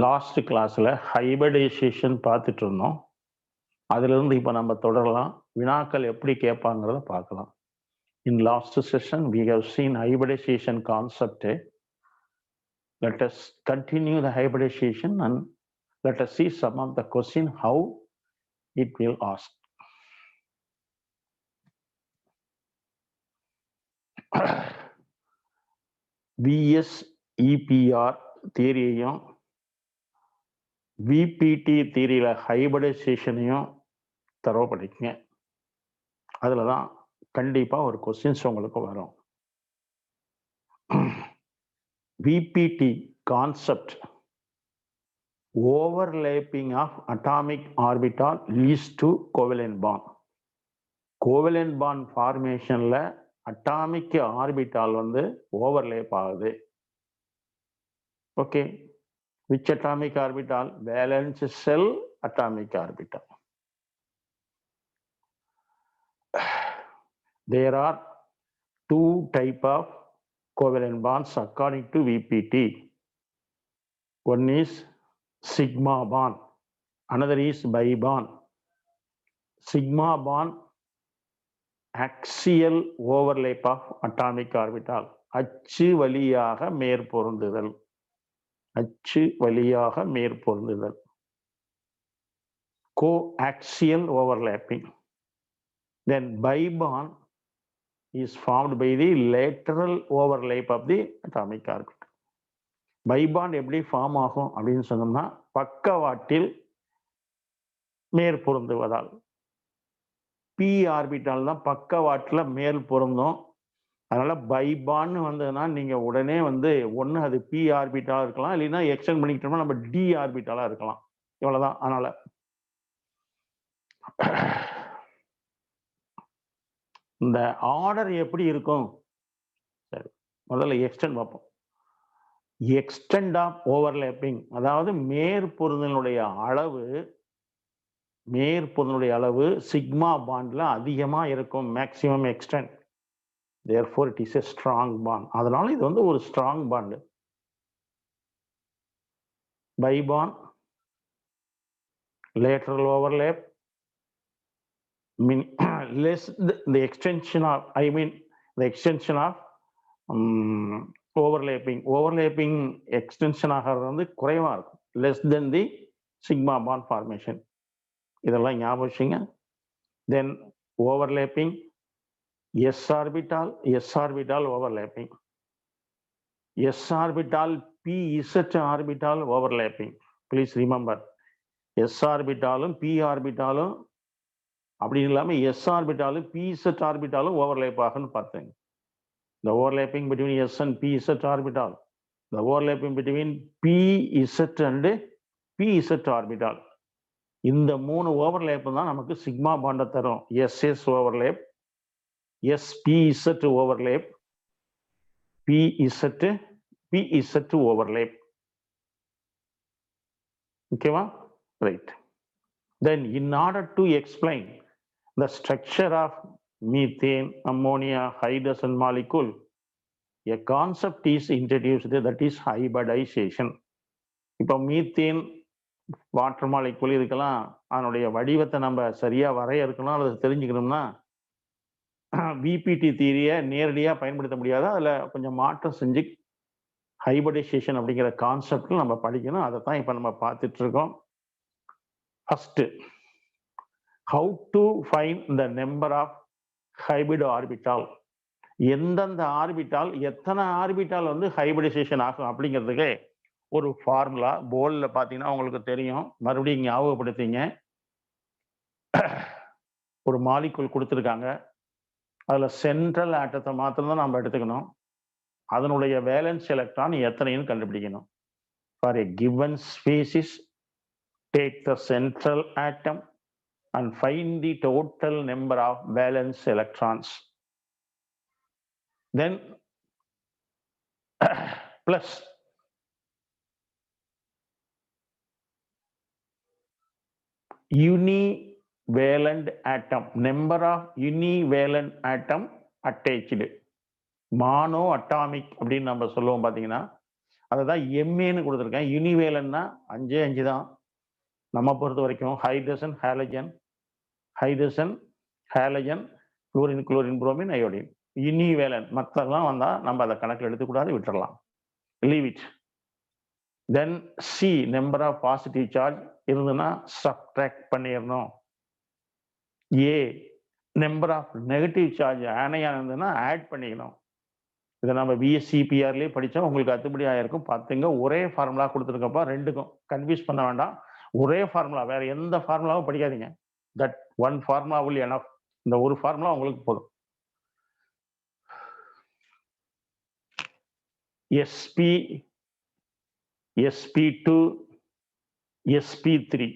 Last கிளாஸ்ல hybridisation பார்த்துட்டு இருந்தோம். அதிலிருந்து இப்போ நம்ம தொடரலாம். வினாக்கள் எப்படி கேட்பாங்கிறத பார்க்கலாம். In last session, we have seen hybridization concept. Let us continue the hybridization and let us see some of the question how it will ask. VS EPR தியரியையும் VPT தியரியில ஹைபிரிடைசேஷனையும் தரவு படிக்குங்க. அதில் தான் கண்டிப்பாக ஒரு கொஸ்டின்ஸ் உங்களுக்கு வரும். VPT concept, overlapping of atomic orbital leads to covalent bond. Covalent bond formationல atomic orbital வந்து overlap ஆகுது. Okay, which atomic orbital? Valence shell atomic orbital. There are two type of covalent bonds according to VPT. One is sigma bond, another is bi bond. Sigma bond, axial overlap of atomic orbital. அச்சு வழியாக மேற்பொருந்துதல். அச்சு வழியாக மேற்பொருந்துதல். Coaxial overlapping. Then bi bond is formed by the lateral overlap of the atomic orbital. By bond எப்படி form ஆகும் அப்படின்னு சொன்னோம்னா பக்கவாட்டில் மேற்பொருந்துவதால். B orbital தான் பக்கவாட்டில் மேல் பொருந்தும். அதனால பை பாண்ட் வந்ததுன்னா நீங்க உடனே வந்து ஒன்று அது பி ஆர்பிட்டாலா இருக்கலாம், இல்லைன்னா எக்ஸ்டெண்ட் பண்ணிக்கிட்டோம்னா நம்ம டி ஆர்பிட்டாலா இருக்கலாம். இவ்வளவுதான். அதனால இந்த ஆர்டர் எப்படி இருக்கும்? சரி, முதல்ல எக்ஸ்டெண்ட் பார்ப்போம். எக்ஸ்டெண்ட் ஆஃப் ஓவர்லேப்பிங், அதாவது மேற்பொருந்தலுடைய அளவு சிக்மா பாண்ட்ல அதிகமா இருக்கும். Maximum extend. therefore it is a strong bond. அதனால இது வந்து ஒரு strong bond. By bond, lateral overlap, less the extension of overlapping extension ஆகிறது வந்து குறைவா இருக்கும். less than the sigma bond formation. இதெல்லாம் ஞாபகம் வச்சுங்க. then overlapping, s orbital overlapping, s orbital pz orbital overlapping. please remember, s orbitalum p orbitalum அப்படி இல்லாம s orbitalum pz orbitalum overlap ஆகும்னு பார்த்தேன். the overlapping between s and pz orbital, the overlapping between pz and pz orbital, இந்த மூணு overlap தான் நமக்கு sigma பாண்டை தரும். ss overlap, spz overlap, pz overlap. ஓகேவா? Right. then in order to explain the structure of methane, ammonia, hydrogen molecule, a concept is introduced, that is hybridization. இப்போ methane, water molecule, இதுக்கெல்லாம் அதனுடைய வடிவத்தை நம்ம சரியா வரையறுக்கணும் அல்லது தெரிஞ்சுக்கணும்னா விபிடி தியரியை நேரடியாக பயன்படுத்த முடியாது. அதில் கொஞ்சம் மாற்றம் செஞ்சு ஹைபிரிடைசேஷன் அப்படிங்கிற கான்செப்டில் நம்ம படிக்கணும். அதை தான் இப்போ நம்ம பார்த்துட்டு இருக்கோம். First, how to find the number of hybrid orbital. எந்தெந்த ஆர்பிட்டால், எத்தனை ஆர்பிட்டால் வந்து ஹைபிரிடைசேஷன் ஆகும் அப்படிங்கிறதுக்கு ஒரு ஃபார்முலா போர்டில் பார்த்தீங்கன்னா உங்களுக்கு தெரியும். மறுபடியும் ஞாபகப்படுத்திங்க. ஒரு மாலிகுல் கொடுத்துருக்காங்க. அதில் சென்ட்ரல் ஆட்டத்தை மாத்திரம் தான் நம்ம எடுத்துக்கணும். அதனுடைய வேலன்ஸ் எலக்ட்ரான் எத்தனைன்னு கண்டுபிடிக்கணும். For a given species, take the central atom and find the total number of valence electrons. Then plus univalent atom, number of univalent atom attached. mono atomic அப்படின்னு நம்ம சொல்லுவோம். பார்த்தீங்கன்னா அதுதான் எம்ஏன்னு கொடுத்துருக்கேன். யூனிவேலன்னா 5 தான் நம்ம பொறுத்த வரைக்கும். Hydrogen halogen chlorine bromine iodine. Univalent மற்றெல்லாம் வந்தா நம்ம அதை கணக்கில் எடுத்துக்கூடாது, விட்டுறலாம், leave it. Then C number of positive charge இருந்ததுன்னா சப்ட்ராக்ட் பண்ணிடணும். A number of negative charge anion இருந்ததுன்னா ஆட் பண்ணிக்கணும். இதை நம்ம பிஎஸ்சிபிஆர்லேயே படித்தோம், உங்களுக்கு அத்துப்படி ஆயிருக்கும். பார்த்துங்க, ஒரே ஃபார்முலா கொடுத்துருக்கப்பா, ரெண்டுக்கும் கன்ஃபியூஸ் பண்ண வேண்டாம். ஒரே ஃபார்முலா, வேற எந்த ஃபார்முலாவும் படிக்காதீங்க. That one formula will enough. இந்த ஒரு ஃபார்முலா உங்களுக்கு போதும். sp2 sp3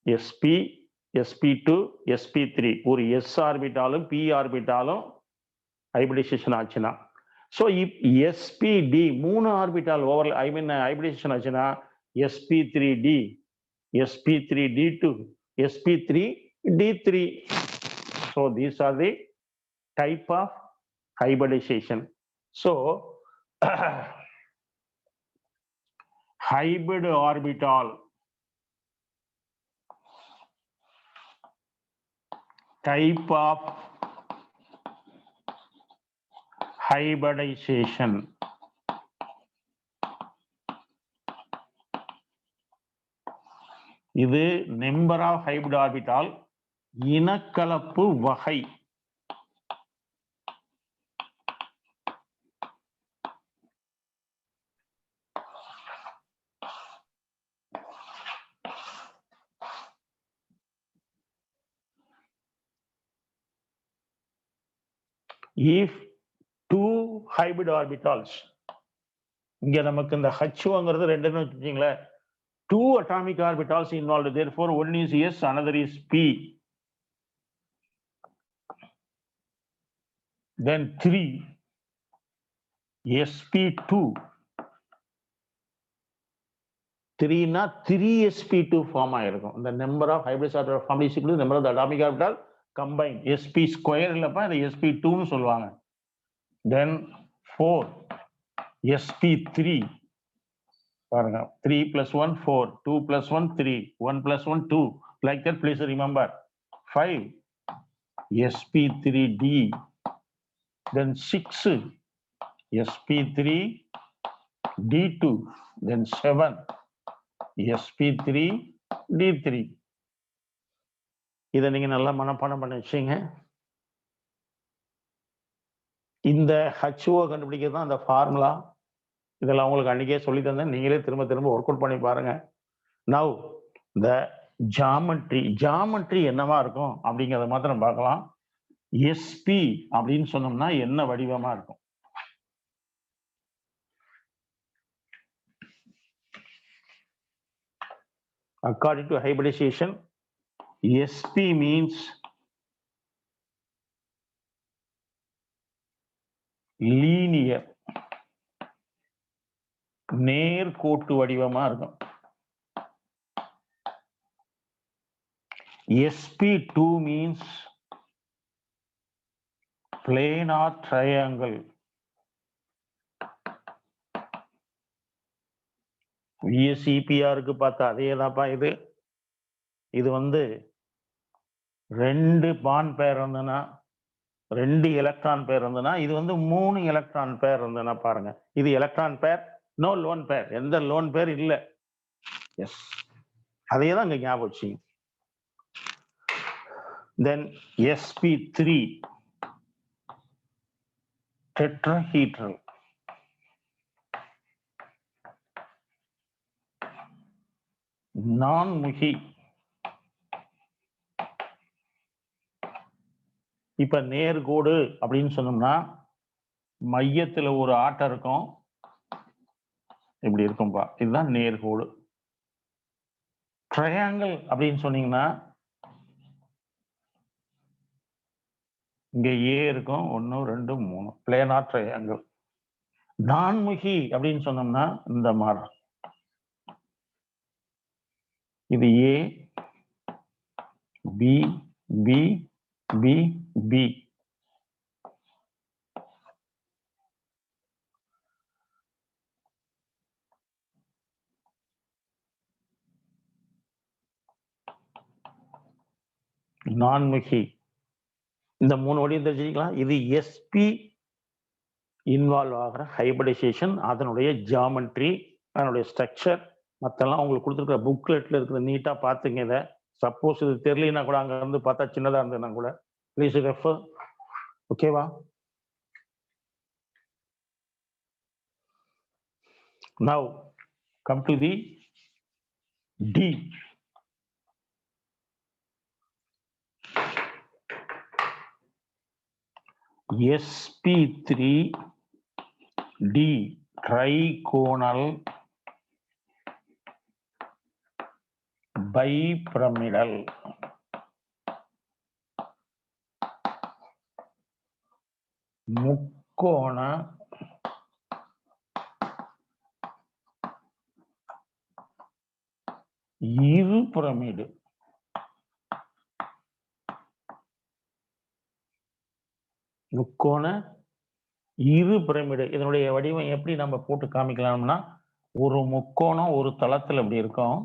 sp2 sp3 ஒரு s ஆர்பிட்டாலும் p ஆர்பிட்டாலும் ஹைபிரிடைசேஷன் ஆச்சுன்னா, ஸோ இப் sp-d 3 ஆர்பிட்டால் ஓவர் ஹைபிரிடைசேஷன் ஆச்சுன்னா sp3d sp3d2 sp3d3. so these are the type of hybridization. so hybrid orbital type of hybridization. இது number of hybrid orbital, இனக்கலப்பு வகை. if two hybrid orbitals, இங்க நமக்கு இந்த H-ங்கிறது ரெண்டுன்னு வச்சுக்கீங்களேன், two atomic orbitals involved, therefore one is S, another is P. then 3 sp2 3 னா 3 sp2 form ஆயிருக்கும். இந்த number of hybrid orbital form is equal to number of atomic orbital combine. sp square இல்லப்பா, இதை sp2 னு சொல்லுவாங்க. then 4 sp3 பாருங்க, 3 plus 1 4, 2 plus 1 3, 1 plus 1 2, like that, please remember. 5 sp3d, then 6 sp3d2, then 7 sp3d3. இதை நீங்க நல்லா மனப்பாடம் பண்ணி வச்சுங்க. இந்த HO கண்டுபிடிக்கிறது தான் அந்த ஃபார்முலா. இதெல்லாம் உங்களுக்கு அன்னைக்கே சொல்லி தந்தேன், நீங்களே திரும்ப திரும்ப ஒர்க் அவுட் பண்ணி பாருங்க. நவ் த ஜாமெட்ரி என்னவா இருக்கும் அப்படிங்கிறத மாத்திரம் பார்க்கலாம். sp அப்படின்னு சொன்னோம்னா என்ன வடிவமா இருக்கும்? according to hybridization, sp means linear, நேர்கோட்டு வடிவமா இருக்கும். sp2 means planar triangle. VSEPR-க்கு பார்த்தா அதேதான்ப்பா இது. இது வந்து 2 பாண்ட் பேர் இருந்ததுன்னா, 2 எலக்ட்ரான் பேர் இருந்ததுன்னா, இது வந்து 3 எலக்ட்ரான் பேர் இருந்ததுன்னா பாருங்க, இது எலக்ட்ரான் பேர், நோ லோன் பேர், எந்த லோன் பேர் இல்லை. எஸ், அதே தான் இங்க ஞாபகம் வச்சுங்க. then sp3 tetrahedral. நான்முகி. இப்ப நேர்கோடு அப்படின்னு சொன்னோம்னா மையத்துல ஒரு ஆட்டம் இருக்கும், இப்படி இருக்கும்பா, இதுதான் நேர்கோடு. ட்ரையாங்கிள் அப்படின்னு சொன்னீங்கன்னா இங்க ஏ இருக்கும், 1 2 3, பிளேனார் ட்ரையாங்கிள். நான்முகி அப்படின்னு சொன்னோம்னா இந்த மாதிரி, இது ஏ பி பி பி பி. நான்முகி. இந்த 3 வடிவம் தெரிஞ்சுக்கலாம். இது sp இன்வால்வ் ஆகிற ஹைபிரிடைசேஷன், அதனுடைய ஜியாமெட்ரி, அதனுடைய ஸ்ட்ரக்சர் மற்றெல்லாம் உங்களுக்கு கொடுத்துருக்கிற புக்லெட்ல இருக்கிற நீட்டா பார்த்துங்க. இதை சப்போஸ் இது தெரியலனா கூட அங்க இருந்து பார்த்தா சின்னதா இருந்ததுன்னா கூட ப்ளீஸ் ரெஃபர். ஓகேவா? Now come to the D. sp3d trigonal bipyramidal. முக்கோண இரு பிரமிடு. முக்கோண இரு பிரமிடு இதனுடைய வடிவம் எப்படி நம்ம போட்டு காமிக்கலாம்னா, ஒரு முக்கோணம் ஒரு தளத்துல இப்படி இருக்கும்,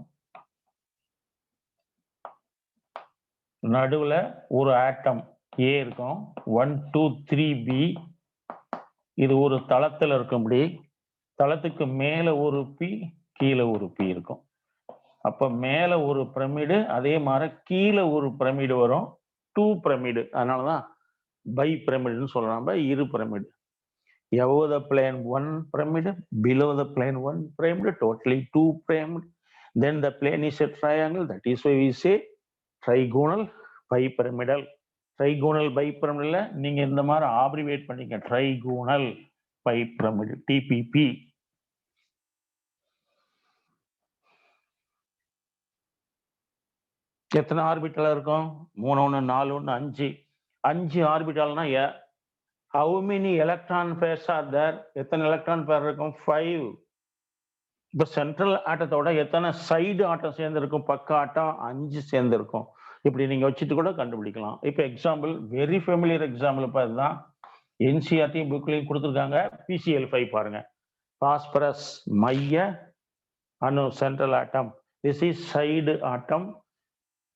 நடுவுல ஒரு ஆட்டம் A இருக்கும், 1 2 3B. இது ஒரு தளத்துல இருக்கும்படி, தளத்துக்கு மேல ஒரு P கீழே ஒரு P இருக்கும். அப்ப மேல ஒரு பிரமிடு, அதே மாதிரி கீழே ஒரு பிரமிடு வரும், 2 பிரமிடு. அதனாலதான் பை பிரமிடுன்னு சொல்றாங்க, இரு pyramid. above the plane 1 pyramid, below the plane 1 pyramid, totally 2 pyramid. Then the plane is a triangle, that is why we say trigonal bipyramidal. trigonal bipyramidal நீங்க இந்த மாதிரி abbreviate பண்ணிக்க, trigonal bipyramid, TPP. எத்தனை orbital இருக்கும்? 3 1 4 1 5. 5 ஆர்பிட்டால்னா how many electron pairs are there? எத்தனை electron பேர் இருக்கும்? 5. இப்ப சென்ட்ரல் ஆட்டத்தோட எத்தனை சைடு ஆட்டம் சேர்ந்திருக்கும்? பக்க ஆட்டம் 5 சேர்ந்திருக்கும். இப்படி நீங்க வச்சுட்டு கூட கண்டுபிடிக்கலாம். இப்ப எக்ஸாம்பிள், வெரி ஃபெமிலியர் எக்ஸாம்பிள் இப்ப இதுதான், என்சிஆர்டி புக்லையும் கொடுத்துருக்காங்க. PCl5 பாருங்க. பாஸ்பரஸ் மைய அணு central atom, this is side atom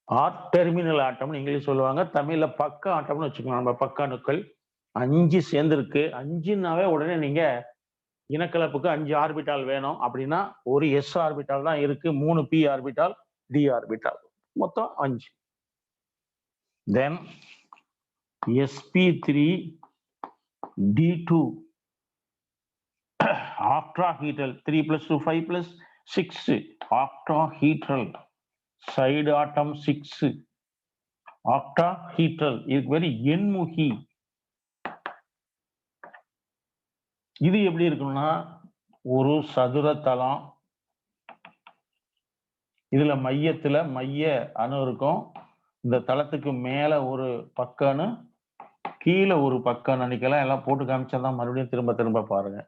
or terminal atom English சொல்லுவாங்க. தமிழ்ல பக்க ஆட்டம்னு வச்சுக்கலாம். நம்ம பக்க அணுக்கள் 5 சேர்ந்திருக்கு. 5னாவே உடனே நீங்க இனக்கலப்புக்கு 5 ஆர்பிட்டால் வேணும் அப்படின்னா ஒரு s ஆர்பிட்டால் தான் இருக்கு, 3 p ஆர்பிட்டால், d ஆர்பிட்டால், மொத்தம் 5. தென் sp3d2 ஆக்டாஹீட்ரல், 3 + 2 5 + 6 ஆக்டாஹீட்ரல், சைடு ஆட்டம் 6 ஆக்டாஹீட்ரல். இது வெரி எண்முகி. இது எப்படி இருக்குன்னா, ஒரு சதுர தளம், இதுல மையத்துல மைய அணு இருக்கும், இந்த தளத்துக்கு மேல ஒரு பக்க அணு, கீழே ஒரு பக்க அணு. அன்னைக்கெல்லாம் எல்லாம் போட்டு காமிச்சாதான் மறுபடியும் திரும்ப திரும்ப பாருங்க.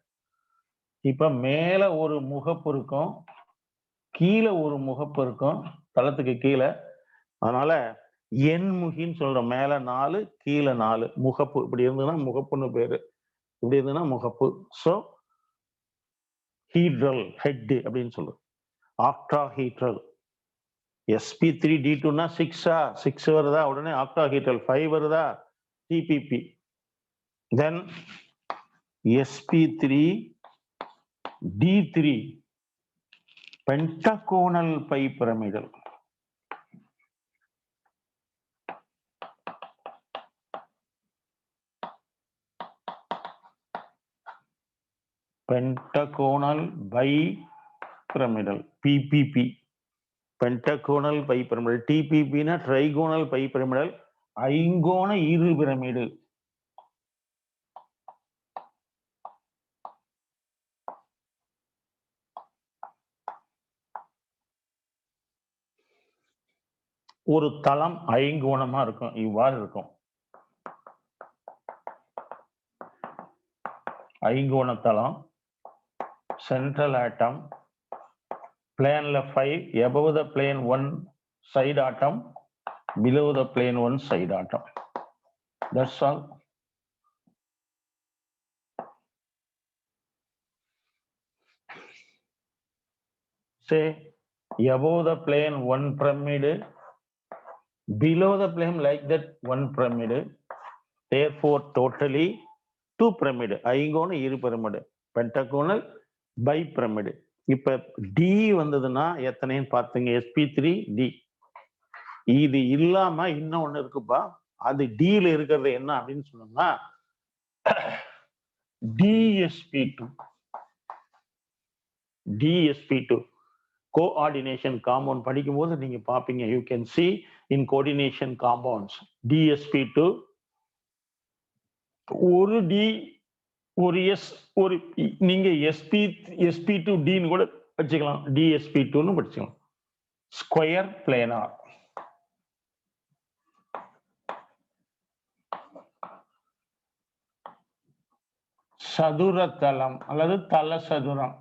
இப்ப மேல ஒரு முகப்பு இருக்கும், கீழே ஒரு முகப்பு இருக்கும், தளத்துக்கு கீழே. அதனால எண்முகின்னு சொல்றோம். மேல 4 கீழே 4 முகப்பு. இப்படி இருந்ததுன்னா முகப்புன்னு பேரு, இப்படி இருந்ததுன்னா முகப்பு. சோ ஹீட்ரல், ஹெட் அப்படின்னு சொல்லுவோம். ஆக்டாஹீட்ரல். sp3d2னா 6 வருதா? உடனே ஆக்டாஹீட்ரல். 5 வருதா? TPP. Then sp3d3 pentagonal bipyramidal. Pentagonal bipyramidal, PPP. Pentagonal bipyramidal. TPPனா ட்ரைகோனல் பைபிரமிடல், ஐங்கோண இரு பிரமிடு. ஒரு தளம் ஐங்கோணமா இருக்கும், இவ்வாறு இருக்கும். ஐங்கோண தளம், central atom, பிளேன்ல 5, above the plane 1 side atom, below the plane 1 side atom. That's all. Say above the plane 1 pyramid, below the plane like that one pyramid, therefore totally two pyramid, ஐங்கோண இரு pyramid, pentagonal bipyramid. இப்ப D வந்ததுன்னா எத்தனைன்னு பார்த்துங்க, sp3d. இது இல்லாம இன்னும் ஒண்ணு இருக்குப்பா, அது D ல இருக்கிறது என்ன அப்படின்னு சொன்னோம்னா dsp2. dsp2 கோஆர்டினேஷன் காம்பவுண்ட் படிக்கும்போது நீங்க பாப்பீங்க, you can see in coordination compounds dsp2 ஒரு d ஒரு s ஒரு நீங்க sp2d ன்னு கூட வச்சுக்கலாம், dsp2 ன்னு படிச்சுக்கலாம். Square planar. சதுர தளம் அல்லது தல சதுரம்.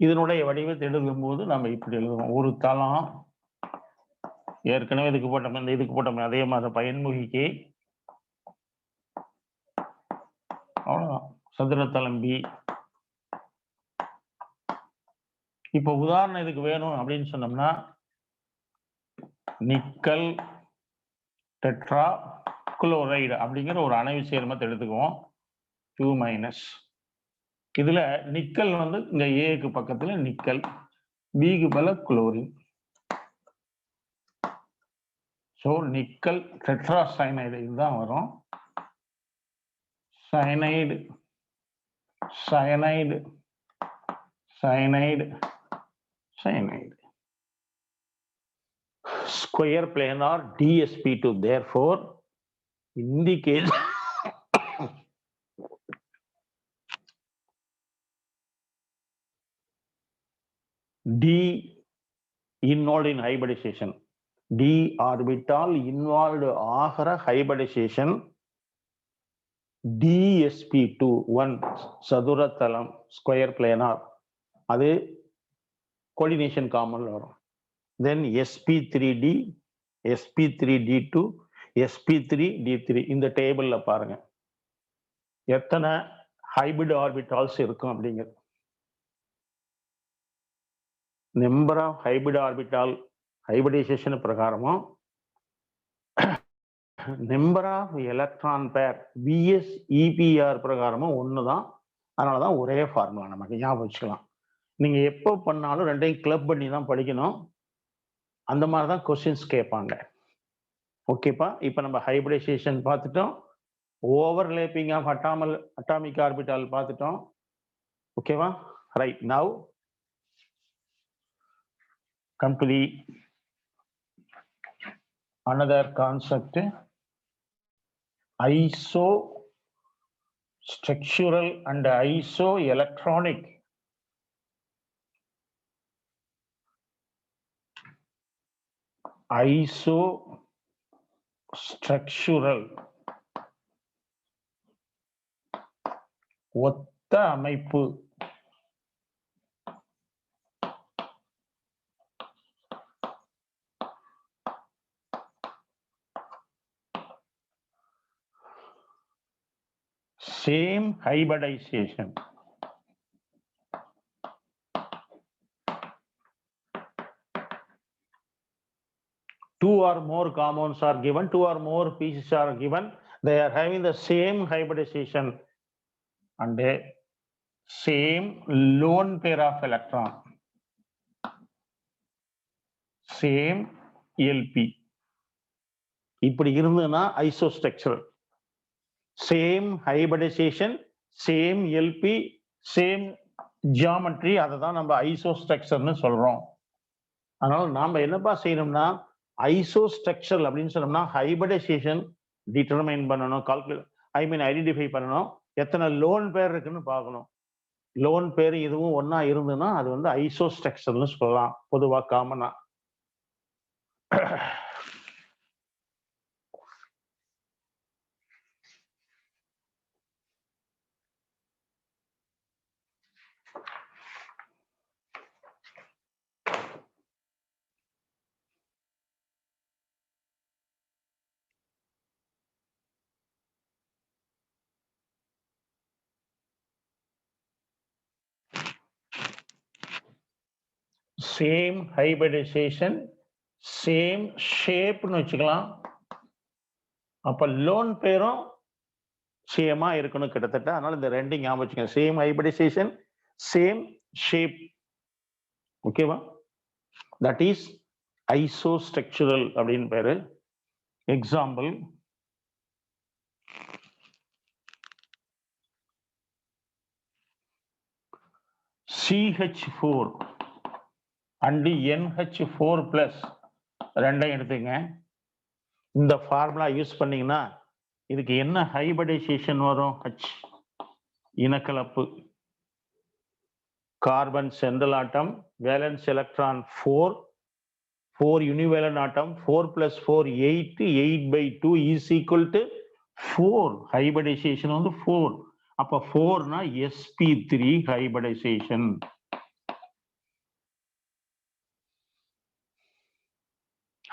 இதனுடைய வடிவத்தை எழுதும் போது நம்ம இப்படி எழுதுவோம், ஒரு தளம், ஏற்கனவே இதுக்கு போட்டோம், இந்த இதுக்கு போட்டோம் அதே மாதிரி பயன்முகிக்கு, அவ்வளவுதான், சதுரத்தளம் பி. இப்ப உதாரணம் இதுக்கு வேணும் அப்படின்னு சொன்னோம்னா நிக்கல் டெட்ரா குளோரைடு அப்படிங்கிற ஒரு அணைவு சேர்மத்தை எடுத்துக்குவோம், 2-. இதுல நிக்கல் வந்து இங்க ஏக்கு பக்கத்துல நிக்கல், பிக்கு பல chlorine. So nickel tetra cyanide இதுதான் வரும். Cyanide cyanide cyanide cyanide. Square planar dsp2. Therefore, in the case d involved in hybridization, d orbital involved ஆகிற hybridization dsp2 1 சதுரத்தளம் ஸ்கொயர் பிளேனார், அது கோஆர்டினேஷன் காமன்ல வரும். then sp3d, sp3d2, sp3d3. இந்த டேபிள்ல பாருங்க எத்தனை hybrid orbitals இருக்கும் அப்படிங்கிறது. Number of hybrid orbital hybridization பிரகாரமும் number of electron pair VSEPR பிரகாரமும் ஒண்ணுதான். அதனாலதான் ஒரே ஃபார்முலா நமக்கு ஞாபகம் வச்சுக்கலாம். நீங்க எப்போ பண்ணாலும் ரெண்டையும் கிளப் பண்ணி தான் படிக்கணும், அந்த மாதிரி தான் கொஸ்டின்ஸ் கேட்பாங்க. ஓகேப்பா, இப்போ நம்ம ஹைபிரிடைசேஷன் பார்த்துட்டோம், ஓவர்லேப்பிங் ஆஃப் அட்டாமிக் ஆர்பிட்டால் பார்த்துட்டோம். ஓகேவா, right. Now come to the another concept, isostructural and isoelectronic. Isostructural ஒத்த அமைப்பு. Same hybridization. Two or more compounds are given, two or more pieces are given, they are having the same hybridization and a same lone pair of electron, same LP. இப்படி இருந்ததுன்னா isostructural. Same hybridization, same LP, same geometry, அதை தான் நம்ம ஐசோஸ்ட்ரக்சர்னு சொல்றோம். அதனால நாம என்னப்பா செய்யணும்னா ஐசோஸ்ட்ரக்சரல் அப்படின்னு சொன்னோம்னா ஹைபிரிடைசேஷன் டிட்டர்மைன் பண்ணணும், ஐடென்டிஃபை பண்ணணும், எத்தனை லோன் பேர் இருக்குன்னு பார்க்கணும். லோன் பேர் இதுவும் ஒன்னா இருந்ததுன்னா அது வந்து ஐசோஸ்ட்ரக்சர்னு சொல்லலாம் பொதுவா காமனா. சேம் ஹைபிரிடைசேஷன், சேம் ஷேப்னு வச்சுக்கலாம். அப்ப லோன் பேரும் சேமா இருக்கணும் கிட்டத்தட்ட. அதனால இந்த ரெண்டு ஞாபகம் வச்சுக்கோங்க. Same hybridization, same shape. ஓகேவா? தட் இஸ் ஐசோஸ்ட்ரக்சுரல் அப்படின்னு பேரு. Example, CH4 and NH4 plus ரெண்டையும் எடுத்துங்க. இந்த ஃபார்முலா யூஸ் பண்ணீங்கன்னா இதுக்கு என்ன ஹைபிரிடைசேஷன் வரும்? H இனக்கலப்பு. Carbon central atom, valence electron 4, 4 univalent atom, 4 plus 4 8, 8/2 is equal to 4. Hybridization வந்து 4. அப்ப 4னா sp3 hybridization.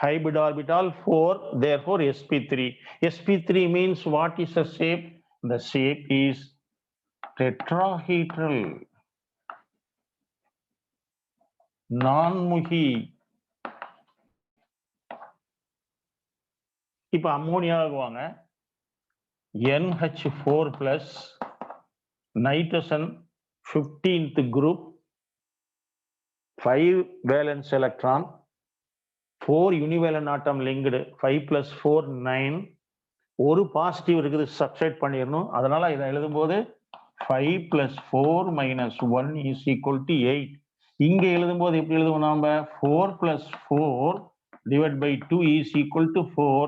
Hybrid orbital 4, therefore sp3. sp3 means what is the shape? The shape is tetrahedral, நான்முகி. இப்ப அம்மோனியாவுக்கு வாங்க. NH4 plus nitrogen 15th group, 5 valence electron, 4 univalent atom linked, 5 plus 4 9. ஒரு positive இருக்குது, substitute பண்ணிடணும். அதனால இதை எழுதும்போது 5 plus 4 minus 1 is equal to 8. இங்க எழுதும்போது எப்படி எழுதுவோம்? நாம 4 plus 4 divided by 2 is equal to 4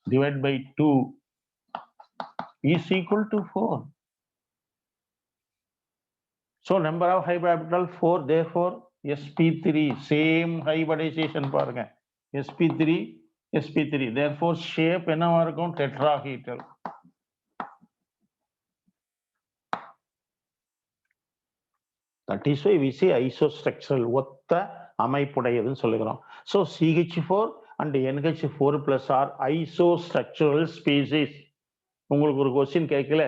divided by 2 is equal to 4. So number of hybrid orbital 4, therefore sp3, same hybridization பாருங்க. sp3, sp3, therefore shape என்னவா இருக்கும்? tetrahedral. That is why we say isostructural, ஒத்த அமைப்புடையதுன்னு சொல்லுகிறோம். So CH4 and NH4 plus are isostructural species. உங்களுக்கு ஒரு question கேட்கல,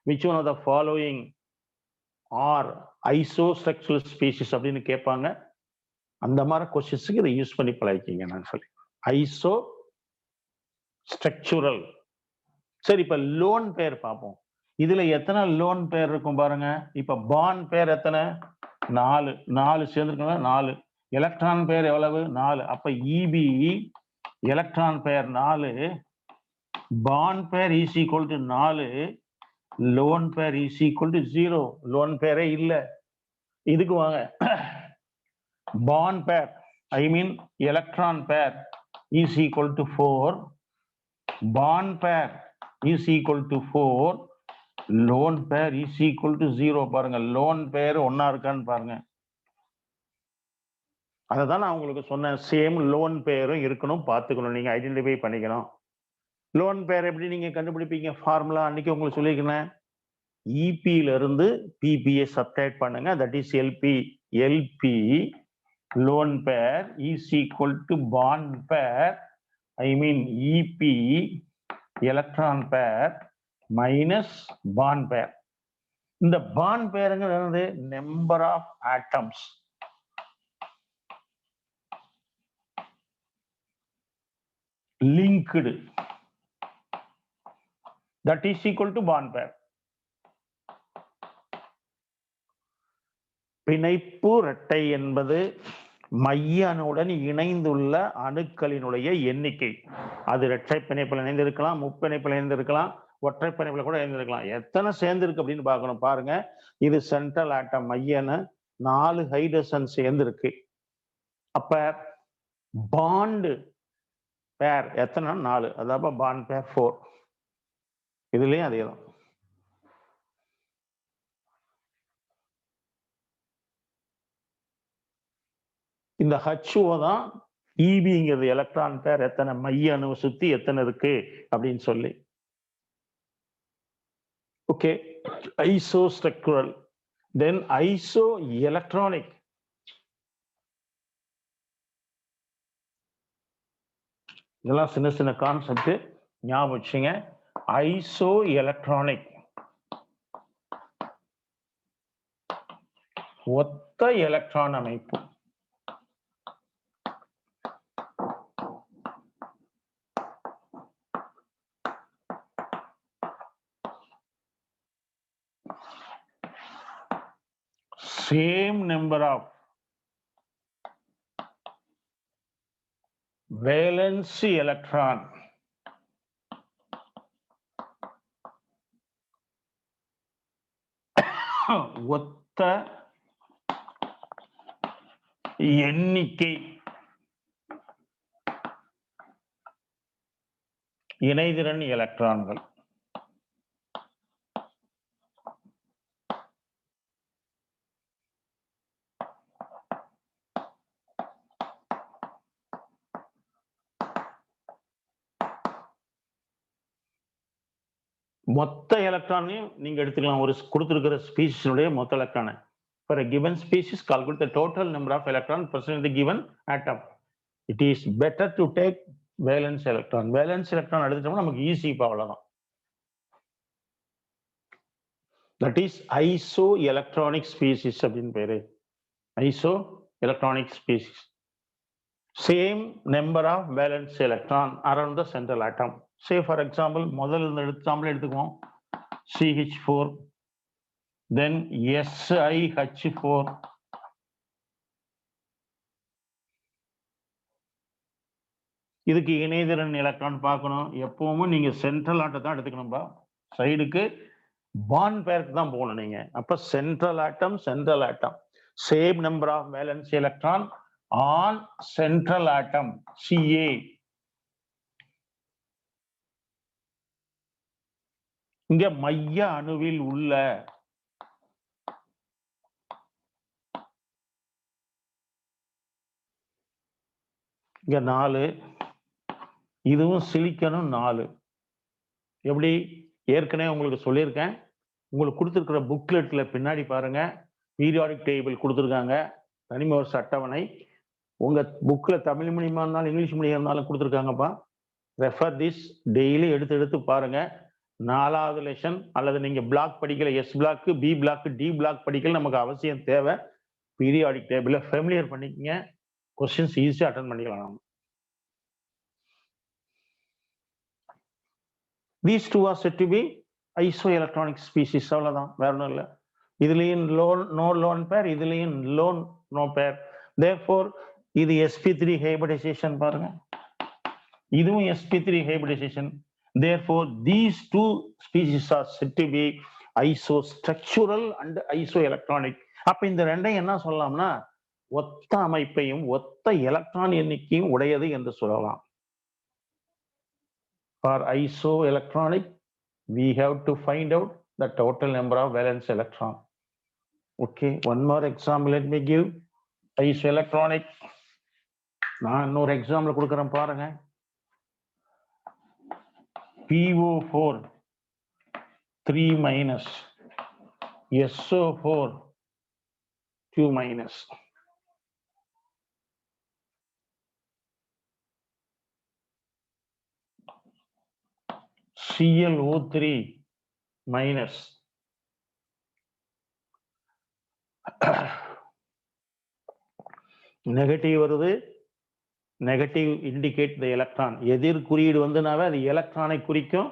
which one of the following are isostructural species அப்படின்னு கேட்பாங்க. அந்த மாதிரி கொஸ்டின்ஸுக்கு இதை யூஸ் பண்ணி பழகிக்கிங்க. நான் சொல்லி ஐசோஸ்ட்ரக்சுரல். சரி, இப்ப லோன் பேர் பார்ப்போம். இதுல எத்தனை லோன் பேர் இருக்கும் பாருங்க. இப்ப பாண்ட் பேர் எத்தனை? 4. 4 சேர்ந்துருக்கோம். 4. எலக்ட்ரான் பேர் எவ்வளவு? 4. அப்ப EB எலக்ட்ரான் பேர் 4, பாண்ட் பேர் is equal to 4, loan pair is equal to 0. Loan பேரே இல்ல. இதுக்கு வாங்க. Bond pair, I mean electron பேர் இஸ் ஈக்குவல் டு 4, பாண்ட் பேர் is equal to 4, loan pair is equal to 0. பாருங்க, லோன் பேர் ஒன்னா இருக்கான்னு பாருங்க. அதான் நான் உங்களுக்கு சொன்னேன், சேம் லோன் பேரும் இருக்கணும், பார்த்துக்கணும், நீங்க ஐடென்டிஃபை பண்ணிக்கணும். லோன் பேர் எப்படி நீங்க கண்டுபிடிப்பீங்க? ஃபார்முலா அன்னைக்கு உங்களுக்கு சொல்லியிருக்கேன். இபியில இருந்து பிபியை சப்ட்ராக்ட் பண்ணுங்க, that is LP. LP lone pair is equal to bond pair, I mean EP electron pair minus bond pair. இந்த பாண்ட் பேருங்கிறது number of atoms. linked, that is equal to bond pair. பிணைப்பு இரட்டை என்பது மைய அணுவுடன் இணைந்துள்ள அணுக்களினுடைய எண்ணிக்கை. அது இரட்டை பிணைப்பில் இணைந்திருக்கலாம், முப்பிணைப்பில் இணைந்திருக்கலாம், ஒற்றை பிணைப்பில் கூட இணைந்திருக்கலாம். எத்தனை சேர்ந்திருக்கு அப்படின்னு பார்க்கணும். பாருங்க, இது சென்ட்ரல் ஆட்டம் மைய அணு, 4 ஹைட்ரஜன் சேர்ந்திருக்கு. அப்ப பாண்ட் பேர் எத்தனை? 4. அதாவது பாண்ட் பேர் 4. இதுலயும் அதேதான். இந்த HO தான் EBங்கிறது எலக்ட்ரான் பேர் எத்தனை, மைய அணுவை சுத்தி எத்தனை இருக்கு அப்படின்னு சொல்லி. ஓகே, ஐசோஸ்ட்ரக்சுரல். தென் ஐசோ எலக்ட்ரானிக். இதெல்லாம் சின்ன சின்ன கான்செப்ட், ஞாபகம் வச்சுங்க. ஐசோ எலக்ட்ரானிக், ஒத்த எலக்ட்ரான் அமைப்பு. same number of valence electron ஒத்த எண்ணிக்கை இணைதிறன் எலக்ட்ரான்கள். மொத்த எலக்ட்ரானையும் நீங்க எடுத்துக்கலாம். ஒரு கொடுத்திருக்கிற ஸ்பீசிஸுடைய மொத்த எலக்ட்ரானை. For a given species, calculate the total number of electrons present in the given atom. It is better to take valence electron. Valence electron எடுத்துட்டோம்னா நமக்கு ஈஸி இப்போ அவ்வளவுதான். That is isoelectronic species அப்படின்னு பேரு. Isoelectronic species. Same number of valence electron around the central atom. Say for example, முதல்ல example எடுத்துக்குவோம். CH4, then SiH4, இதுக்கு இணைதிறன் electron பார்க்கணும். எப்பவும் நீங்க சென்ட்ரல் ஆட்டத்தை தான் எடுத்துக்கணும்பா. சைடுக்கு பாண்ட் பேருக்கு தான் போகணும் நீங்க. அப்ப central atom same number of valence electron on central atom Ca. இங்க மைய அணுவில் உள்ள இங்க 4, இதுவும் சிலிக்கனும் 4. எப்படி ஏற்கனவே உங்களுக்கு சொல்லியிருக்கேன். உங்களுக்கு கொடுத்துருக்கிற புக்லெட்ல பின்னாடி பாருங்க, பீரியாடிக் டேபிள் கொடுத்துருக்காங்க, தனிமவரிசை அட்டவணை. உங்க புக்ல தமிழ் மீடியமா இருந்தாலும் இங்கிலீஷ் மீடியம் இருந்தாலும் கொடுத்துருக்காங்கப்பா. ரெஃபர் திஸ், டெய்லி எடுத்து பாருங்க. 4வது லெசன் அல்லது நீங்க பிளாக் படிக்கல, S block, P block, D block படிக்கல, நமக்கு அவசியம் தேவை. பீரியாடிக் டேபிள ஃபெமிலியர் பண்ணிக்கங்க. கொஸ்டின்ஸ் ஈஸியா அட்டன் பண்ணிக்கலாம். These two are said to be isoelectronic species. அவ்வளவுதான், வேற ஒன்றும் இல்லை. இதுலயும் no lone pair, இதுலயும் no pair. Therefore இது sp3 hybridization பாருங்க, இதுவும் sp3 hybridization. Therefore these two species are said to be isostructural and isoelectronic. அப்ப இந்த ரெண்டையும் என்ன சொல்லலாம்னா ஒத்த அமைப்பையும் ஒத்த எலக்ட்ரான் எண்ணிக்கையும் உடையது என்று சொல்லலாம். For isoelectronic, we have to find out the total number of valence electron. Okay, one more example let me give. Isoelectronic, நான் இன்னொரு எக்ஸாம்பிள் கொடுக்குறேன் பாருங்க. PO4 3-, SO4 2-. ClO3-. நெகட்டிவ் வருது, நெகட்டிவ் இண்டிகேட் த எலக்ட்ரான். எதிர் குறியீடு வந்துனாவே அது எலக்ட்ரானை குறிக்கும்.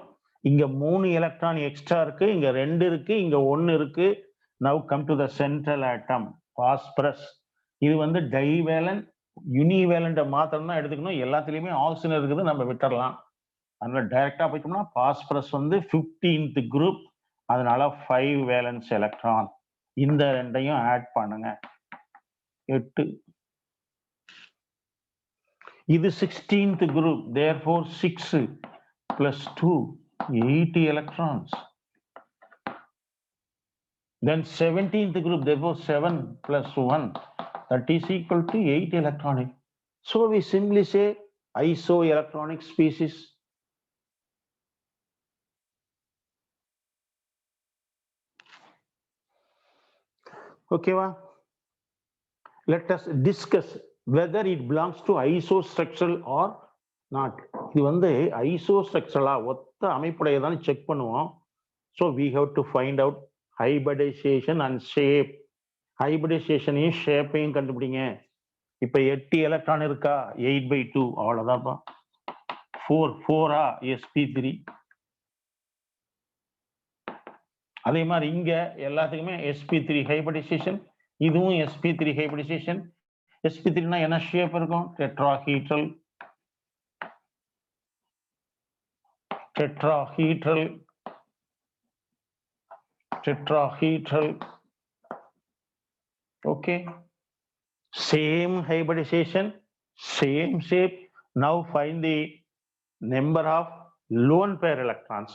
இங்க 3 எலக்ட்ரான் எக்ஸ்ட்ரா இருக்கு, இங்க 2 இருக்கு, இங்க 1 இருக்கு. Now come to the central atom phosphorus. இது வந்து டைவேலன்ட், யூனிவேலண்ட் மாத்திரம் தான் எடுத்துக்கணும். எல்லாத்துலயுமே ஆக்சிஜன் இருக்குது, நம்ம விட்டுறலாம். அதனால டைரக்டா போயிட்டோம்னா பாஸ்பரஸ் வந்து 15th குரூப், அதனால 5 வேலன்ஸ் எலக்ட்ரான். இந்த ரெண்டையும் ஆட் பண்ணுங்க, 8. இது 16th group, therefore 6 plus 2 8 electrons. Then 17th group, therefore 7 plus 1, that is equal to 8 electronic. So we simply say isoelectronic species. Okay, va? Let us discuss whether it belongs to isostructural or not. இது வந்து ஐசோஸ்ட்ரக்சரலா ஒத்த அமைப்புடையதான் check பண்ணுவோம். So we have to find out hybridization and shape. ஹைபிரிடைசேஷனையும் ஷேப்பையும் கண்டுபிடிங்க. இப்ப 8 electron இருக்கா, 8/2 அவ்வளவுதான்ப்பா. 4 sp3. அதே மாதிரி இங்க எல்லாத்துக்குமே sp3 ஹைபிரிடைசேஷன், இதுவும் sp3 hybridization. sp3 னா என்ன ஷேப் இருக்கும்? Tetrahedral okay, same hybridization, same shape. Now find the number of lone pair electrons.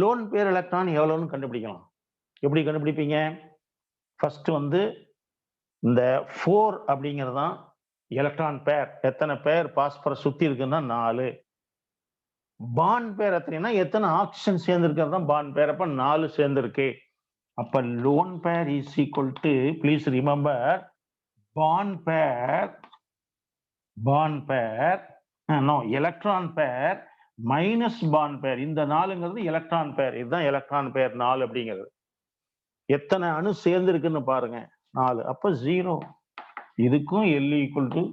Lone pair electron எவ்வளவுன்னு கண்டுபிடிக்கலாம். எப்படி கண்டுபிடிப்பீங்க? ஃபர்ஸ்ட் வந்து இந்த 4 அப்படிங்கிறது தான் எலக்ட்ரான் பேர். எத்தனை பேர் பாஸ்பரஸ் சுத்தி இருக்குன்னா 4. பாண்ட் பேர் எத்தனைனா எத்தனை ஆக்சிஜன் சேர்ந்து இருக்கிறது தான் பாண்ட் பேர். அப்ப 4 சேர்ந்து இருக்கு. அப்ப lone pair is equal to, please remember, bond pair no electron pair minus bond pair. இந்த 4ங்கிறது எலக்ட்ரான் பேர். இதுதான் எலக்ட்ரான் பேர் 4 அப்படிங்கிறது. எத்தனை அணு சேர்ந்து இருக்குன்னு பாருங்க, 4. அப்ப 0. இதுக்கும் L equal to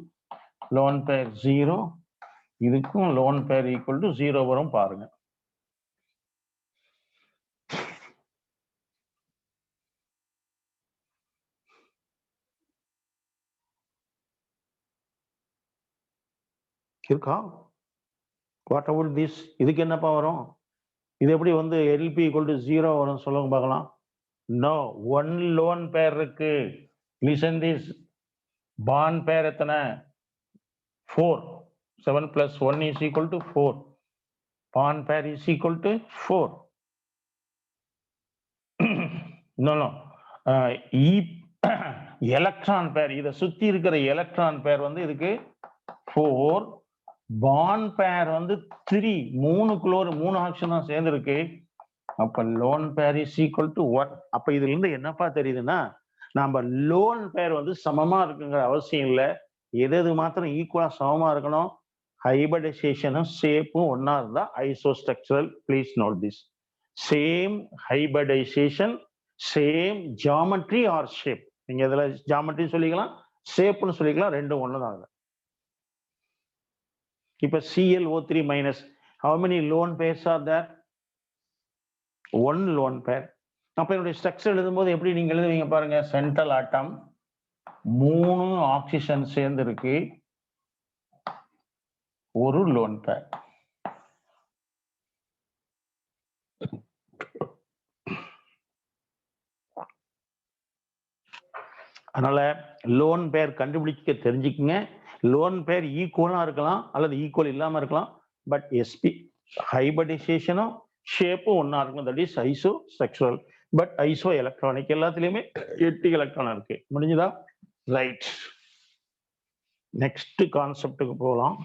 lone pair 0, இதுக்கும் லோன் பேர் ஈக்குவல் டு 0 வரும் பாருங்க. இருக்கா? What about this? இதுக்கு என்னப்பா வரும்? இது எப்படி வந்து LP ஈக்குவல் டு 0 வரும் சொல்லுங்க பார்க்கலாம். நோ, 1 லோன் பேர் இருக்கு. Listen this. பாண்ட் பேர் எத்தனை? 4. 7 plus 1 is equal to 4. Bond pair is equal to 4. No. Electron பேர், இதை சுத்தி இருக்கிற எலக்ட்ரான் பேர் வந்து இதுக்கு 4. பாண்ட் பேர் வந்து 3. 3 குளோர் 3 ஆக்சிஜன் தான் சேர்ந்து இருக்கு. அப்ப lone pair is equal to 1. அப்ப இதுல இருந்து என்னப்பா தெரியுதுன்னா, நம்ம லோன் பேர் வந்து சமமா இருக்குங்கிற அவசியம் இல்லை. எது மாத்திரம் ஈக்குவலா சமமா இருக்கணும், ஹைபிரிடைசேஷனும் ஷேப்பும் ஒன்னா இருந்தா isostructural. Please note this. Same hybridization, same geometry or shape. நீங்க இதுல ஜியாமெட்ரி சொல்லிக்கலாம், ஷேப்னு சொல்லிக்கலாம், ரெண்டும் ஒண்ணுதான். இப்ப ClO3 minus, how many lone pairs are there? 1 lone pair. அப்ப என்னுடைய ஸ்ட்ரக்சர் எழுதும்போது எப்படி நீங்க எழுதுவீங்க பாருங்க. சென்ட்ரல் ஆட்டம் 3 ஆக்சிஜன் சேர்ந்து இருக்கு, ஒரு லோன் பேர். அதனால லோன் பேர் கண்டுபிடிக்க தெரிஞ்சுக்குங்க. லோன் பேர் ஈக்குவலா இருக்கலாம் அல்லது ஈக்குவல் இல்லாம இருக்கலாம். பட் sp ஹைபிரிடைசேஷனும் ஷேப்பும் ஒன்னா இருக்கும். That is iso structural. But iso electronic எல்லாத்துலயுமே 8 எலக்ட்ரான் இருக்கு. முடிஞ்சுதா? ரைட். நெக்ஸ்ட் கான்செப்டுக்கு போகலாம்.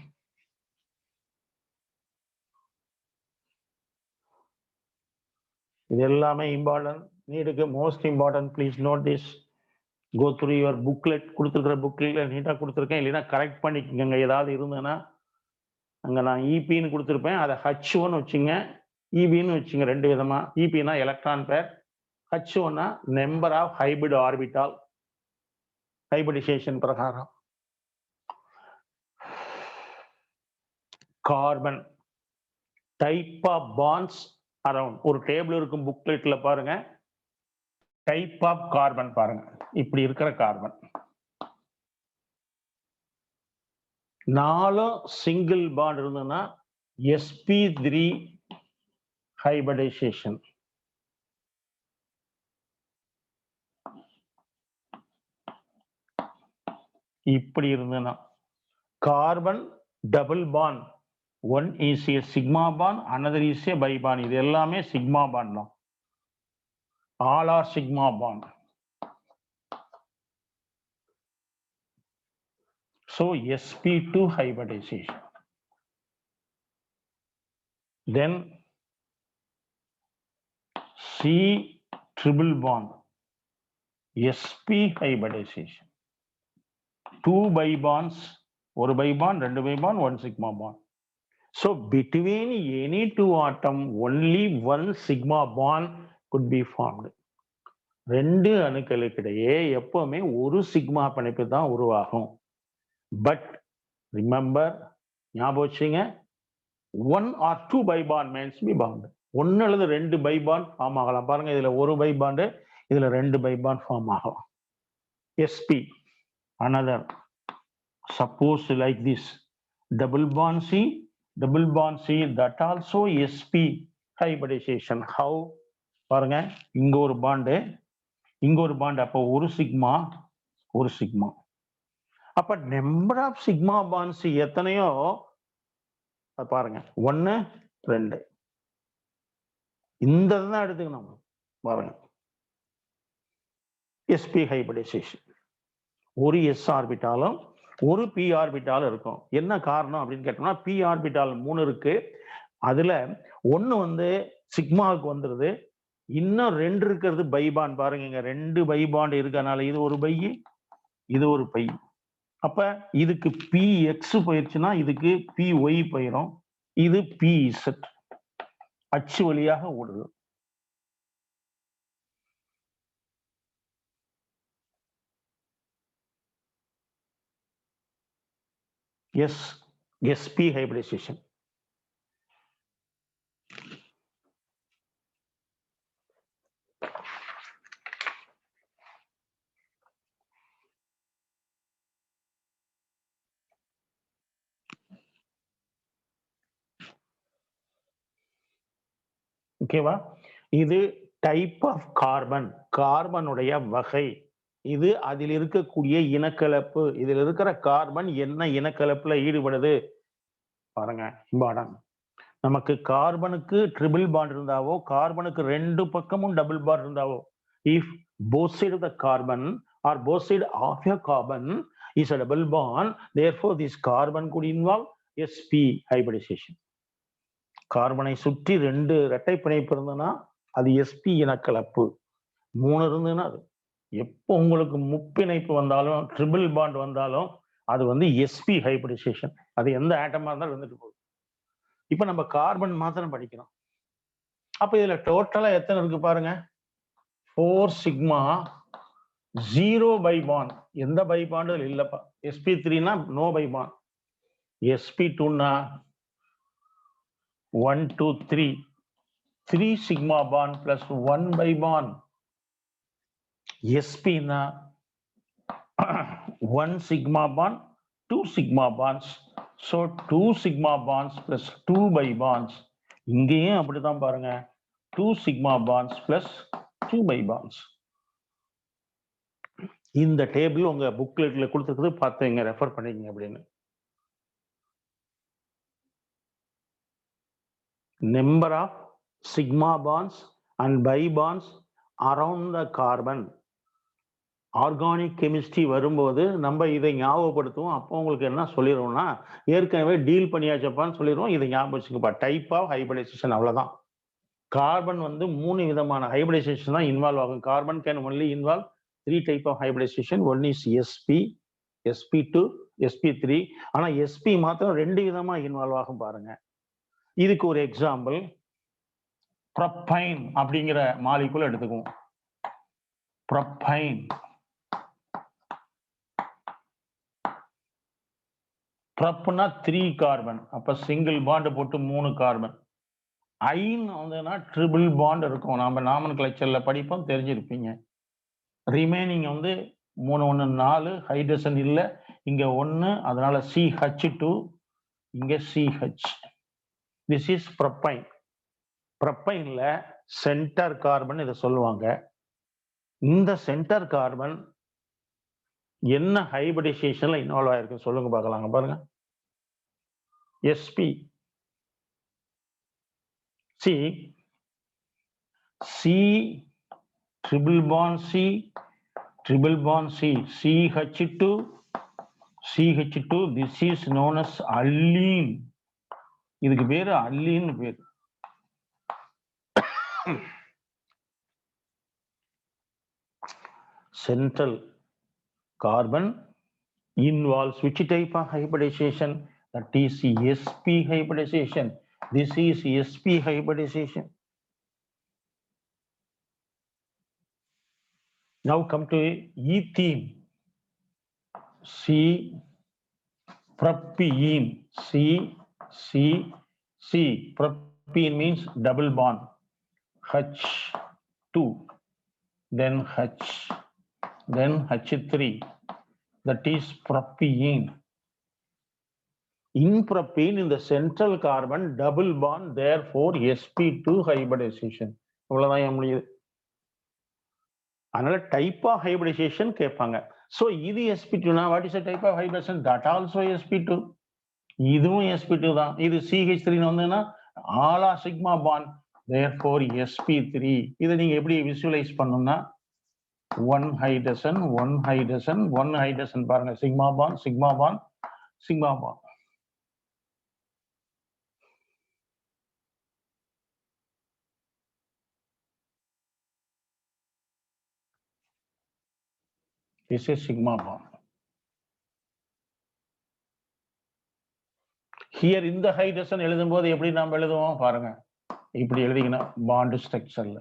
இது எல்லாமே இம்பார்ட்டன்ட். நீடுக்கு most important. Please note this. Go through your booklet. கொடுத்துருக்கிற புக்லெட்ல நீட்டாக கொடுத்துருக்கேன். இல்லைன்னா கரெக்ட் பண்ணிக்கோங்க. ஏதாவது இருந்ததுன்னா அங்கே நான் இபின்னு கொடுத்துருப்பேன், அதை H1 வச்சுங்க, இபின்னு வச்சுங்க. 2 விதமா. இபினா எலக்ட்ரான் பேர், H1னா number of hybrid orbital. Hybridization பிரகாரம் carbon type of bonds around. ஒரு டேபிள் இருக்கும் புக்லெட்ல பாருங்க. டைப் ஆஃப் கார்பன் பாருங்க. இப்படி இருக்கிற கார்பன் 4 சிங்கிள் பாண்ட் இருந்ததுன்னா sp3 ஹைபிரிடைசேஷன். இப்படி இருந்ததுன்னா carbon double bond, 1 is a sigma bond, another is a bi bond. இது எல்லாமே சிக்மா பாண்ட் தான். all are sigma bond. So sp2 hybridization. Then C triple bond, sp hybridization. 2 bi bonds, ஒரு bi bond, 2 bi bond, 1 sigma bond. So between any 2 atom only 1 sigma bond could be formed. 2 அணுக்களுக்கிடையே எப்பவுமே ஒரு sigma பிணைப்பு தான் உருவாகும். But remember, ஞாபகம் வச்சுங்க, 1 or 2 bi bond means be bond. 1 அல்லது 2 bi bond form ஆகலாம். பாருங்க, இதுல ஒரு bi bond, இதுல 2 bi bond ஃபார்ம் ஆகலாம். sp, another, suppose like this, double bond c, that also sp hybridization. How? பாருங்க, இங்க ஒரு பாண்ட், அப்போ ஒரு சிக்மா. அப்ப நம்பர் ஆஃப் சிக்மா பாண்ட்ஸ் எத்தனையோ பாருங்க, 1 2 இந்த தான் எடுத்துக்கணும். பாருங்க, sp ஹைபிரிடைசேஷன், ஒரு s ஆர்பிட்டாலும் ஒரு p ஆர்பிட்டாலும் இருக்கும். என்ன காரணம் அப்படின்னு கேட்டோம்னா, p ஆர்பிட்டால் 3 இருக்கு, அதுல ஒன்னு வந்து சிக்மாவுக்கு வந்துருது, இன்னும் 2 இருக்கிறது பை பாண்ட். பாருங்க, இங்க 2 பை பாண்ட் இருக்கனால இது ஒரு பை, இது ஒரு பை. அப்ப இதுக்கு px போயிடுச்சுன்னா இதுக்கு py போயிடும், இது pz அச்சு வழியாக ஓடுது. sp hybridization. ஓகேவா? இது டைப் ஆஃப் கார்பனுடைய வகை. இது அதில் இருக்கக்கூடிய இனக்கலப்பு. இதில் இருக்கிற கார்பன் என்ன இனக்கலப்புல ஈடுபடுது பாருங்க. இம்பார்ட்டன்ட். நமக்கு கார்பனுக்கு ட்ரிபிள் பாண்ட் இருந்தாவோ, கார்பனுக்கு 2 பக்கமும் டபுள் பாண்ட் இருந்தாவோ, if both side of the carbon or both side of a carbon is a double bond, therefore this carbon could involve sp hybridization. கார்பனை சுற்றி 2 இரட்டை பிணைப்பு இருந்ததுன்னா அது sp இனக்கலப்பு. 3 இருந்ததுன்னா அது எப்போ உங்களுக்கு முப்பிணைப்பு வந்தாலும் ட்ரிபிள் பாண்ட் வந்தாலும் அது வந்து sp ஹைபிரிடைசேஷன். அது எந்த ஆட்டமா இருந்தாலும் வந்துட்டு போகுது. இப்ப நம்ம கார்பன் மாத்திரம் படிக்கிறோம். அப்ப இதுல டோட்டலா எத்தனை இருக்கு பாருங்க, 4 சிக்மா, 0 பை பாண்ட். எந்த பை பாண்ட் இல்லப்பா. sp3னா no by bond, sp2னா 1 2 3 sigma bond plus 1 by bond. sp na 1 sigma bond, 2 sigma bonds. So 2 sigma bonds plus 2 by bonds. இங்கேயும் அப்படிதான் பாருங்க, 2 sigma bonds plus 2 by bonds. இந்த டேபிள் உங்க புக்லெட்ல கொடுத்துருக்குது, பார்த்துங்க, refer பண்ணிக்கங்க அப்படின்னு. Number of sigma bonds and bi bonds around the carbon. Organic chemistry வரும்போது நம்ம இதை ஞாபகப்படுத்துவோம். அப்போ உங்களுக்கு என்ன சொல்லிடுவோம்னா, ஏற்கனவே டீல் பண்ணியாச்சப்பான்னு சொல்லிடுவோம். இதை ஞாபகம் வச்சுக்கப்பா. டைப் ஆஃப் ஹைபிரிடைசேஷன், அவ்வளவுதான். கார்பன் வந்து 3 விதமான ஹைபிரிடைசேஷன் தான் இன்வால்வ் ஆகும். Carbon can only involve 3 type of hybridization. One is sp, sp2, sp3. ஆனா sp மாத்திரம் 2 விதமா இன்வால்வ் ஆகும் பாருங்க. இதுக்கு ஒரு எக்ஸாம்பிள், ப்ரொப்பைன் அப்படிங்கிற மாலிகுல் எடுத்துக்குவோம். ப்ரொப்பைன், ப்ரப்னா 3 கார்பன், அப்ப சிங்கிள் பாண்ட் போட்டு 3 கார்பன். ஐன் வந்துன்னா ட்ரிபிள் பாண்ட் இருக்கும். நாம நாமன்கிளேச்சர்ல படிப்போம், தெரிஞ்சிருப்பீங்க. ரிமைனிங் வந்து 3 1 4 ஹைட்ரஜன் இல்ல, இங்க 1, அதனால CH2, இங்க CH. This is propine. ப்ரொப்பைன்ல சென்டர் கார்பன் இதை சொல்லுவாங்க. இந்த சென்டர் கார்பன் என்ன ஹைபிரிடைசேஷன்ல இன்வால்வ் ஆயிருக்கு சொல்லுங்க பார்க்கலாங்க. பாருங்க, sp c triple bond c CH2. This is known as allene. இதுக்கு பேரு அல்லீன் பேரு. Central carbon involves which type of hybridization? That is sp hybridization. This is sp hybridization. Now come to ethene. C propene. C propene means double bond. H2, then H. then H3, that is propene. In propene, in the central carbon, double bond, therefore sp2 hybridization. இவ்வளவுதான் என் முடியுது. அதனால type of hybridization கேட்பாங்க. So இது sp2 னா what is the type of hybridization? That also sp2. இதுவும் sp2 தான். இது CH3 வந்ததுன்னா ஆலா சிக்மா பாண்ட், therefore sp3. இதை நீங்க எப்படி விசுவலைஸ் பண்ணணும்னா 1 ஹைட்ரஜன் 1 ஹைட்ரஜன் 1 ஹைட்ரஜன் பாருங்க, sigma bond sigma bond sigma bond. This is sigma bond. Here இந்த ஹைட்ரஜன் எழுதும்போது எப்படி நாம் எழுதுவோம் பாருங்க, இப்படி எழுதிக்கணும் bond ஸ்ட்ரக்சர்ல.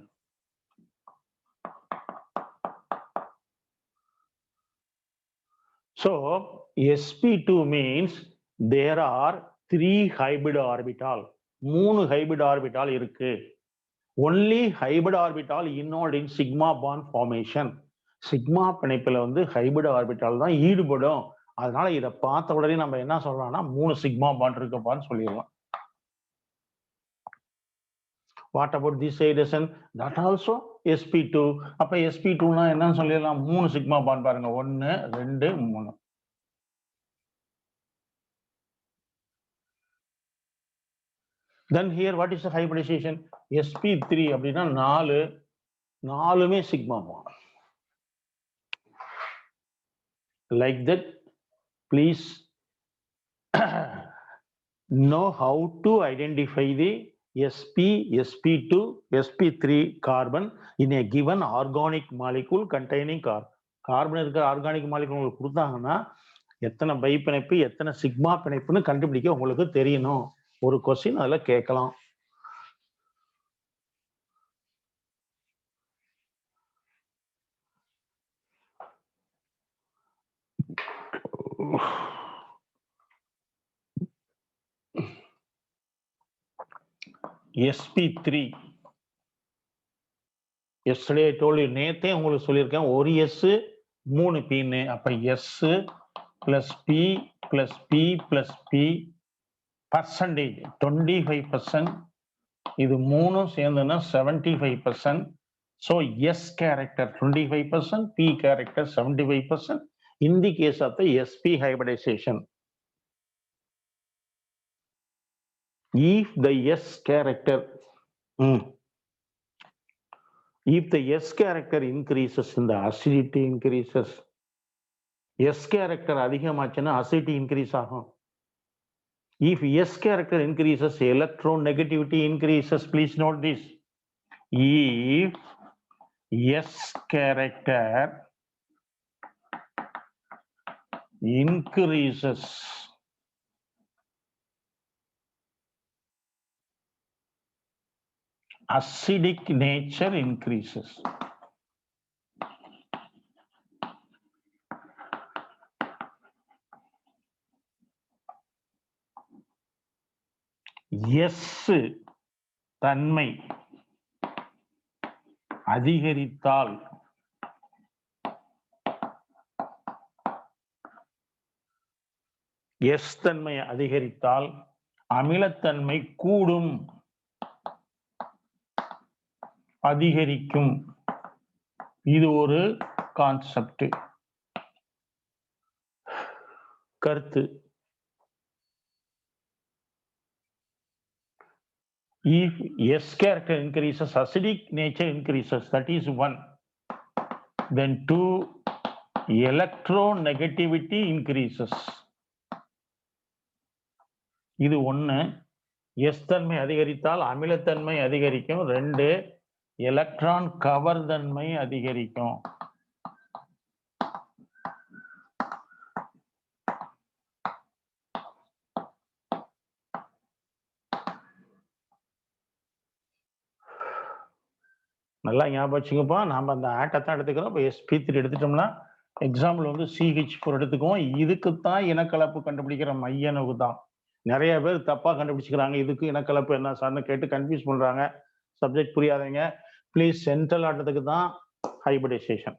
So sp2 means there are 3 hybrid orbital. 3 hybrid orbital இருக்கு. Only hybrid orbital involved in sigma bond formation. Sigma பிணைப்புல வந்து ஹைபிரிட் ஆர்பிட்டால் தான் ஈடுபடும். அதனால இதை பார்த்த உடனே நம்ம என்ன சொல்லலாம்னா 3 சிக்மா பாண்ட் இருக்குப்பான்னு சொல்லிடலாம். What about this hydrogen? That also sp2. அப்ப sp2னா என்னன்னு சொல்லிடலாம், 3 சிக்மா பாண்ட் பாருங்க, 1 2 3. Then here what is the hybridization? sp3 அப்படின்னா 4மே sigma bond. Like that, please know how to identify the sp, sp2, sp3 carbon in a given organic molecule containing carbon. Carbon இருக்கிற organic molecule உங்களுக்கு கொடுத்தாங்கன்னா எத்தனை by பிணைப்பு எத்தனை sigma பிணைப்புன்னு கண்டுபிடிக்க உங்களுக்கு தெரியணும். ஒரு கொஸ்டின் அதுல கேட்கலாம். sp3, yesterday I told you, நேத்தே உங்களுக்கு சொல்லியிருக்கேன், ஒரு S 3 Pன்னு. அப்ப S plus P plus P plus P percentage 25%. இது 3 சேர்ந்துன்னா 75%. So S character 25%, P character 75% in the case of the sp hybridization. If the S character if the S character increases, in the acidity increases. S character அதிகமாச்சுன்னா acidity increase ஆகும். If S character increases, electronegativity increases. Please note this. If S character increases, acidic nature increases. S தன்மை அதிகரித்தால் S தன்மை அதிகரித்தால் அமிலத்தன்மை கூடும், அதிகரிக்கும். இது ஒரு கான்செப்ட், கருத்து. If S character increases, acidic nature increases, that is 1. Then 2, electronegativity increases. இது 1. S தன்மை அதிகரித்தால் அமிலத்தன்மை அதிகரிக்கும். 2, எலக்ட்ரான் கவர்தன்மை அதிகரிக்கும். நல்லா ஞாபகம் வச்சுங்கப்பா. நாம அந்த ஆட்டத்தான் எடுத்துக்கிறோம். இப்போ sp3 எடுத்துட்டோம்னா எக்ஸாம்பிள் வந்து CH4 எடுத்துக்குவோம். இதுக்குத்தான் இனக்கலப்பு கண்டுபிடிக்கிற மையனுக்கு தான். நிறைய பேர் தப்பா கண்டுபிடிச்சிக்கிறாங்க. இதுக்கு இனக்கலப்பு என்ன சார்னு கேட்டு கன்ஃபியூஸ் பண்றாங்க. சப்ஜெக்ட் புரியாதவங்க ப்ளீஸ், சென்ட்ரல் ஆட்டத்துக்கு தான் ஹைபிரிடைசேஷன்.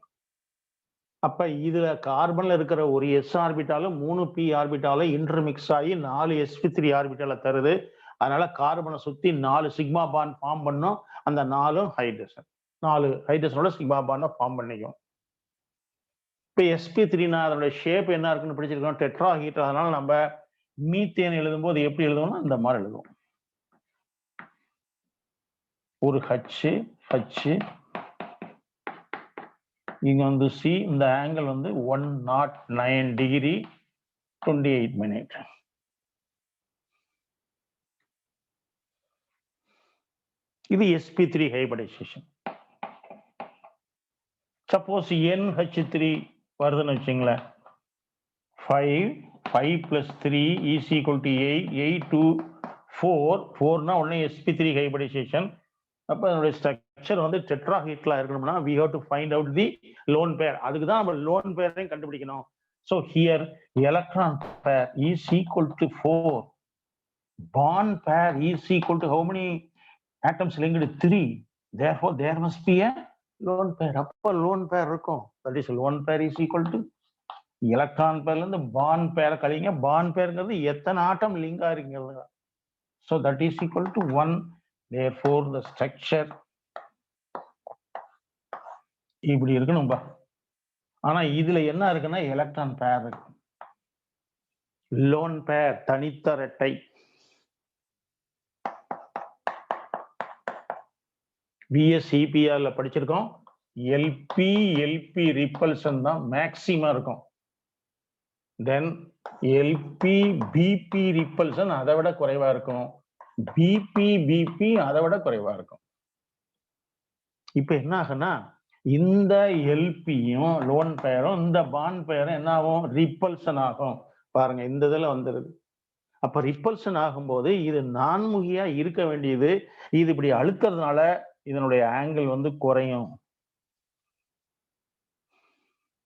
அப்ப இதுல கார்பன்ல இருக்கிற ஒரு s ஆர்பிட்டாலும் 3 p ஆர்பிட்டாலும் இன்டர்மிக்ஸ் ஆகி 4 sp3 ஆர்பிட்டால தருது. அதனால கார்பனை சுத்தி 4 சிக்மா பாண்ட் ஃபார்ம் பண்ணும். அந்த 4 ஹைட்ரஜன், 4 ஹைட்ரஜனோட சிக்மா பாண்டை ஃபார்ம் பண்ணிக்கும். இப்ப sp3னா அதோட ஷேப் என்ன இருக்குன்னு படிச்சிருக்கோம், டெட்ராஹீட்ரல். அதனால நம்ம மீத்தேன் எழுதும்போது எப்படி எழுதுவோம்னா இந்த மாதிரி எழுதுவோம். ஒரு H இங்க வந்து C, இந்த ஆங்கிள் வந்து 109 டிகிரி 28 மினிட். இது sp3 ஹைபிரிடைசேஷன். சப்போஸ் NH3 வருதுன்னு வச்சுங்களேன், 5 plus 3 is equal to 8, 8 to 4, 4னா உடனே sp3 ஹைபிரிடைசேஷன். அப்ப அதனுடைய ஸ்ட்ரக்சர் வந்து டெட்ராஹீட்ரலா இருக்கணும்னா we have to find out the lone pair. அதுக்கு தான் நம்ம lone pair கண்டுபிடிக்கணும். So here electron pair is equal to 4. Bond pair is equal to how many atoms linked? 3. Therefore there must be a lone pair. அப்ப lone pair இருக்கும். That is lone pair is equal to electron pairல இருந்து bond pair கழிங்க. bond pairங்கிறது எத்தனை ஆட்டம் link ஆயிருக்கிறது. So that is equal to 1. Therefore the structure இப்படி இருக்கணும்பா. ஆனா இதுல என்ன இருக்குன்னா electron பேர் இருக்கு. லோன் பேர் தனித்த இரட்டை. BSEPRல படிச்சிருக்கோம். LP ரிப்பல்சன் தான் மேக்சிமம் இருக்கும். தென் LP-BP ரிப்பல்சன் அதை விட குறைவா இருக்கும். BP அதை விட குறைவா இருக்கும். இப்ப என்ன ஆகுன்னா இந்த LPயும் லோன் பேரும் இந்த பாண்ட் பேரும் என்ன ஆகும், ரிப்பல்சன் ஆகும். பாருங்க இந்த இதுல வந்துருது. அப்ப ரிப்பல்சன் ஆகும்போது இது நான்முகியா இருக்க வேண்டியது, இது இப்படி அழுக்கிறதுனால இதனுடைய ஆங்கிள் வந்து குறையும்.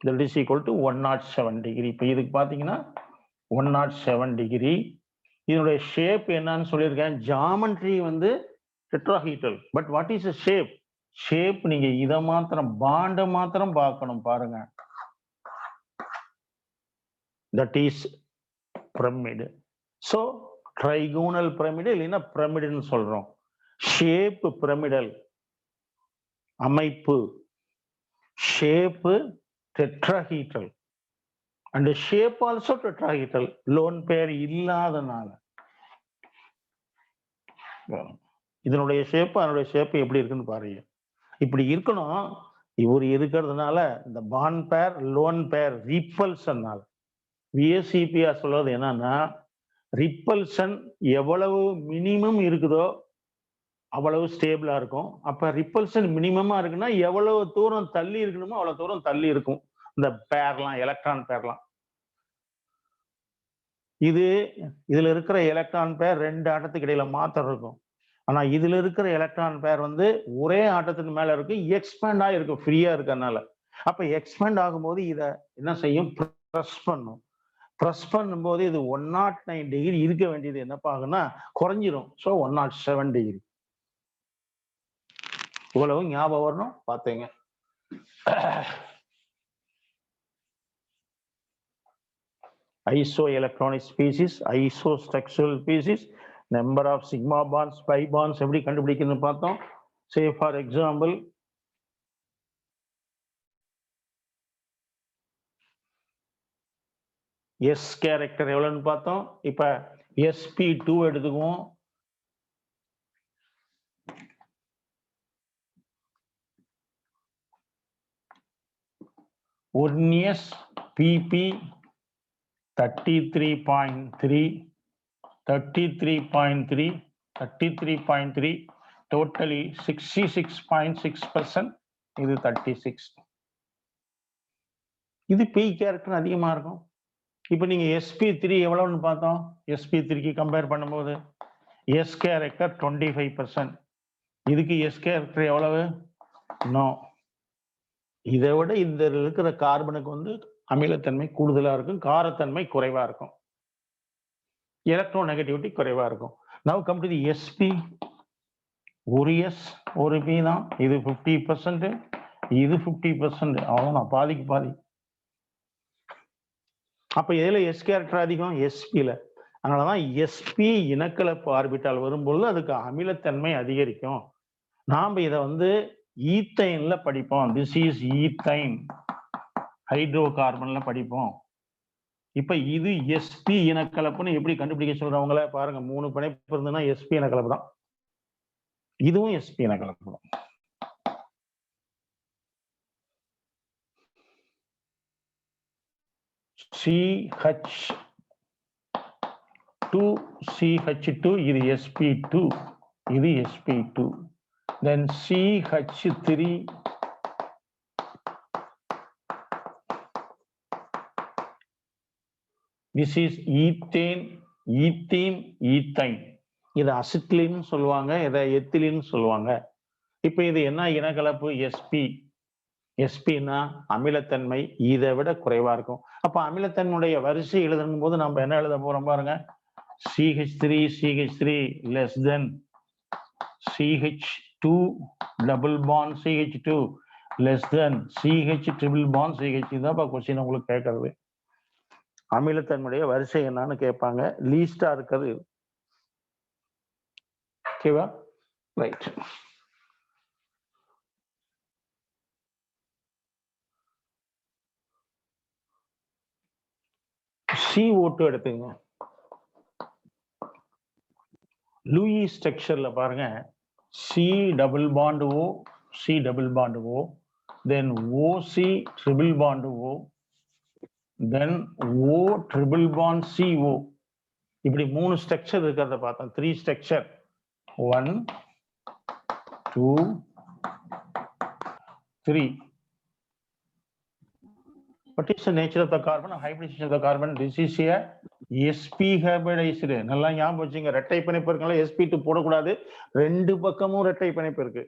that is equal to 107 degree. இப்ப இதுக்கு பாத்தீங்கன்னா 107 டிகிரி. இதனுடைய ஷேப் என்னன்னு சொல்லியிருக்கேன். ஜாமெட்ரி வந்து tetrahedral. But what is shape? Shape நீங்க இதை மாத்திரம் பாண்ட மாத்திரம் பார்க்கணும். பாருங்க, that is pyramid. So trigonal pyramid இல்லைன்னா பிரமிடுன்னு சொல்றோம். ஷேப் பிரமிடல் அமைப்பு, shape tetrahedral and shape also tetrahedral. Lone pair இல்லாதனால இதனுடைய ஷேப் அதனுடைய ஷேப் எப்படி இருக்குன்னு பாருங்க. இப்படி இருக்கணும். இவர் இருக்கிறதுனால இந்த பாண்ட் பேர் லோன் பேர் ரிப்பல்சன்னால VSEPR சொல்றது என்னன்னா, ரிப்பல்சன் எவ்வளவு மினிமம் இருக்குதோ அவ்வளவு ஸ்டேபிளா இருக்கும். அப்ப ரிப்பல்சன் மினிமமா இருக்குன்னா எவ்வளவு தூரம் தள்ளி இருக்கணுமோ அவ்வளவு தூரம் தள்ளி இருக்கும் இந்த பேர்லாம், எலக்ட்ரான் பேர்லாம். இதுல இருக்கிற எலக்ட்ரான் பேர் 2 ஆட்டத்துக்கு இடையில மாத்திரம் இருக்கும். ஆனா இதுல இருக்கிற எலக்ட்ரான் பேர் வந்து ஒரே ஆட்டத்துக்கு மேல இருக்கு, எக்ஸ்பேண்ட் ஆகிருக்கும் ஃப்ரீயா இருக்கறனால. அப்ப எக்ஸ்பேண்ட் ஆகும்போது இத என்ன செய்யும், ப்ரெஸ் பண்ணும். ப்ரெஸ் பண்ணும்போது இது 109 டிகிரி இருக்க வேண்டியது என்னப்பா ஆகுன்னா குறைஞ்சிரும். So 107 degree. இவ்வளவு ஞாபகம் வரணும், பார்த்தீங்க. Isoelectronic species, isostructural species, number of sigma bonds, pi bonds எப்படி கண்டுபிடிக்கணும்னு பார்த்தோம். Say for example, S character எவ்வளவுன்னு பார்த்தோம். இப்ப sp2 எடுத்துக்குவோம். ஒன்னியஸ் PP 33.3, 33.3, totally 66.6%. இது 36. இது P கேரக்டர் அதிகமா இருக்கும். இப்ப நீங்க sp3 எவ்வளவுன்னு பார்த்தோம். sp3க்கு கம்பேர் பண்ணும்போது S கேரக்டர் 25%. இதுக்கு S கேரக்டர் எவ்வளவு? நோ. இதை விட இந்த இருக்கிற கார்பனுக்கு வந்து அமிலத்தன்மை கூடுதலா இருக்கும், காரத்தன்மை குறைவா இருக்கும், எலக்ட்ரோ நெகட்டிவிட்டி குறைவா இருக்கும். Now come to the sp. ஒரு S ஒரு P தான். இது 50%, இது 50%. அவ்வளவுதான், பாதிக்கு பாதி. அப்ப எதுல எஸ் கேரக்டர் அதிகம்? எஸ்பில. அதனாலதான் எஸ்பி இனக்கலப்பு ஆர்பிட்டால் வரும்பொழுது அதுக்கு அமிலத்தன்மை அதிகரிக்கும். நாம இதை வந்து ஈத்தைன்ல படிப்போம். திஸ் இஸ் ஈத்தைன் ஹைட்ரோ கார்பன்ல படிப்போம். இப்ப இது எஸ்பி இனக்கலப்புன்னு எப்படி கண்டுபிடிக்க சொல்றவங்கள பாருங்க. 3 பிணைப்பு இருந்ததுன்னா எஸ்பி இனக்கலப்பு தான். இதுவும் எஸ்பி இனக்கலப்பு தான். CH2 இது sp2, இது sp2. then CH3 this is ethane, ethene, ethine. இது அசிட்டிலின் சொல்லுவாங்க, இதை எத்திலின் சொல்லுவாங்க. இப்ப இது என்ன இனக்கலப்பு? sp. sp-னா அமிலத்தன்மை இதை விட குறைவா இருக்கும். அப்ப அமிலத்தன்மையுடைய வரிசை எழுதும் போது நம்ம என்ன எழுத போறோம் பாருங்க. CH3 less than CH2 double bond CH2 less than CH triple bond CH. இதான்ப்பா கொஸ்டின் உங்களுக்கு கேட்கறது. அமிலத்தன்மையுடைய வரிசை என்னன்னு கேட்பாங்க. லீஸ்டா இருக்கிறது. ஓகேவா? ரைட். CO2 எடுத்துங்க. லூயி ஸ்ட்ரக்சர்ல பாருங்க. C double bond O, C double bond O, then OC triple bond O, then O triple bond CO. இப்படி 3 ஸ்ட்ரக்சர் இருக்கிறத பார்த்தோம். 3 structure. 1, 2, 3. What is the nature of the carbon? Hybridization of the carbon. This is a sp hybridized. நல்லா ஞாபகம் வச்சுங்க. இரட்டை பிணைப்பு இருக்கனால sp2 போடக்கூடாது. ரெண்டு பக்கமும் இரட்டை பிணைப்பு இருக்கு.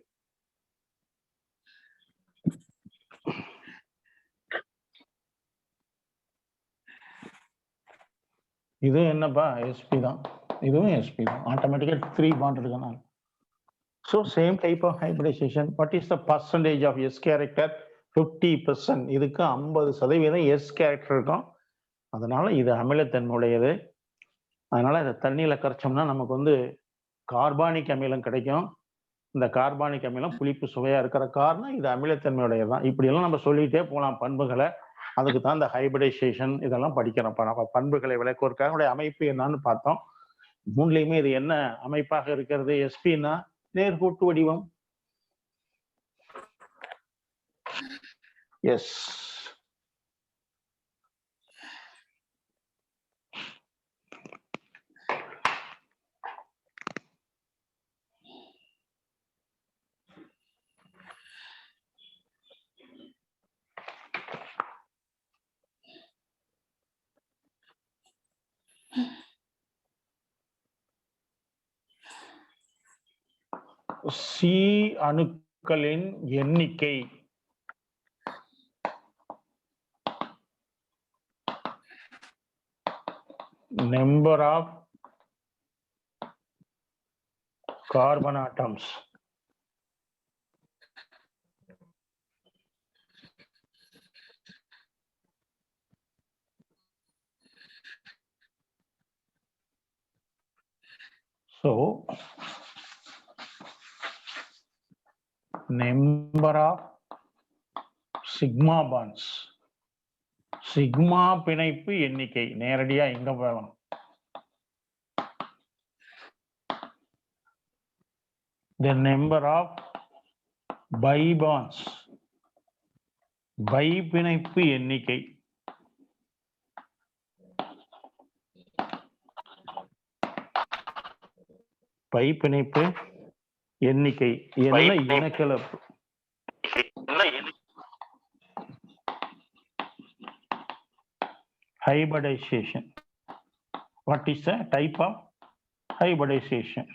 இது என்னப்பா? sp தான். இதுவும் sp தான். ஆட்டோமேட்டிக்கா 3 பாண்ட் இருக்கனால. So same type of hybridization. What is the percentage of s character? 50%. இதுக்கு 50% s character இருக்கும். அதனால இது அமிலத்தன்மையுடையது. அதனால இதை தண்ணியில கரைச்சோம்னா நமக்கு வந்து கார்பானிக் அமிலம் கிடைக்கும். இந்த கார்பானிக் அமிலம் புளிப்பு சுவையா இருக்கிற காரணம் இது அமிலத்தன்மையுடையதுதான். இப்படி எல்லாம் நம்ம சொல்லிட்டே போகலாம் பண்புகளை. அதுக்கு தான் இந்த ஹைபிரிடைசேஷன் இதெல்லாம் படிக்கிறோம். நம்ம பண்புகளை விளக்குவதற்காக அமைப்பு என்னன்னு பார்த்தோம். மூணுலையுமே இது என்ன அமைப்பாக இருக்கிறது? sp-னா நேர்கோட்டு வடிவம். எஸ். C அணுக்களின் எண்ணிக்கை number of carbon atoms. So number of sigma bonds. Sigma பிணைப்பு எண்ணிக்கை நேரடியா எங்க போகலாம்? The number of bi bonds. Pi பிணைப்பு எண்ணிக்கை. பை பிணைப்பு எண்ணிக்கை என்ன இனக்கலப்பு? Hybridization. What is the type of hybridization?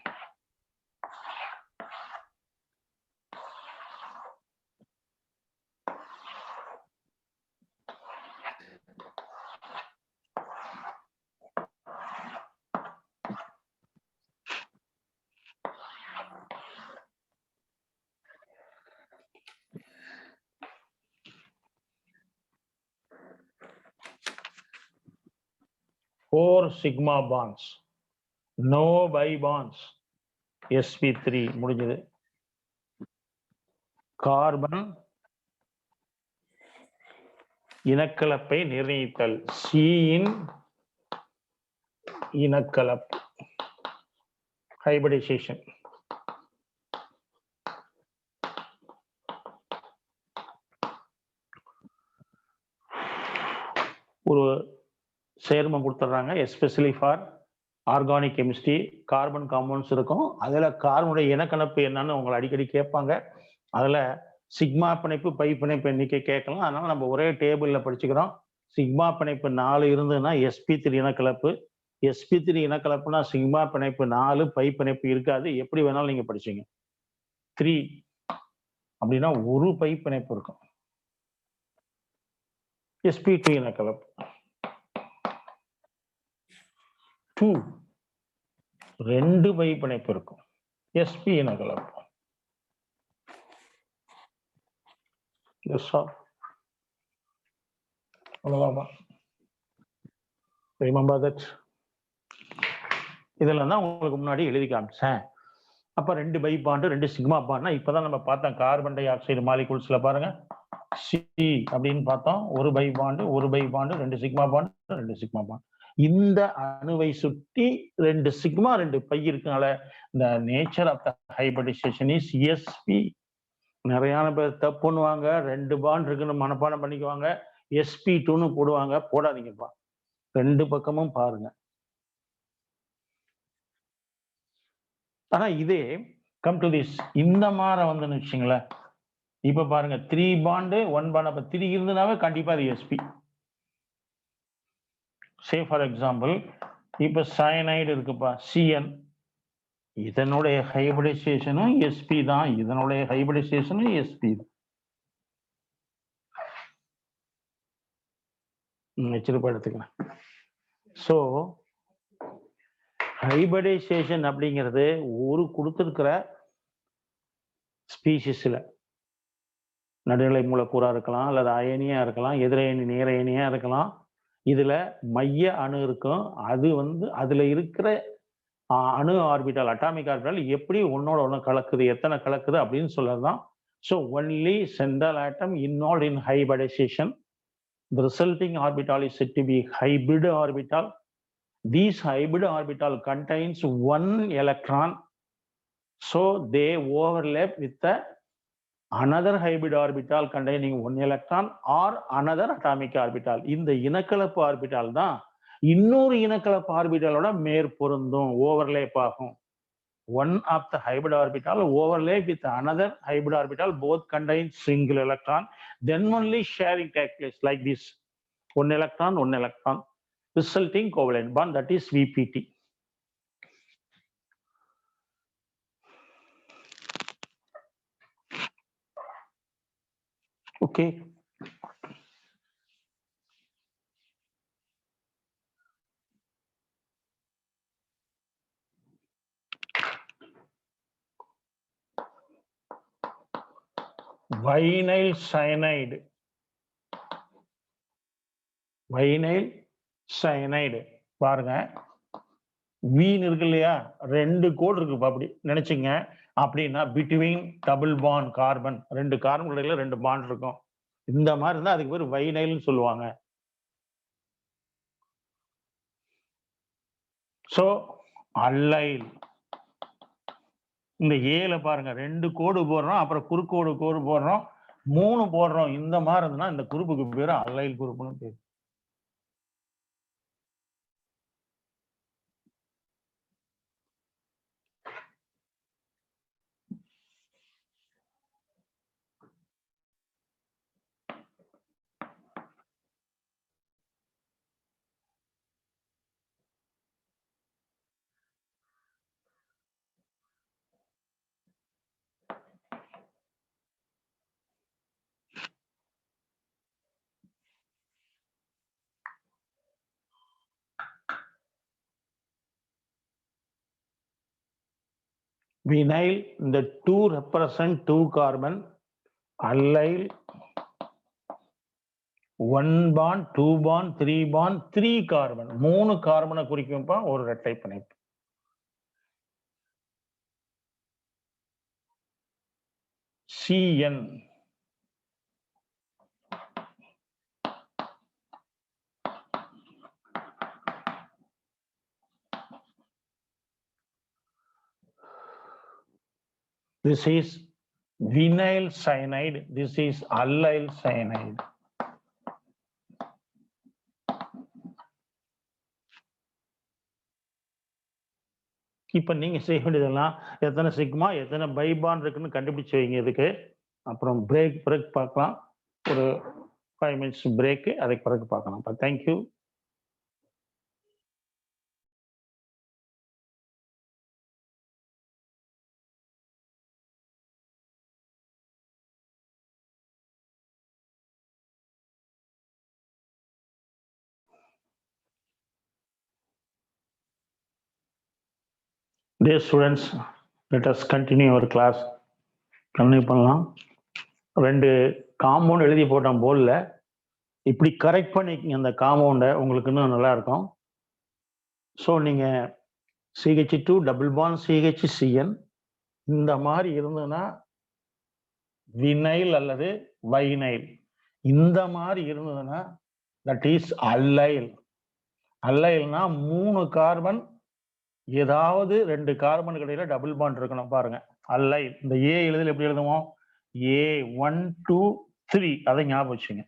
4 sigma bonds, no bi bonds, sp3 முடிஞ்சது. கார்பன் இனக்கலப்பை நிர்ணயித்தல், C இன் இனக்கலப்பு hybridization. ஒரு சேர்மம் கொடுத்துட்றாங்க, especially for organic chemistry. Carbon compounds இருக்கும், அதில் கார்பனுடைய இனக்கலப்பு என்னன்னு உங்களை அடிக்கடி கேட்பாங்க. அதில் சிக்மா பிணைப்பு பை பிணைப்பு எண்ணிக்கை கேட்கலாம். அதனால நம்ம ஒரே டேபிளில் படிச்சுக்கிறோம். சிக்மா பிணைப்பு 4 இருந்ததுன்னா sp3 இனக்கலப்பு, sp3 இனக்கலப்புனா சிக்மா பிணைப்பு 4, பை பிணைப்பு இருக்காது. எப்படி வேணாலும் நீங்க படிச்சீங்க. 3 அப்படின்னா ஒரு பை பிணைப்பு இருக்கும். sp2 இனக்கலப்பு 2, 2 பை பிணைப்பு இருக்கும். sp இனக்கலப்பு. அவ்வளவுதான். Remember that. இதெல்லாம் தான் உங்களுக்கு முன்னாடி எழுதி காமிச்சேன். அப்ப 2 பை பாண்டு 2 சிக்மா பாண்ட்னா இப்பதான் நம்ம பார்த்தோம். கார்பன் டை ஆக்சைடு மாலிகூல்ஸ்ல பாருங்க, சி அப்படின்னு பார்த்தோம். ஒரு pi bond 2 sigma bond 2 sigma bond. இந்த அணுவை சுற்றி 2 சிக்மா 2 பை இருக்கனால இந்த nature of the hybridization is sp. நிறைய பேர் தப்பு பண்ணுவாங்க, 2 பாண்ட் இருக்குன்னு மனப்பாடம் பண்ணிக்குவாங்க, sp2ன்னு போடுவாங்க. போடாதீங்கப்பா, 2 பக்கமும் பாருங்க. ஆனா இதே கம் டு திஸ் இந்த மாதிரி வந்துன்னு வச்சுங்களேன். இப்ப பாருங்க 3 பாண்டு 1 பாண்ட், அப்ப 3 இருந்தனாவே கண்டிப்பா அது sp. சே ஃபார் எக்ஸாம்பிள் இப்ப சயனைடு இருக்குப்பா, cn, இதனுடைய ஹைபிரிடைசேஷனும் sp தான், இதனுடைய ஹைபிரிடைசேஷனும் sp தான். வச்சிருப்பா எடுத்துக்கலாம். ஸோ ஹைபிரிடைசேஷன் அப்படிங்கிறது ஒரு கொடுத்திருக்கிற ஸ்பீசிஸ்ல நடுநிலை மூலக்கூறா இருக்கலாம், அல்லது அயனியா இருக்கலாம், எதிரயனி நேரயனியா இருக்கலாம். இதுல மைய அணு இருக்கும், அது அதுல இருக்கிற அணு ஆர்பிட்டால், அட்டாமிக் ஆர்பிட்டால் எப்படி ஒன்னோட ஒன்று கலக்குது, எத்தனை கலக்குது அப்படின்னு சொல்லலாம். So only central atom involve in hybridization. The resulting orbital is said to be hybrid orbital. These hybrid orbital contains 1 electron, so they overlap with another hybrid orbital containing 1 electron or another atomic orbital. இந்த இனக்கலப்பு orbital தான் இன்னொரு இனக்கலப்பு ஆர்பிட்டாலோட மேற்பொருந்தும், overlap ஆகும். One of the hybrid orbital overlap with another hybrid orbital, both contain single electron, then only sharing takes place like this. 1 electron, 1 electron, resulting covalent bond, that is VPT. Okay. Vinyl cyanide. Vinyl cyanide பாருங்க, வீன் இருக்கு இல்லையா, 2 கோடு இருக்கு அப்படி நினைச்சுங்க. அப்படின்னா between double bond carbon, 2 carbon இடையில 2 bond இருக்கும். இந்த மாதிரி இருந்தா அதுக்கு பேர் வைனைல்னு சொல்லுவாங்க. சோ அல்லைல், இந்த ஏல பாருங்க 2 கோடு போடுறோம், அப்புறம் குறுக்கோடு கோடு போடுறோம், 3 போடுறோம். இந்த மாதிரி இருந்ததுன்னா இந்த குரூப்புக்கு பேரு அல்லைல் குரூப்னு பேரு. Vinyl, the 2 represent 2 carbon. Allyl 1 bond 2 bond 3 bond 3 carbon 3 கார்பனை குறிக்கும்பா ஒரு இரட்டை பிணைப்பு. CN this is vinyl cyanide, this is allyl cyanide. இப்போ நீங்க செய்ய வேண்டியதெல்லாம் எத்தனை சிக்மா எத்தனை பைபாண்ட் இருக்குன்னு கண்டுபிடிச்சு வைங்க இதுக்கு. அப்புறம் பிரேக் பார்க்கலாம். ஒரு 5 minutes பிரேக், அதுக்கு பிறகு பார்க்கலாம். Thank you. Dear students, let us continue our class. Continue பண்ணலாம். 2 காம்பவுண்ட் எழுதி போட்டோம் போர்டில். இப்படி கரெக்ட் பண்ணிக்கங்க அந்த காம்பவுண்டை, உங்களுக்கு இன்னும் நல்லா இருக்கும். ஸோ நீங்கள் CH2 டபுள் பாண்ட் CHCN இந்த மாதிரி இருந்ததுன்னா வினைல் அல்லது வைனைல். இந்த மாதிரி இருந்ததுன்னா தட் இஸ் அல்லைல். அல்லைல்னா 3 கார்பன் ஏதாவது 2 கார்பன் இடையில டபுள் பாண்ட் இருக்கணும். பாருங்க அல்லைல். இந்த ஏ எழுதல் எப்படி எழுதுவோம்? A1 2 3, அதை ஞாபகம் வச்சுங்க.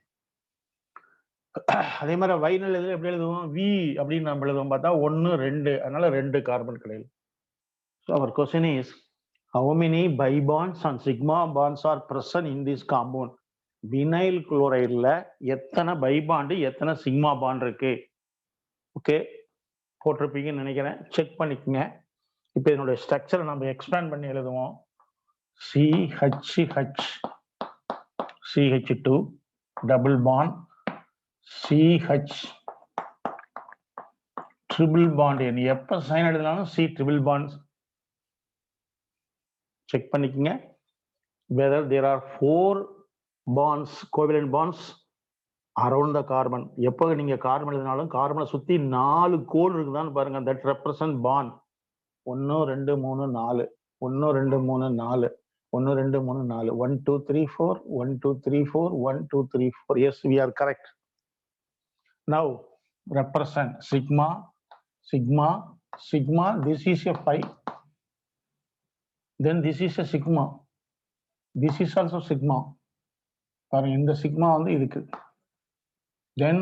அதே மாதிரி வைனல் எழுதல் எப்படி எழுதுவோம்? V அப்படின்னு நம்ம எழுதுவோம். பார்த்தா 1 2, அதனால 2 கார்பன் இடையில. So our question is, how many bibonds and sigma bonds are present in this compound? Vinyl குளோரைடுல எத்தனை பைபாண்டு எத்தனை சிக்மா பாண்ட் இருக்கு? ஓகே, போட்டிருப்பீங்கன்னு நினைக்கிறேன். செக் பண்ணிக்கங்க. இப்போ இதனுடைய ஸ்ட்ரக்சரை நம்ம எக்ஸ்பேண்ட் பண்ணி எழுதுவோம். CH2 double bond CH triple bond. எப்ப சைன் எழுதினாலும் C ட்ரிபிள் பாண்ட் செக் பண்ணிக்கங்க. whether there are 4 bonds, covalent bonds around the carbon. எப்போ நீங்க கார்பன் எழுதினாலும் கார்பனை சுத்தி 4 கோல் இருக்குதான்னு பாருங்க. that represent bond. 1 2 3 4, 1 2 3 4, 1 2 3 4, 1 2 3 4, 1 2 3 4, 1 2 3 4. Yes, we are correct. Now represent sigma. This is a pi. Then this is a sigma. This is also sigma. பாருங்க இந்த sigma வந்து இதுக்கு. Then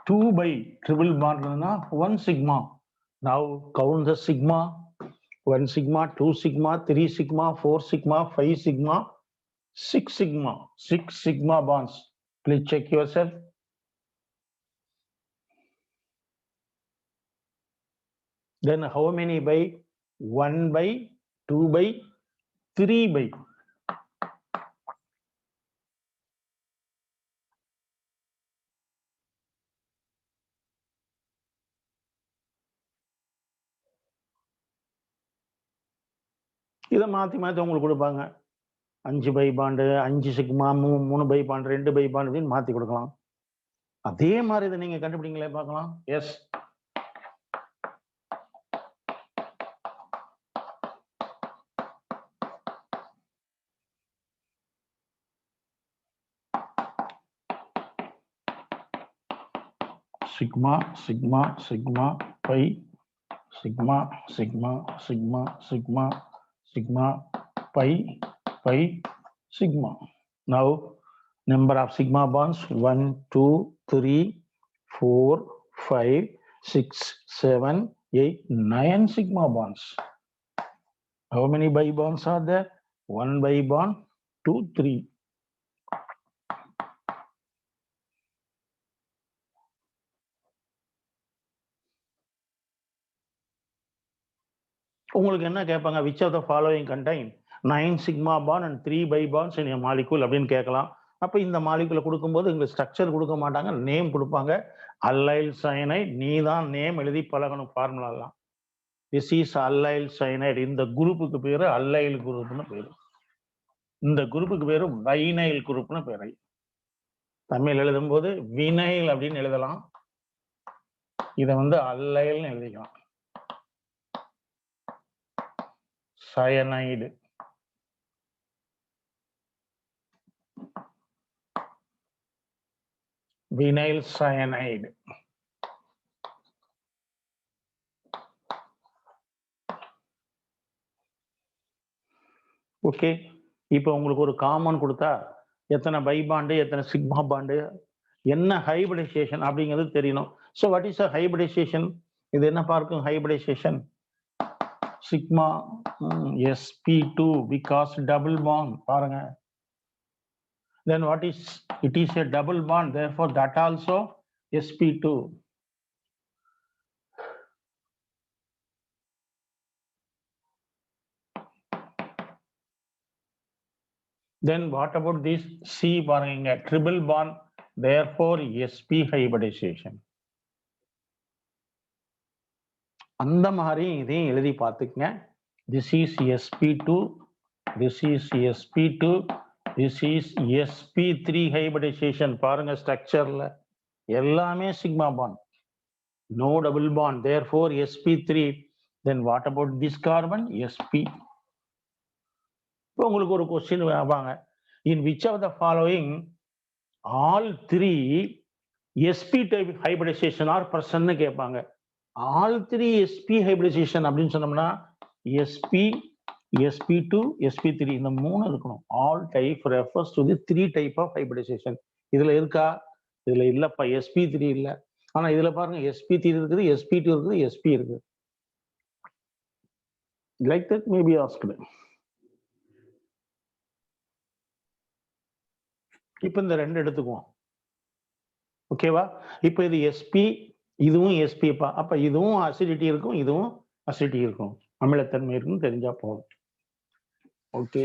2 by triple bond na 1 sigma. Now count the sigma. 1 sigma, 2 sigma, 3 sigma, 4 sigma, 5 sigma, 6 sigma. 6 sigma bonds. Please check yourself. Then how many by? 1 by, 2 by, 3 by. இதை மாற்றி உங்களுக்கு கொடுப்பாங்க. 5 pi bond, 5 sigma, 3 pi bond, 2 pi bond அப்படின்னு மாற்றி கொடுக்கலாம். அதே மாதிரி இதை நீங்க கண்டுபிடிங்களே பார்க்கலாம். Yes, sigma sigma sigma pi sigma sigma sigma sigma sigma pi pi sigma. Now number of sigma bonds 1 2 3 4 5 6 7 8 9 sigma bonds. How many bi bonds are there? 1 bi bond, 2 3. உங்களுக்கு என்ன கேட்பாங்க? which of the following contain 9 sigma bond and 3 bi bonds in a molecule அப்படின்னு கேட்கலாம். அப்ப இந்த மாலிகுலை கொடுக்கும்போது உங்களுக்கு structure கொடுக்க மாட்டாங்க, நேம் கொடுப்பாங்க. Allyl cyanide. நீ தான் நேம் எழுதி பழகணும் ஃபார்முலாலாம். This is allyl cyanide. இந்த குரூப்புக்கு பேரு அல்லைல் குரூப்னு பேரு. இந்த குரூப்புக்கு பேரு வைனைல் குரூப்னு பேரு. தமிழ் எழுதும்போது வினைல் அப்படின்னு எழுதலாம். இதை வந்து அல்லைல்னு எழுதிக்கலாம். சயனைடு. Vinyl cyanide. ஓகே, இப்போ உங்களுக்கு ஒரு காமன் கொடுத்தா எத்தனை பை பாண்டு, எத்தனை சிக்மா பாண்டு, என்ன ஹைபிரிடைசேஷன் அப்படிங்கிறது தெரியணும். So what is a hybridisation? இது என்ன பார்க்கும் hybridisation? Sigma sp2 because double bond பாருங்க. Then what is it? Is a double bond, therefore that also sp2. Then what about this C பாருங்க, triple bond, therefore sp hybridization. அந்த மாதிரி இதையும் எழுதி பார்த்துக்கங்க. This is sp2, this is sp2, this is sp3 hybridization. பாருங்க ஸ்ட்ரக்சர்ல எல்லாமே sigma bond, no double bond, therefore sp3. Then what about this carbon? sp. இப்போ உங்களுக்கு ஒரு கொஸ்டின் வாங்க, in which of the following all three sp type hybridization are present னு கேட்பாங்க. all three sp hybridization அப்படின்னு சொன்னோம்னா sp, sp2, sp3 இந்த மூணு இருக்கணும். all type refers to the three type of hybridization. இதுல இருக்கா? இதுல இல்லப்பா, sp3 இல்ல. ஆனா இதுல பாருங்க sp3 இருக்குது, sp2 இருக்குது, sp இருக்குது. Like that may be asked. இப்ப இந்த ரெண்டு எடுத்துக்குவோம், ஓகேவா? இப்ப இது sp, இதுவும் sp பா. அப்ப இதுவும் அசிடிட்டி இருக்கும், இதுவும் அசிடிட்டி இருக்கும், அமிலத்தன்மை இருக்கும் தெரிஞ்சா போதும். Okay,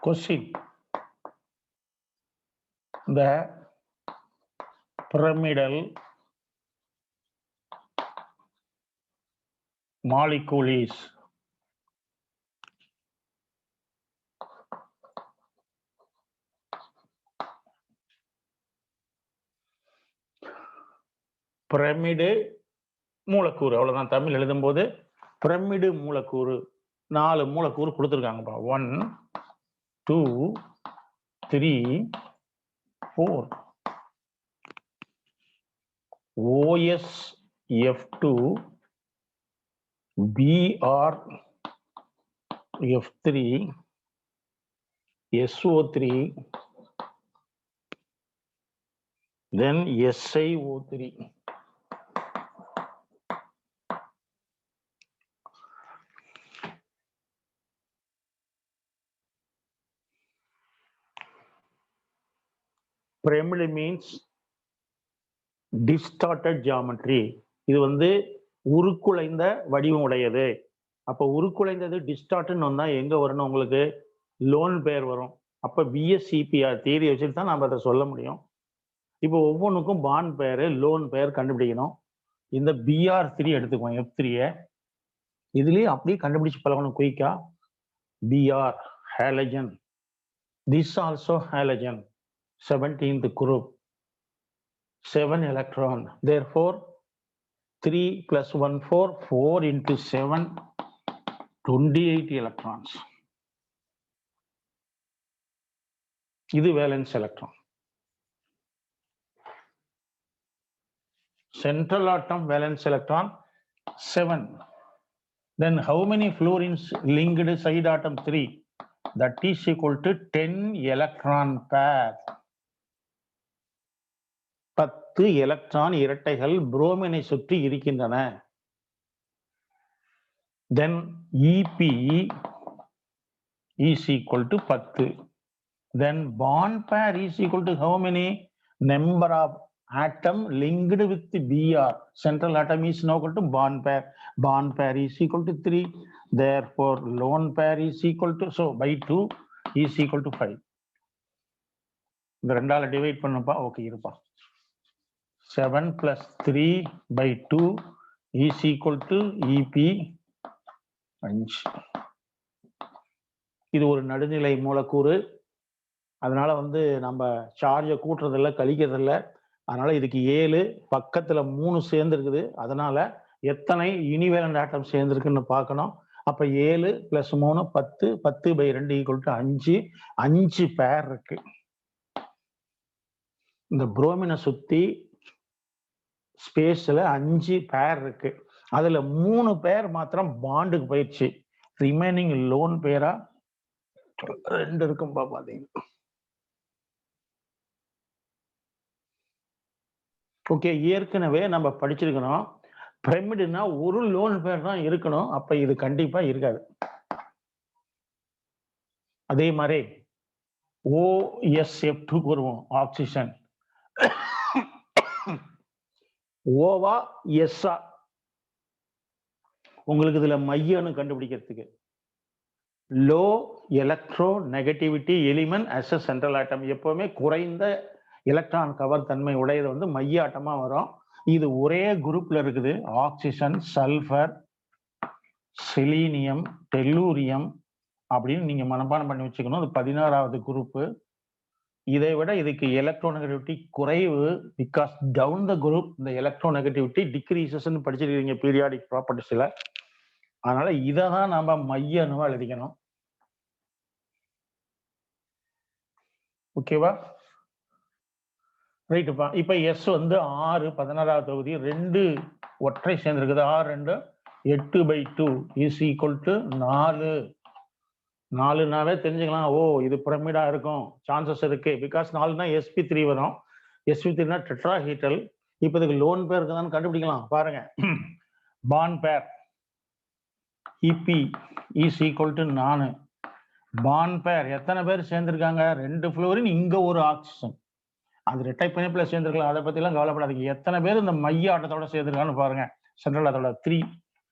question. The pyramidal molecule is pyramid மூலக்கூறு. அவ்வளவுதான், தமிழ் எழுதும் போது பிரமிடு மூலக்கூறு 4 மூலக்கூறு கொடுத்துருக்காங்கப்பா. 1 2 3 4. OSF2 BrF3 SO3 then SiO3. Pyramid means distorted geometry. இது வந்து உருக்குலைந்த வடிவம் உடையது. அப்ப உருக்குலைந்தது டிஸ்டார்ட்னு வந்தா எங்க வரணும்? உங்களுக்கு லோன் பேர் வரும். அப்ப பிஎஸ்சிபிஆர் தியரி வச்சுட்டு தான் நம்ம அதை சொல்ல முடியும். இப்போ ஒவ்வொன்றுக்கும் பாண்ட் பேர், லோன் பேர் கண்டுபிடிக்கணும். இந்த BR3 எடுத்துக்குவோம், F3. இதுலயே அப்படியே கண்டுபிடிச்சு பழகணும் குயிக்கா. BR halogen, this also halogen, 17th group, 7 electron, therefore 3 plus 1 4, 4 into 7, 28 electrons. இது valence electron. Central atom valence electron 7. Then how many fluorines linked side atom 3? That is equal to 10 electron pair. 10 electron இரட்டைகள் புரோமினை சுற்றி இருக்கின்றன. Then EP is equal to 10. Then bond pair is equal to how many? Number of atom linked with the Br. Central atom is now equal to bond pair. Bond pair is equal to 3. Therefore, lone pair is equal to, so by 2 is equal to 5. இந்த ரெண்டால divide பண்ணப்பா, okay இருப்பா. 7 plus 3 by 2 is equal to EP 5. இது ஒரு நடுநிலை மூலக்கூறு. அதனால நம்ம சார்ஜை கூட்டுறதில்ல, கழிக்கிறதில்ல. அதனால இதுக்கு 7, பக்கத்துல 3 சேர்ந்துருக்குது. அதனால எத்தனை யூனிவேலண்ட் ஆட்டம் சேர்ந்துருக்குன்னு பார்க்கணும். அப்ப 7 + 3 10, 10/2 = 5. 5 பேர் இருக்கு. இந்த புரோமினை சுத்தி ஸ்பேஸ்ல 5 பேர் இருக்கு. அதுல 3 பேர் மாத்திரம் பாண்டுக்கு போயிடுச்சு. ரிமைனிங் லோன் பேரா 2 இருக்கும்பா பாத்தீங்க. ஓகே, ஏற்கனவே நம்ம படிச்சிருக்கணும். பிரமிடுனா ஒரு லோன் பேர் தான் இருக்கணும். அப்ப இது கண்டிப்பா இருக்காது. அதே மாதிரி OSF2 வருவோம், ஆக்சிஜன். ஓவா எஸ்ஸா உங்களுக்கு இதுல மையன்னு கண்டுபிடிக்கிறதுக்கு low electronegativity element as a central atom. எப்பவுமே குறைந்த எலக்ட்ரான் கவர் தன்மை உடையது மைய ஆட்டமா வரும். இது ஒரே குரூப்ல இருக்குது. ஆக்சிஜன், சல்ஃபர், செலீனியம், டெல்லூரியம் அப்படின்னு நீங்க மனப்பாடம் பண்ணி வச்சுக்கணும். அது 16வது குரூப். இதை விட இதுக்கு எலக்ட்ரோநெகட்டிவிட்டி குறைவு. பிகாஸ் டவுன் த குரூப் இந்த எலக்ட்ரோநெகட்டிவிட்டி டிக்ரீசஸ் படிச்சிருக்கீங்க பீரியாடிக் ப்ராப்பர்ட்டிஸ்ல. அதனால இதை தான் நாம மைய அணுவா எழுதிக்கணும். ஓகேவா? ரைட்டுப்பா. இப்ப எஸ் 6 16வது தொகுதி 2 ஒற்றை சேர்ந்திருக்குது. 6 2 8/2 இஸ் ஈக்குவல் டு 4. 4னாவே தெரிஞ்சுக்கலாம். ஓ, இது பிரமிடா இருக்கும், சான்சஸ் இருக்கு. பிகாஸ் 4னா sp3 வரும். sp3னா டெட்ராஹீட்ரல். இப்ப இதுக்கு லோன் பேர் இருக்குதான்னு கண்டுபிடிக்கலாம். பாருங்க, பாண்ட் பேர் EP is equal to 4. Bond பேர் எத்தனை பேர் சேர்ந்திருக்காங்க? 2 ஃப்ளோரின், இங்க ஒரு ஆக்சிஜன். அது ரெட்டை பிணைப்புல சேர்ந்திருக்கலாம். அதை பத்தி எல்லாம் கவலைப்படாதீங்க. எத்தனை பேர் இந்த மைய ஆட்டத்தோட சேர்ந்திருக்கான்னு பாருங்க. Central ஆட்டத்தோட 3.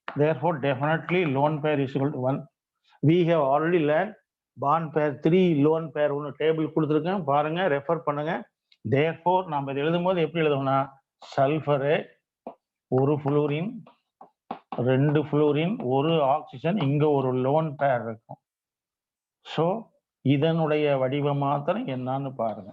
Therefore, definitely lone pair is equal to 1. We have already learned bond pair 3, lone pair 1 table கொடுத்துருக்கேன். பாருங்க, ரெஃபர் பண்ணுங்க. Therefore, நாம இது எழுதும் போது எப்படி எழுதுவோம்னா, சல்ஃபரு 1 ஃப்ளோரின், 2 ஃப்ளோரின், 1 ஆக்சிஜன், இங்க ஒரு லோன் பேர் இருக்கும். ஸோ இதனுடைய வடிவம் மாத்திரம் என்னன்னு பாருங்க.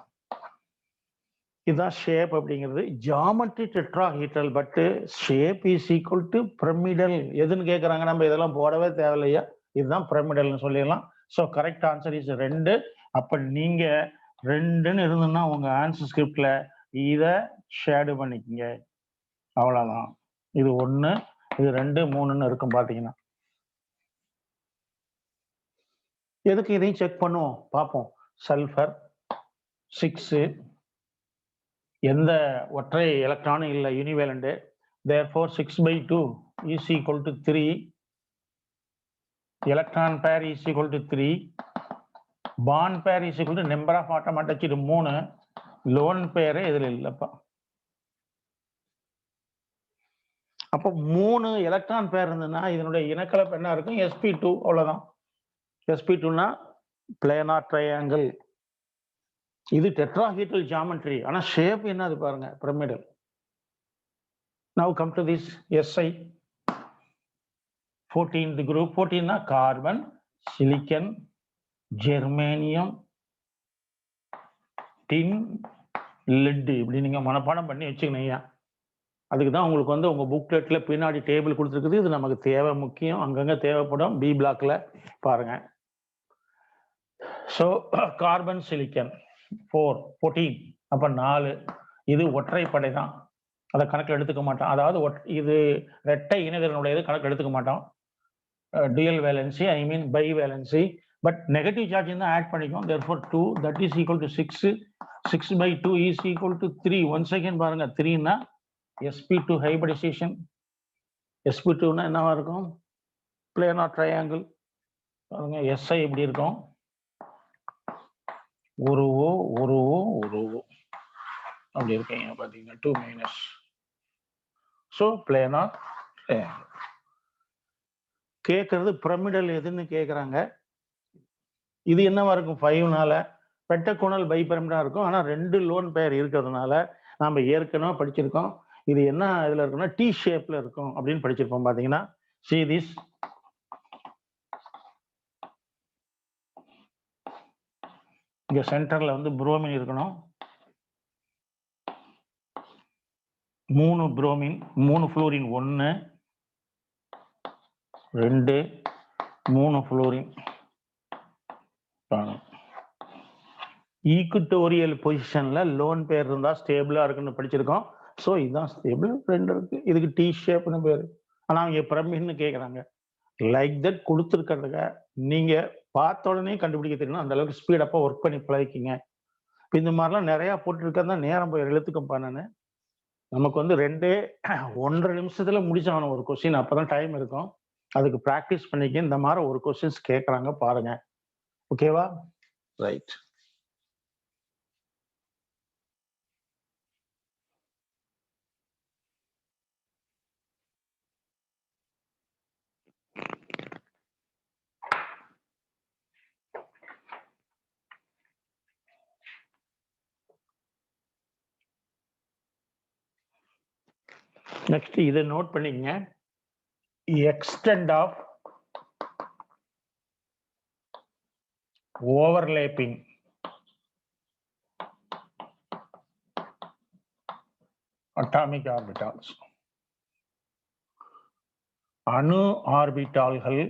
இதுதான் ஷேப் அப்படிங்கிறது. Geometry tetrahedral, but shape is equal to pyramidal. எதுன்னு கேட்குறாங்க, நம்ம இதெல்லாம் போடவே தேவையில்லையா? இதுதான் பிரமிடல்னு சொல்லிடலாம். So correct answer is 2. அப்ப நீங்க 2ன்னு இருந்ததுன்னா உங்க ஆன்சர் ஸ்கிரிப்ட்ல இதை ஷேடு பண்ணிக்கங்க. அவ்வளவுதான். இது 1, இது 2, 3ன்னு இருக்கும் பாத்தீங்கன்னா. எதுக்கு இதையும் செக் பண்ணுவோம், பார்ப்போம். சல்ஃபர் 6, எந்த ஒற்றை எலக்ட்ரானும் இல்லை, யூனிவேலண்ட். Therefore 6/2 is equal to 3. Electron pair is equal to 3. Bond pair is equal to number of atom attached 3. Lone pair இதுல இல்லப்பா. அப்போ 3 எலக்ட்ரான் பேர் இருந்ததுன்னா இதனுடைய இனக்கலப்பு என்ன இருக்கும்? sp2. அவ்வளவுதான். sp2னா பிளேனார் ட்ரையாங்கிள். இது டெட்ராஹீட்ரல் ஜாமெட்ரி. ஆனா ஷேப் என்னது பாருங்க, pyramidal. Now come to this Si. 14th group. 14னா carbon, silicon, germanium, tin, lead. இப்படி நீங்க மனப்பாடம் பண்ணி வச்சுக்கணும். அதுக்கு தான் உங்களுக்கு உங்க புக்லெட்ல பின்னாடி டேபிள் கொடுத்துருக்குது. இது நமக்கு தேவை, முக்கியம், அங்கங்க தேவைப்படும். பி பிளாக்ல பாருங்க. So carbon, silicon 14. அப்ப 4. இது ஒற்றைப்படை தான், அதை கணக்கில் எடுத்துக்க மாட்டோம். அதாவது இது இரட்டை இணைதனுடையது, கணக்கில் எடுத்துக்க மாட்டோம். dual valency, I mean bivalency, but negative charge in the add பண்ணிக்கும். Therefore 2 that is equal to 6. 6 by 2 is equal to 3. Once again பாருங்க 3 னா sp2 hybridization. sp2 னா என்னவா இருக்கும்? planar triangle. பாருங்க si எப்படி இருக்கும்? ஒரு O அப்படி இருக்கீங்க பாத்தீங்கன்னா 2 minus. So planar triangle. கேட்கறது பிரமிடல் எதுன்னு கேட்குறாங்க. இது என்னவா இருக்கும்? 5னால பெட்டகோனல் பைபிரமிடா இருக்கும். ஆனால் 2 லோன் பேர் இருக்கிறதுனால நம்ம ஏற்கனவே படிச்சிருக்கோம். இது என்ன இதில் இருக்குன்னா டி ஷேப்ல இருக்கும் அப்படின்னு படிச்சிருப்போம். பார்த்தீங்கன்னா see this, இங்க சென்டர்ல வந்து புரோமின் இருக்கணும். 3 புரோமின், 3 ஃப்ளோரின், 1 2 3 ஃப்ளோரின். ஈக்குட்டோரியல் பொசிஷன்ல லோன் பேர் இருந்தா ஸ்டேபிளா இருக்குன்னு படிச்சிருக்கோம். ஸோ இதுதான் ஸ்டேபிள். 2 இருக்கு. இதுக்கு டி ஷேப்னு பேரு. ஆனா அவங்க பிரமிட்னு கேட்குறாங்க. லைக் தட் கொடுத்துருக்கிறதுக்க நீங்க பார்த்த உடனே கண்டுபிடிக்க தெரியணும். அந்த அளவுக்கு ஸ்பீடப்பா ஒர்க் பண்ணி பழகிக்கிங்க. இந்த மாதிரிலாம் நிறைய போட்டுருக்கா நேரம் போய் எழுத்துக்கும் பண்ணனு. நமக்கு வந்து 1.5 நிமிஷத்துல முடிச்சாகணும் ஒரு கொஸ்டின். அப்பதான் டைம் இருக்கும். அதுக்கு ப்ராக்டிஸ் பண்ணிக்க. இந்த மாதிரி ஒரு கொஸ்டின்ஸ் கேட்குறாங்க பாருங்க. ஓகேவா? ரைட். நெக்ஸ்ட் இதை நோட் பண்ணிக்கங்க. Extent of overlapping atomic orbitals. அணு ஆர்பிட்டால்கள்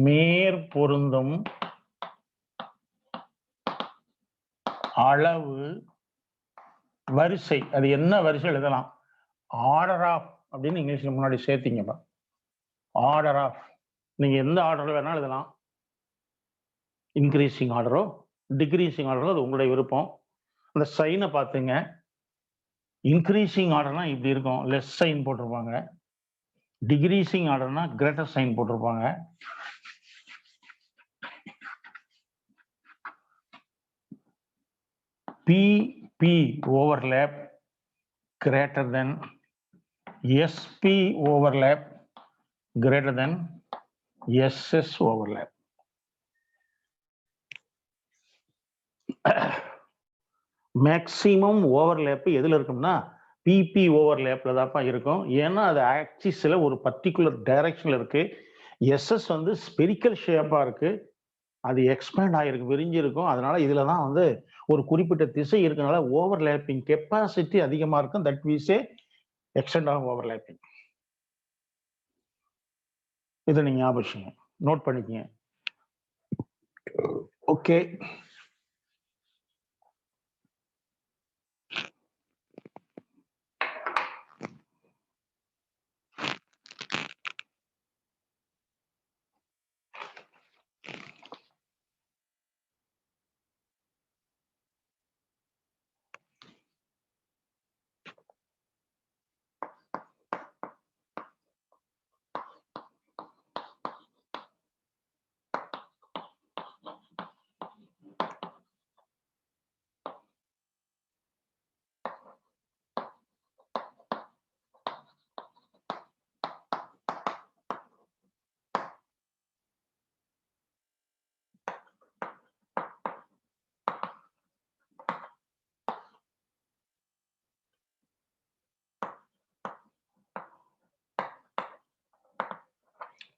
மேற்பொருந்தும் அளவு வரிசை. அது என்ன வரிசை எழுதலாம்? ஆர்டர் ஆஃப் அப்படின்னு இங்கிலீஷ்ல முன்னாடி சேர்த்தீங்கப்பா. ஆர்டர் ஆஃப் நீங்க எந்த ஆர்டர்ல வேணாலும் எழுதலாம். இன்க்ரீசிங் ஆர்டரோ டிக்ரீசிங் ஆர்டரோ அது உங்களுடைய விருப்பம். அந்த சைனை பார்த்துங்க. இன்க்ரீசிங் ஆர்டர்னா இப்படி இருக்கும், லெஸ் சைன் போட்டிருப்பாங்க. டிக்ரீசிங் ஆர்டர்னா கிரேட்டர் சைன் போட்டிருப்பாங்க. PP overlap greater than SP overlap greater than SS overlap. Maximum overlap எதுல இருக்கும்னா PP ஓவர்லேப்ல தான் இருக்கும். ஏன்னா அது ஆக்சிஸ்ல ஒரு பர்டிகுலர் டைரக்ஷன்ல இருக்கு. SS வந்து ஸ்பெரிக்கல் ஷேப்பா இருக்கு. அது எக்ஸ்பேண்ட் ஆகிருக்கு, விரிஞ்சிருக்கும். அதனால இதுல தான் வந்து ஒரு குறிப்பிட்ட திசை இருக்கனால ஓவர்லேப்பிங் கெப்பாசிட்டி அதிகமா இருக்கும். That we say extent of overlapping. இதை நீங்க ஞாபகம் நோட் பண்ணிக்கங்க. ஓகே.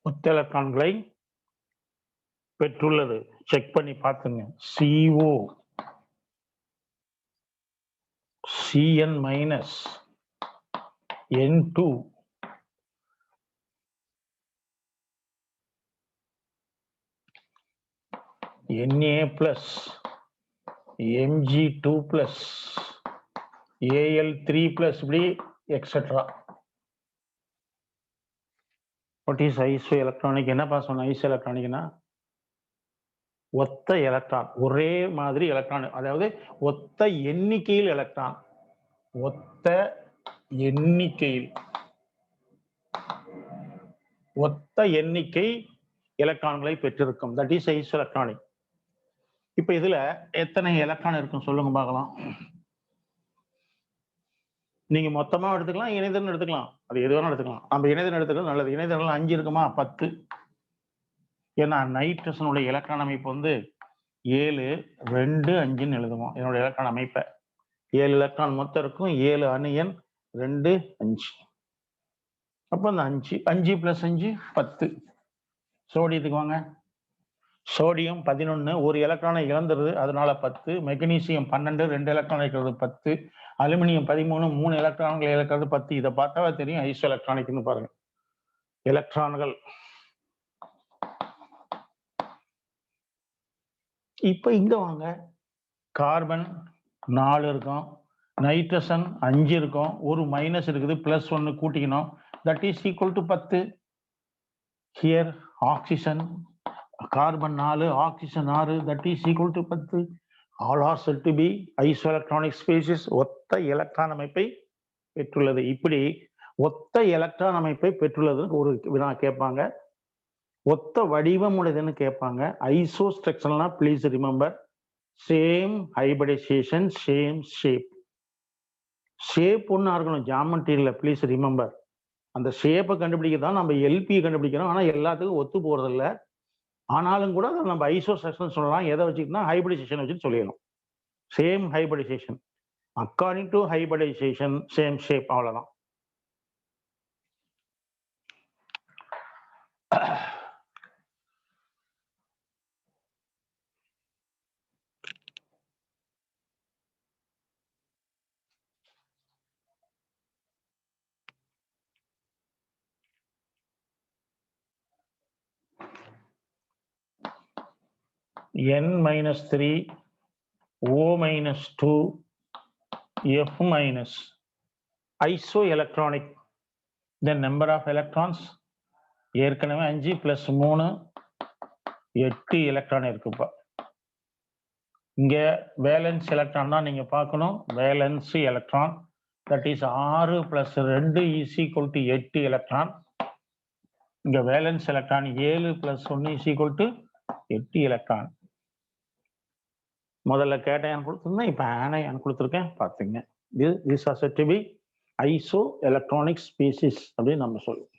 முத்தெலக்ட்ரான்களை பெற்றுள்ளது. செக் பண்ணி பார்த்துங்க. CO Cn minus N2 Na plus Mg2 plus Al3 plus இப்படி etcetera. What is isoelectronic? என்னப்பா சொன்ன ஐசோ எலக்ட்ரானிக்னா? ஒத்த எலக்ட்ரான், ஒரே மாதிரி எலக்ட்ரான், அதாவது ஒத்த எண்ணிக்கையில் எலக்ட்ரான், ஒத்த எண்ணிக்கையில், ஒத்த எண்ணிக்கை எலக்ட்ரான்களை பெற்றிருக்கும். That is iso electronic. இப்ப இதுல எத்தனை எலக்ட்ரான் இருக்கும் சொல்லுங்க பார்க்கலாம். நீங்க மொத்தமா எடுத்துக்கலாம், இணையதளம் எடுத்துக்கலாம், அது எது வேணாலும் எடுத்துக்கலாம். நம்ம இணையதளம் எடுத்துக்கலாம் நல்லது. இணையதளம் 5 இருக்குமா? 10. ஏன்னா நைட்ரசனுடைய எலக்ட்ரான் அமைப்பு வந்து 7, 2, 5ன்னு எழுதுவோம். என்னோட எலக்ட்ரான் அமைப்பை 7 எலக்ட்ரான் மொத்தம் இருக்கும். 7 அணு எண் 2, 5. அப்ப அந்த 5 + 5 10. சோடியத்துக்கு வாங்க. சோடியம் 11, ஒரு எலக்ட்ரானை இழந்துருது, அதனால 10. மெக்னீசியம் 12, 2 எலக்ட்ரான் இருக்கிறது 10. அலுமினியம் 13, 3 எலக்ட்ரான்கள் இருக்கிறது 10. இதை பார்த்தாவே தெரியும் ஐசோ எலக்ட்ரானிக்னு பாருங்க. எலக்ட்ரான்கள் இப்ப இங்க வாங்க. கார்பன் 4 இருக்கும், நைட்ரசன் 5 இருக்கும், ஒரு மைனஸ் இருக்குது, +1 கூட்டிக்கணும். That is equal to 10. Here oxygen, carbon 4, oxygen 6, that is equal to 10. All are said to be isoelectronic species. ஒத்த எலக்ட்ரான் அமைப்பை பெற்றுள்ளது. இப்படி ஒத்த எலக்ட்ரான் அமைப்பை பெற்றுள்ளது ஒரு வினா கேட்பாங்க. ஒத்த வடிவம் உடையதுன்னு கேட்பாங்க. ஐசோ ஸ்ட்ரக்சர்னா please remember same hybridization, same shape. Shape ஒன்றா இருக்கணும் ஜாமெட்ரியில, ப்ளீஸ் ரிமெம்பர். அந்த ஷேப்பை கண்டுபிடிக்க தான் நம்ம எல்பி கண்டுபிடிக்கிறோம். ஆனால் எல்லாத்துக்கும் ஒத்து போறதில்ல. ஆனாலும் கூட அதை நம்ம ஐசோ ஸ்ட்ரக்சர் சொல்லலாம். எதை வச்சுக்கிட்டா ஹைபிரிடைசேஷன் வச்சுட்டு சொல்லிடணும். Same hybridisation, according to hybridisation same shape, அவ்வளவுதான். N-3, O-2, F-. Isoelectronic. The number of electrons ஏற்கனவே 5 + 3 8 எலக்ட்ரான் இருக்குப்பா. இங்க வேலன்ஸ் எலக்ட்ரான் தான் நீங்க பார்க்கணும். Valence electron, that is 6 + 2 = 8 electron. இங்க வேலன்ஸ் எலக்ட்ரான் 7 + 1 = 8 எலக்ட்ரான். முதல்ல கேட்டையான் கொடுத்துருந்தேன், இப்ப ஆனையான் கொடுத்துருக்கேன், பார்த்துங்க. This are said to be isoelectronic species அப்படின்னு நம்ம சொல்லுவோம்.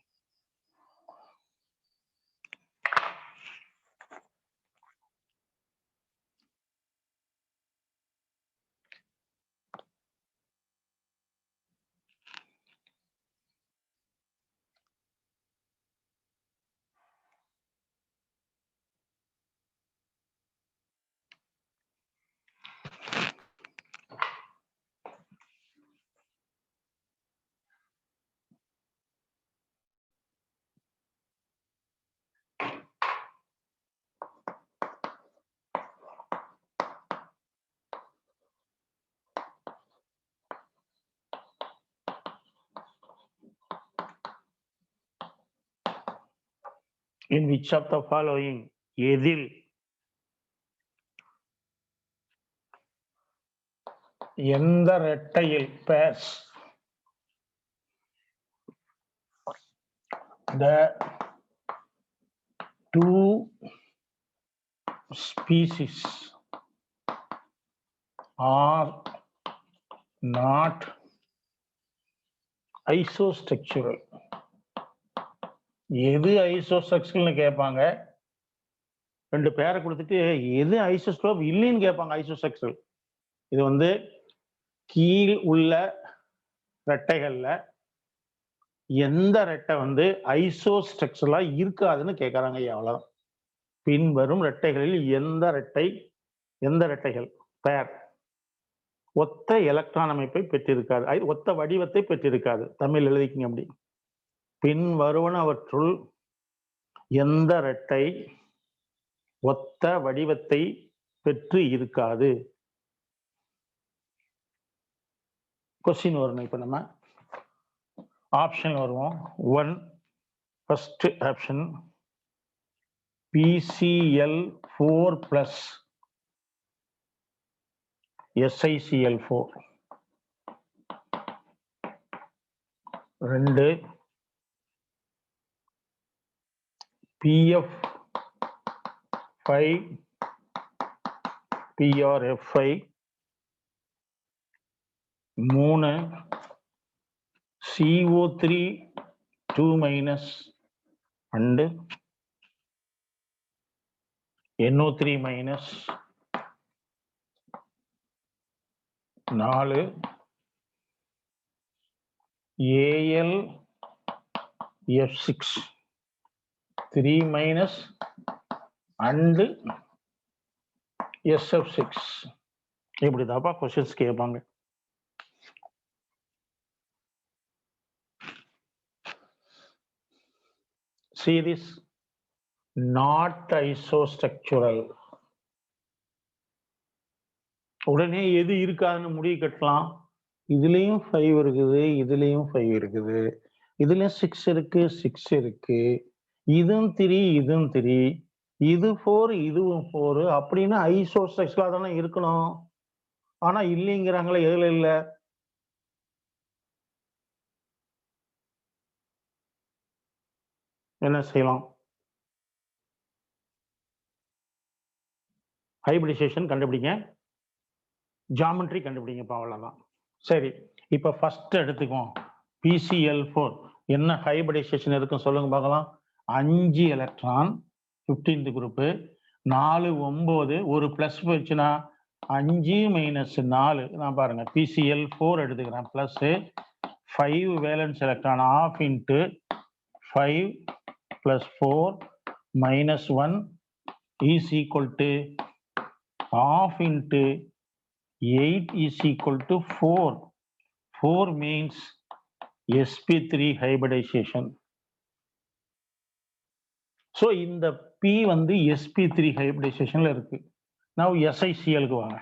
In which of the following, எதில் எந்த இரட்டையில் pairs the two species are not isostructural? எது ஐசோஸ்ட்ரக்சரல்னு கேட்பாங்க. 2 பேரை கொடுத்துட்டு எது ஐசோஸ்ட்ரோப் இல்லைன்னு கேட்பாங்க. ஐசோஸ்ட்ரக்சரல் இது வந்து கீழ் உள்ள ரெட்டைகள்ல எந்த ரெட்டை வந்து ஐசோஸ்ட்ரக்சரலா இருக்காதுன்னு கேட்கறாங்க. அவ்வளவுதான். பின்வரும் ரெட்டைகளில் எந்த ரெட்டைகள் பேர் ஒத்த எலக்ட்ரான் அமைப்பை பெற்றிருக்காது, ஒத்த வடிவத்தை பெற்றிருக்காது. தமிழ் எழுதிக்கிங்க அப்படி. பின் வருவனவற்றுள் எந்த இரட்டை ஒத்த வடிவத்தை பெற்று இருக்காது? கொஸ்டின் வரணும். இப்ப நம்ம ஆப்ஷன் வருவோம். 1 first option PCl4 plus SiCl4 2 PF5 PRF5 3 CO3 2 minus and NO3 minus 4 AlF6 3 minus and SF6 இப்படிதாப்பா questions கேட்பாங்க. See this, not isostructural. உடனே எது இருக்காதுன்னு முடிவு கட்டலாம். இதுலயும் 5 இருக்குது, இதுலயும் 5 இருக்குது, இதுலயும் 6 இருக்கு, 6 இருக்கு, இதுவும் 3, இதுவும் 3, இது 4, இதுவும் 4 அப்படின்னு ஐசோஸ்ட்ரக்சரலா தானே இருக்கணும். ஆனா இல்லைங்கிறாங்களே, எதுல இல்ல? என்ன செய்யலாம்? ஹைபிரிடைசேஷன் கண்டுபிடிங்க, ஜாமெட்ரி கண்டுபிடிங்கப்பா, அவ்வளவுதான். சரி, இப்ப ஃபர்ஸ்ட் எடுத்துக்குவோம். PCl4 என்ன ஹைபிரிடைசேஷன் இருக்கும் சொல்லுங்க பார்க்கலாம். 5 எலக்ட்ரான் 15th குரூப், 4 9, ஒரு பிளஸ் போச்சுன்னா 5 மைனஸ் 4. நான் பாருங்க PCl4 எடுத்துக்கிறேன், plus 5 valence electron of into 5 plus 4 minus 1 is equal to of into 8 is equal to 4. 4 means sp3 hybridization. So இந்த P வந்து sp3 hybridizationல இருக்கு. Now SiCl க்கு வாங்க.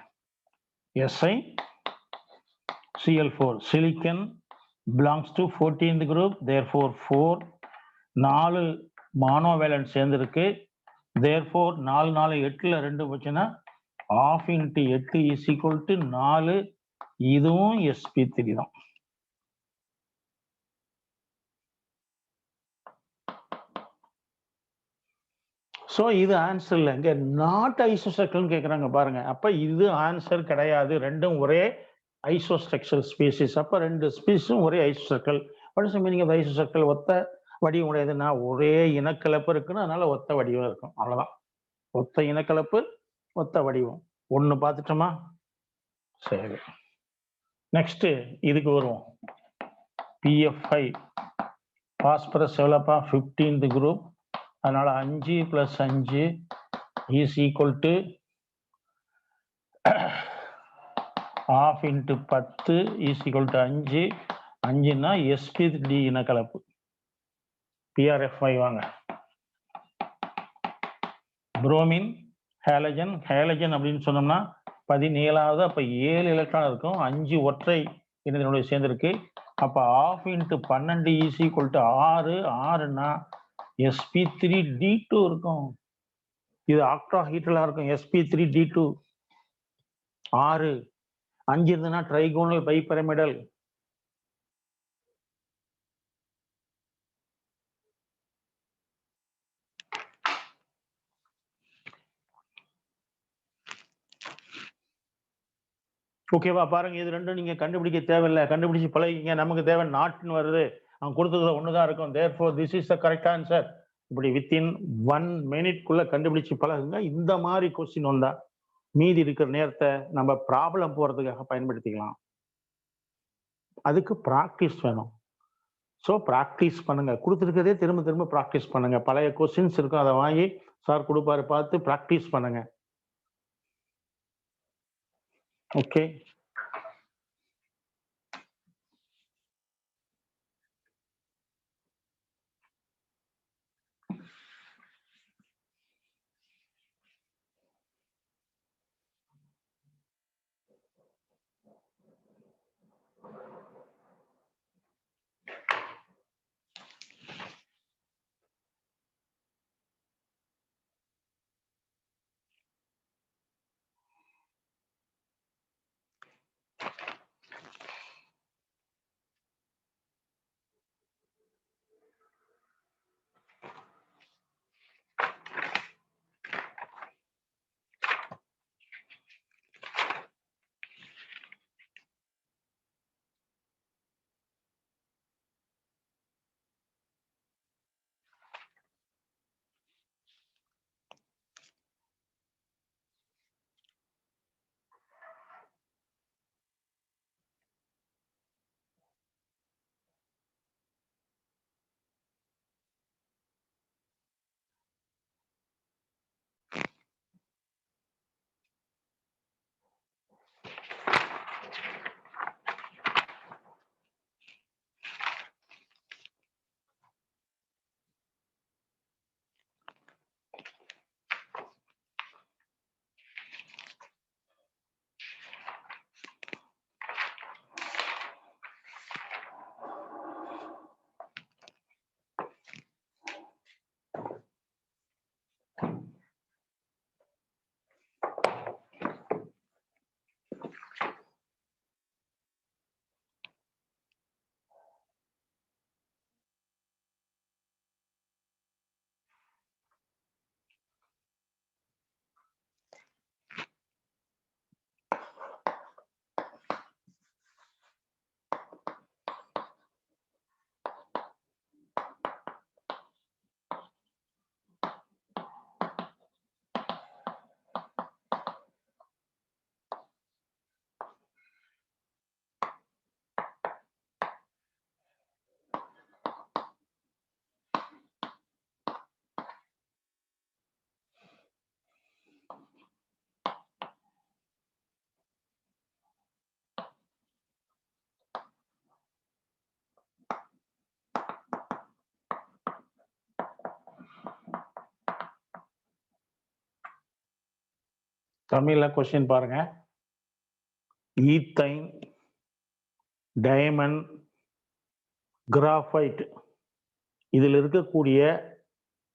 SiCl4 silicon belongs to 14th group, therefore 4. 4 monovalent சேர்ந்திருக்கு, therefore 4 4 8ல 2 போச்சுன்னா of into 8 is equal to 4. இதுவும் sp3 தான். So இது answer இல்லை, இங்க நாட் ஐசோஸ்ட்ரக்சர்னு கேட்குறாங்க பாருங்க. அப்ப இது ஆன்சர் கிடையாது. ரெண்டும் ஒரே ஐசோஸ்ட்ரக்சர் ஸ்பீசிஸ். அப்ப 2 ஸ்பீஸும் ஒரே isostructure. What is the meaning of isostructure? ஒத்த வடிவம் உடையதுன்னா ஒரே இனக்கலப்பு இருக்குன்னு, அதனால ஒத்த வடிவம் இருக்கும், அவ்வளவுதான். ஒத்த இனக்கலப்பு, ஒத்த வடிவம். ஒண்ணு பார்த்துட்டோமா? சரி, நெக்ஸ்ட் இதுக்கு வருவோம். PF5 phosphorus எவ்வளோப்பா? 15th குரூப், அதனால 5 + 5 is equal to of into 10 is equal to 5. 5ன்னா sp3 இனக்கலப்பு. PRF5 வாங்க. புரோமின் ஹேலஜன், ஹேலஜன் அப்படின்னு சொன்னோம்னா 17வது, அப்ப 7 எலக்ட்ரான் இருக்கும், 5 ஒற்றை இனத்தினுடைய சேர்ந்திருக்கு. அப்ப of into 12 is equal to 6. 6ன்னா sp3d2 இருக்கும். இது ஆக்டாஹீட்ரலா இருக்கும், sp3d2. 6 5 இருந்ததுன்னா ட்ரைகோனல் பைபிரமிடல். ஓகேவா? பாருங்க, இது ரெண்டும் நீங்க கண்டுபிடிக்க தேவையில்லை, கண்டுபிடிச்சு பழகிங்க. நமக்கு தேவை நாட்னு வருது, அவன் கொடுத்தது ஒண்ணுதான் இருக்கும். therefore this is the correct answer. இப்படி வித்தின் 1 minute கண்டுபிடிச்சு பழகுங்க. இந்த மாதிரி கொஸ்டின் வந்தா மீதி இருக்கிற நேரத்தை நம்ம ப்ராப்ளம் போறதுக்காக பயன்படுத்திக்கலாம். அதுக்கு பிராக்டிஸ் வேணும். ஸோ பிராக்டிஸ் பண்ணுங்க, கொடுத்துருக்கதே திரும்ப திரும்ப பிராக்டிஸ் பண்ணுங்க. பழைய கொஸ்டின்ஸ் இருக்கும், அதை வாங்கி சார் கொடுப்பாரு, பார்த்து பிராக்டிஸ் பண்ணுங்க. ஓகே, தமிழ்ல கொஸ்டின் பாருங்க. ஈத்தைன், டைமண்ட், கிராஃபைட் இதில் இருக்கக்கூடிய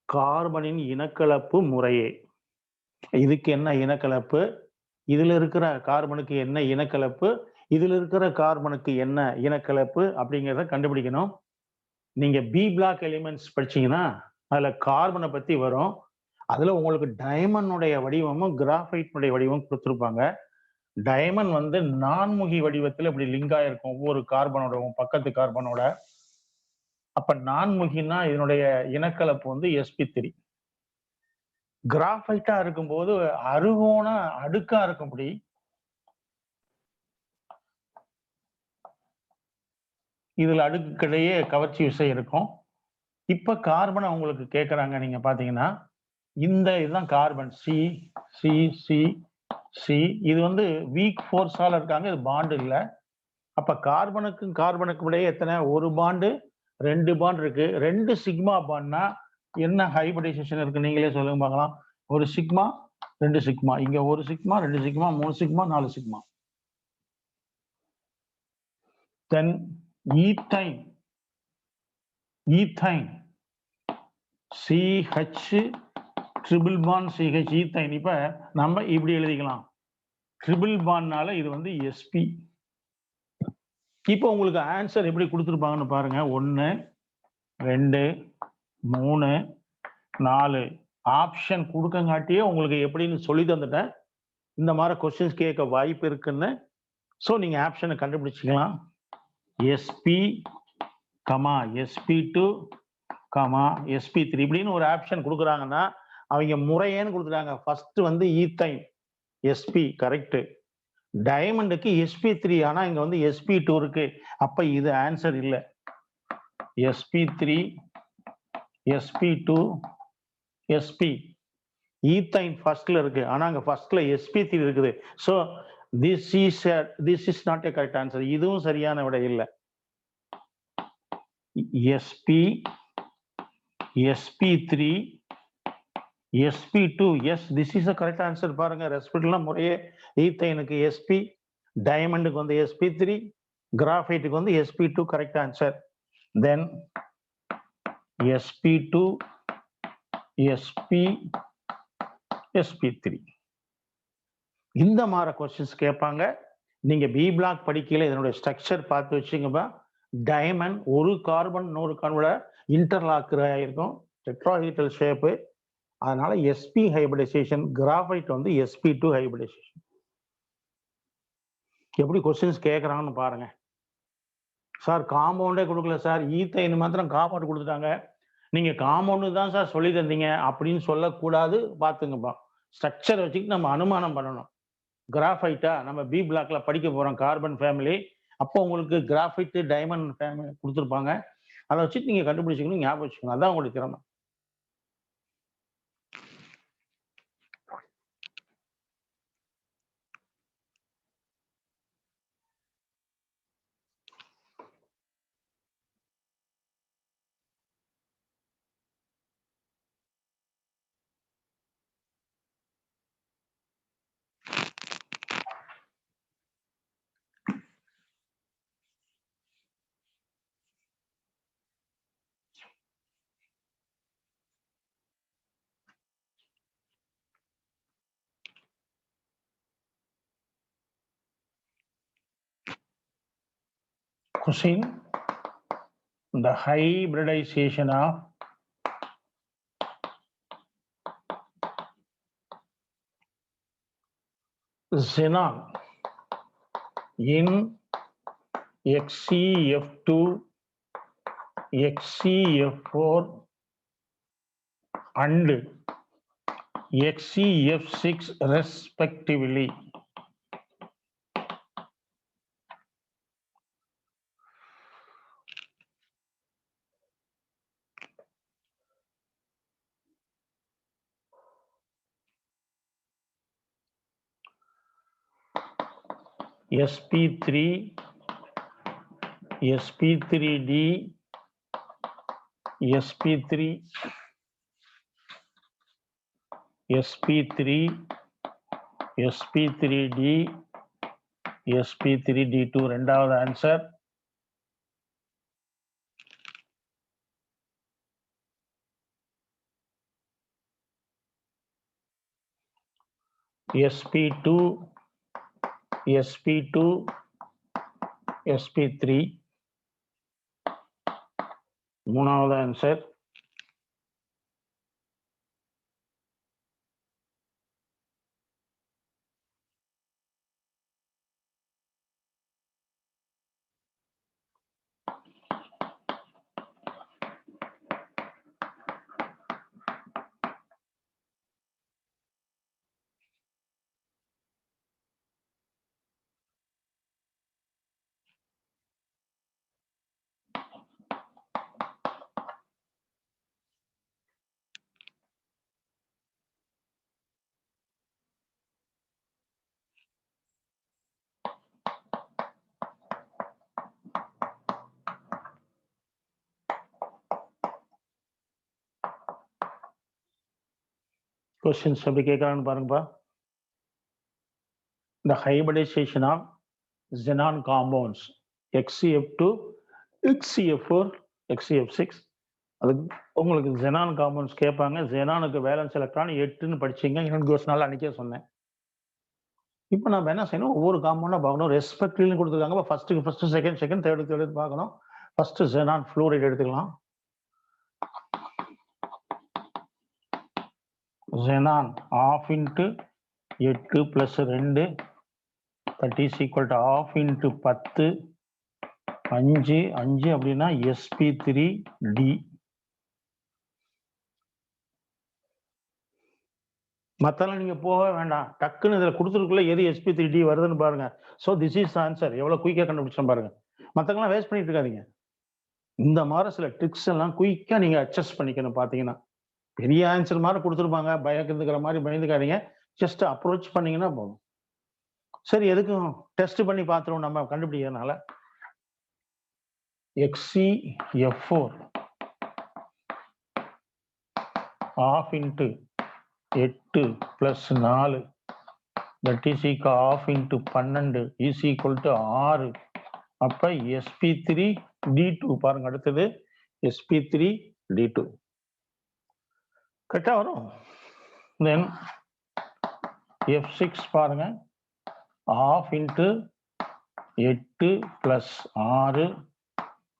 கார்பனின் இனக்கலப்பு முறையே. இதுக்கு என்ன இனக்கலப்பு, இதுல இருக்கிற கார்பனுக்கு என்ன இனக்கலப்பு, இதுல இருக்கிற கார்பனுக்கு என்ன இனக்கலப்பு அப்படிங்கிறத கண்டுபிடிக்கணும். நீங்க பி பிளாக் எலிமெண்ட்ஸ் படிச்சீங்கன்னா அதுல கார்பனை பத்தி வரும். அதுல உங்களுக்கு டைமண்டுடைய வடிவமும் கிராஃபைட்னுடைய வடிவமும் கொடுத்துருப்பாங்க. டைமண்ட் வந்து நான்முகி வடிவத்தில் இப்படி லிங்க் ஆயிருக்கும் ஒவ்வொரு கார்பனோட பக்கத்து கார்பனோட. அப்ப நான்முகின்னா இதனுடைய இனக்கலப்பு வந்து sp3. கிராஃபைட்டா இருக்கும்போது அறுகோண அடுக்கா இருக்கும்படி இதுல அடுக்குக்கிடையே கவர்ச்சி விசை இருக்கும். இப்ப கார்பனை உங்களுக்கு கேட்கறாங்க. நீங்க பாத்தீங்கன்னா இந்த இதுதான் carbon C C C C. இது வந்து வீக் ஃபோர்ஸால இருக்காங்க, இது பாண்டு இல்ல. அப்ப கார்பனுக்கும் கார்பனுக்கும் இடையே எத்தனை, ஒரு பாண்டு 2 பாண்ட் இருக்கு. 2 சிக்மா பாண்ட்னா என்ன ஹைபிரிடைசேஷன் இருக்கு நீங்களே சொல்லுங்க பார்க்கலாம். ஒரு சிக்மா 2 சிக்மா, இங்க ஒரு sigma 2 sigma 3 sigma 4 sigma. Then ethyne, ethyne CH triple bond CH ethyne. இப்ப நம்ம இப்படி எழுதிக்கலாம், ட்ரிபிள் பாண்ட்னால இது வந்து sp. இப்போ உங்களுக்கு ஆன்சர் எப்படி கொடுத்துருப்பாங்கன்னு பாருங்க. 1 2 3 4 ஆப்ஷன் கொடுக்கங்காட்டியே உங்களுக்கு எப்படின்னு சொல்லி தந்துட்டேன். இந்த மாதிரி கொஸ்டின்ஸ் கேட்க வாய்ப்பு இருக்குன்னு. ஸோ நீங்க ஆப்ஷனை கண்டுபிடிச்சிக்கலாம். sp, sp2, sp3 இப்படின்னு ஒரு ஆப்ஷன் கொடுக்குறாங்கன்னா அவங்க முறையேன்னு கொடுத்துட்டாங்க. ஃபர்ஸ்ட் வந்து ஈத்தைன் sp கரெக்ட், டைமண்டுக்கு sp3, ஆனா இங்க வந்து sp2 இருக்கு. அப்ப இது ஆன்சர் இல்ல. sp3 sp2 sp. ஈத்தைன் ஃபர்ஸ்ட்ல இருக்கு, ஆனா அங்க ஃபர்ஸ்ட்ல sp3 இருக்குது. So this is not a correct answer. இதுவும் சரியான விடை இல்ல. sp sp3 sp2, yes, this is a correct answer. பாருங்க, ரெஸ்பிரேட்டர்லாம் முறையே ஈத்தைனுக்கு sp, டைமண்டுக்கு வந்து sp3, கிராஃபைட்டுக்கு வந்து sp2 கரெக்ட் ஆன்சர். தென் sp2 sp sp3 இந்த மாதிரி கொஸ்டின்ஸ் கேட்பாங்க. நீங்க பி பிளாக் படிக்கல, இதனுடைய ஸ்ட்ரக்சர் பார்த்து வச்சுங்கப்பா. டைமண்ட் ஒரு கார்பன் இன்னொரு கார்பனோட இன்டர்லாக் ஆயிருக்கும், டெட்ராஹெட்ரல் ஷேப்பு. அதனால sp ஹைபிரிடைசேஷன், கிராஃபைட் வந்து sp2 ஹைபிரிடைசேஷன். எப்படி கொஸ்டின்ஸ் கேட்கறாங்கன்னு பாருங்க. சார் காம்பவுண்டே கொடுக்கல சார், ஈத்தைன் மாத்திரம் காம்பவுண்ட் கொடுத்துட்டாங்க, நீங்க காம்பவுண்டு தான் சார் சொல்லி தந்தீங்க அப்படின்னு சொல்லக்கூடாது. பார்த்துங்கப்பா, ஸ்ட்ரக்சர் வச்சுக்கிட்டு நம்ம அனுமானம் பண்ணணும். கிராஃபைட்டா நம்ம பி பிளாக்ல படிக்க போறோம், கார்பன் ஃபேமிலி. அப்போ உங்களுக்கு கிராஃபைட் டைமண்ட் ஃபேமிலி கொடுத்துருப்பாங்க, அதை வச்சுட்டு நீங்க கண்டுபிடிச்சிக்கணும், ஞாபகம் வச்சுக்கணும். அதான் உங்களுக்கு திறமை. Question: the hybridization of xenon in XeF2, XeF4 and XeF6 respectively. sp3, sp3d, sp3, sp3, sp3d sp3d2 ரெண்டாவது ஆன்சர். sp2 sp2 sp3 மூணாவது ஆன்சர். கொஸ்டின்ஸ் எப்படி கேட்கறான்னு பாருங்கப்பா. The hybridization of xenon compounds XCF2, XCF4, XCF6. அதுக்கு உங்களுக்கு xenon compounds கேட்பாங்க. xenonக்கு valence electron 8ன்னு படிச்சீங்க. இன்னொரு கொஸ்டினால அன்னைக்கே சொன்னேன். இப்போ நம்ம என்ன செய்யணும், ஒவ்வொரு காம்பவுண்டா பார்க்கணும். ரெஸ்பெக்டிவ்னு கொடுத்துருக்காங்க. ஃபர்ஸ்ட் செகண்ட் தேர்ட் பார்க்கணும். ஃபர்ஸ்ட் xenon fluoride எடுத்துக்கலாம். xenon half into 8 plus 2 that is equal to half into 10 5 அப்படின்னா sp3d. மத்தெல்லாம் நீங்க போக வேண்டாம், டக்குன்னு இதுல கொடுத்துருக்குள்ள எது sp3d வருதுன்னு பாருங்க. So this is answer. எவ்வளவு குயிக்கா கண்டுபிடிச்சோம் பாருங்க. மத்தெல்லாம் வேஸ்ட் பண்ணிட்டு இருக்காதீங்க. இந்த மாதிரி சில ட்ரிக்ஸ் எல்லாம் குயிக்கா நீங்க அட்ஜஸ்ட் பண்ணிக்கணும். பாத்தீங்கன்னா பெரிய ஆன்சர் மாதிரி கொடுத்துருப்பாங்க, பயந்துக்கிற மாதிரி பயந்துக்காதீங்க. ஜஸ்ட் அப்ரோச் பண்ணீங்கன்னா போதும். சரி, எதுக்கும் டெஸ்ட் பண்ணி பார்த்துருவோம் நம்ம கண்டுபிடிக்கிறதுனால. XCF4 half into 8 plus 4 that is equal half into 12 is equal to 6. அப்ப sp3d2 பாருங்க. அடுத்தது sp3d2 கரெக்டா வரும். தென் F6 பாருங்க. half into 8 plus 6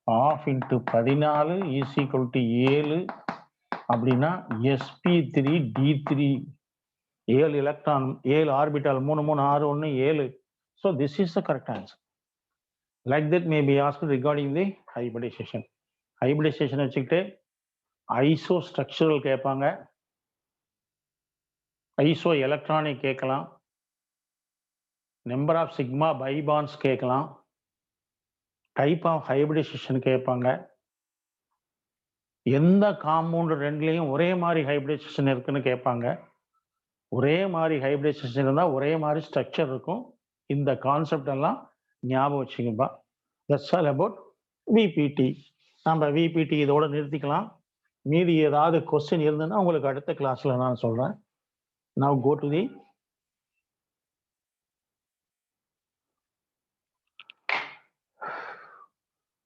half into 14 is equal to 7. அப்படின்னா sp3d3 7 electron 7 orbital 3 3 6 1 7. so this is the correct answer. like that may be asked regarding the hybridization. hybridization வச்சுக்கிட்டு isostructural கேட்பாங்க, isoelectronic கேட்கலாம், number of sigma pi bonds கேட்கலாம், type of hybridization கேட்பாங்க. எந்த compound ரெண்டுலையும் ஒரே மாதிரி hybridisation இருக்குன்னு கேட்பாங்க. ஒரே மாதிரி ஹைபிரிடைசேஷன் இருந்தால் ஒரே மாதிரி ஸ்ட்ரக்சர் இருக்கும். இந்த கான்செப்ட் எல்லாம் ஞாபகம் வச்சுங்கப்பா. That's all about VBT. நம்ம விபிடி இதோட நிறுத்திக்கலாம். மீதி ஏதாவது கொஸ்டின் இருந்ததுன்னா உங்களுக்கு அடுத்த கிளாஸ்ல நான் சொல்றேன். Now go to the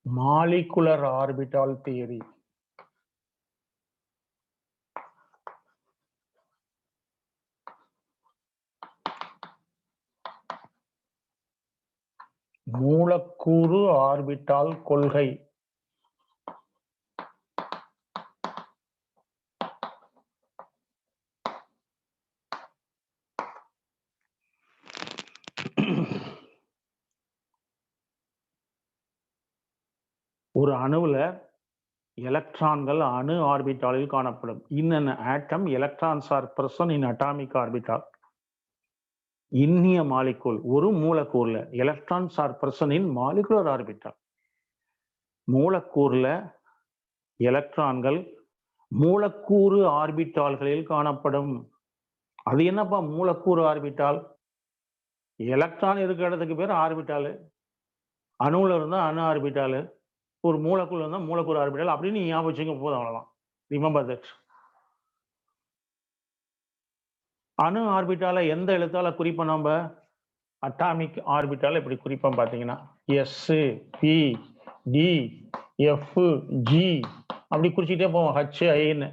molecular orbital theory. மூலக்கூறு ஆர்பிட்டால் கொள்கை. ஒரு அணுவுல எலக்ட்ரான்கள் அணு ஆர்பிட்டாலில் காணப்படும். In an atom, electrons are present in atomic orbital. In a molecule, ஒரு மூலக்கூறுல electrons are present in molecular orbital. மூலக்கூறுல எலக்ட்ரான்கள் மூலக்கூறு ஆர்பிட்டால்களில் காணப்படும். அது என்னப்பா மூலக்கூறு ஆர்பிட்டால்? எலக்ட்ரான் இருக்கிற இடத்துக்கு பேர் ஆர்பிட்டாலு. அணுல இருந்தா அணு ஆர்பிட்டாலு, ஒரு மூலக்கூறு இருந்தா மூலக்கூறு ஆர்பிட்டால் அப்படின்னு ஞாபகம் வச்சுங்க போதும். அவ்வளவுதான். Remember that. அணு ஆர்பிட்டால எந்த எழுத்தால குறிப்போம் நம்ம? அட்டாமிக் ஆர்பிட்டால இப்படி குறிப்போம் பார்த்தீங்கன்னா S, P, D, F, G அப்படி குறிச்சிட்டே போவோம். ஹச், ஐன்னு.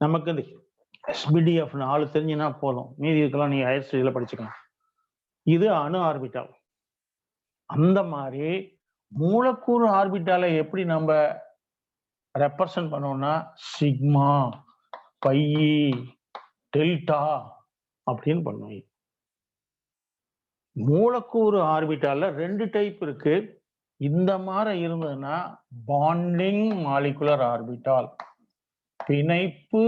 நமக்கு இந்த எஸ்பிடிஎஃப் 4 தெரிஞ்சுன்னா போதும், மீதி இருக்கலாம் நீங்க ஹையர் ஸ்டடியில படிச்சுக்கலாம். இது அணு ஆர்பிட்டால். அந்த மாதிரி மூலக்கூறு ஆர்பிட்டால எப்படி நம்ம ரெப்ரசன்ட் பண்ணோம்னா சிக்மா, பை, டெல்டா அப்படின்னு பண்ணுவோம். மூலக்கூறு ஆர்பிட்டால 2 டைப் இருக்கு. இந்த மாதிரி இருந்ததுன்னா பாண்டிங் மாலிகுலர் ஆர்பிட்டால், பிணைப்பு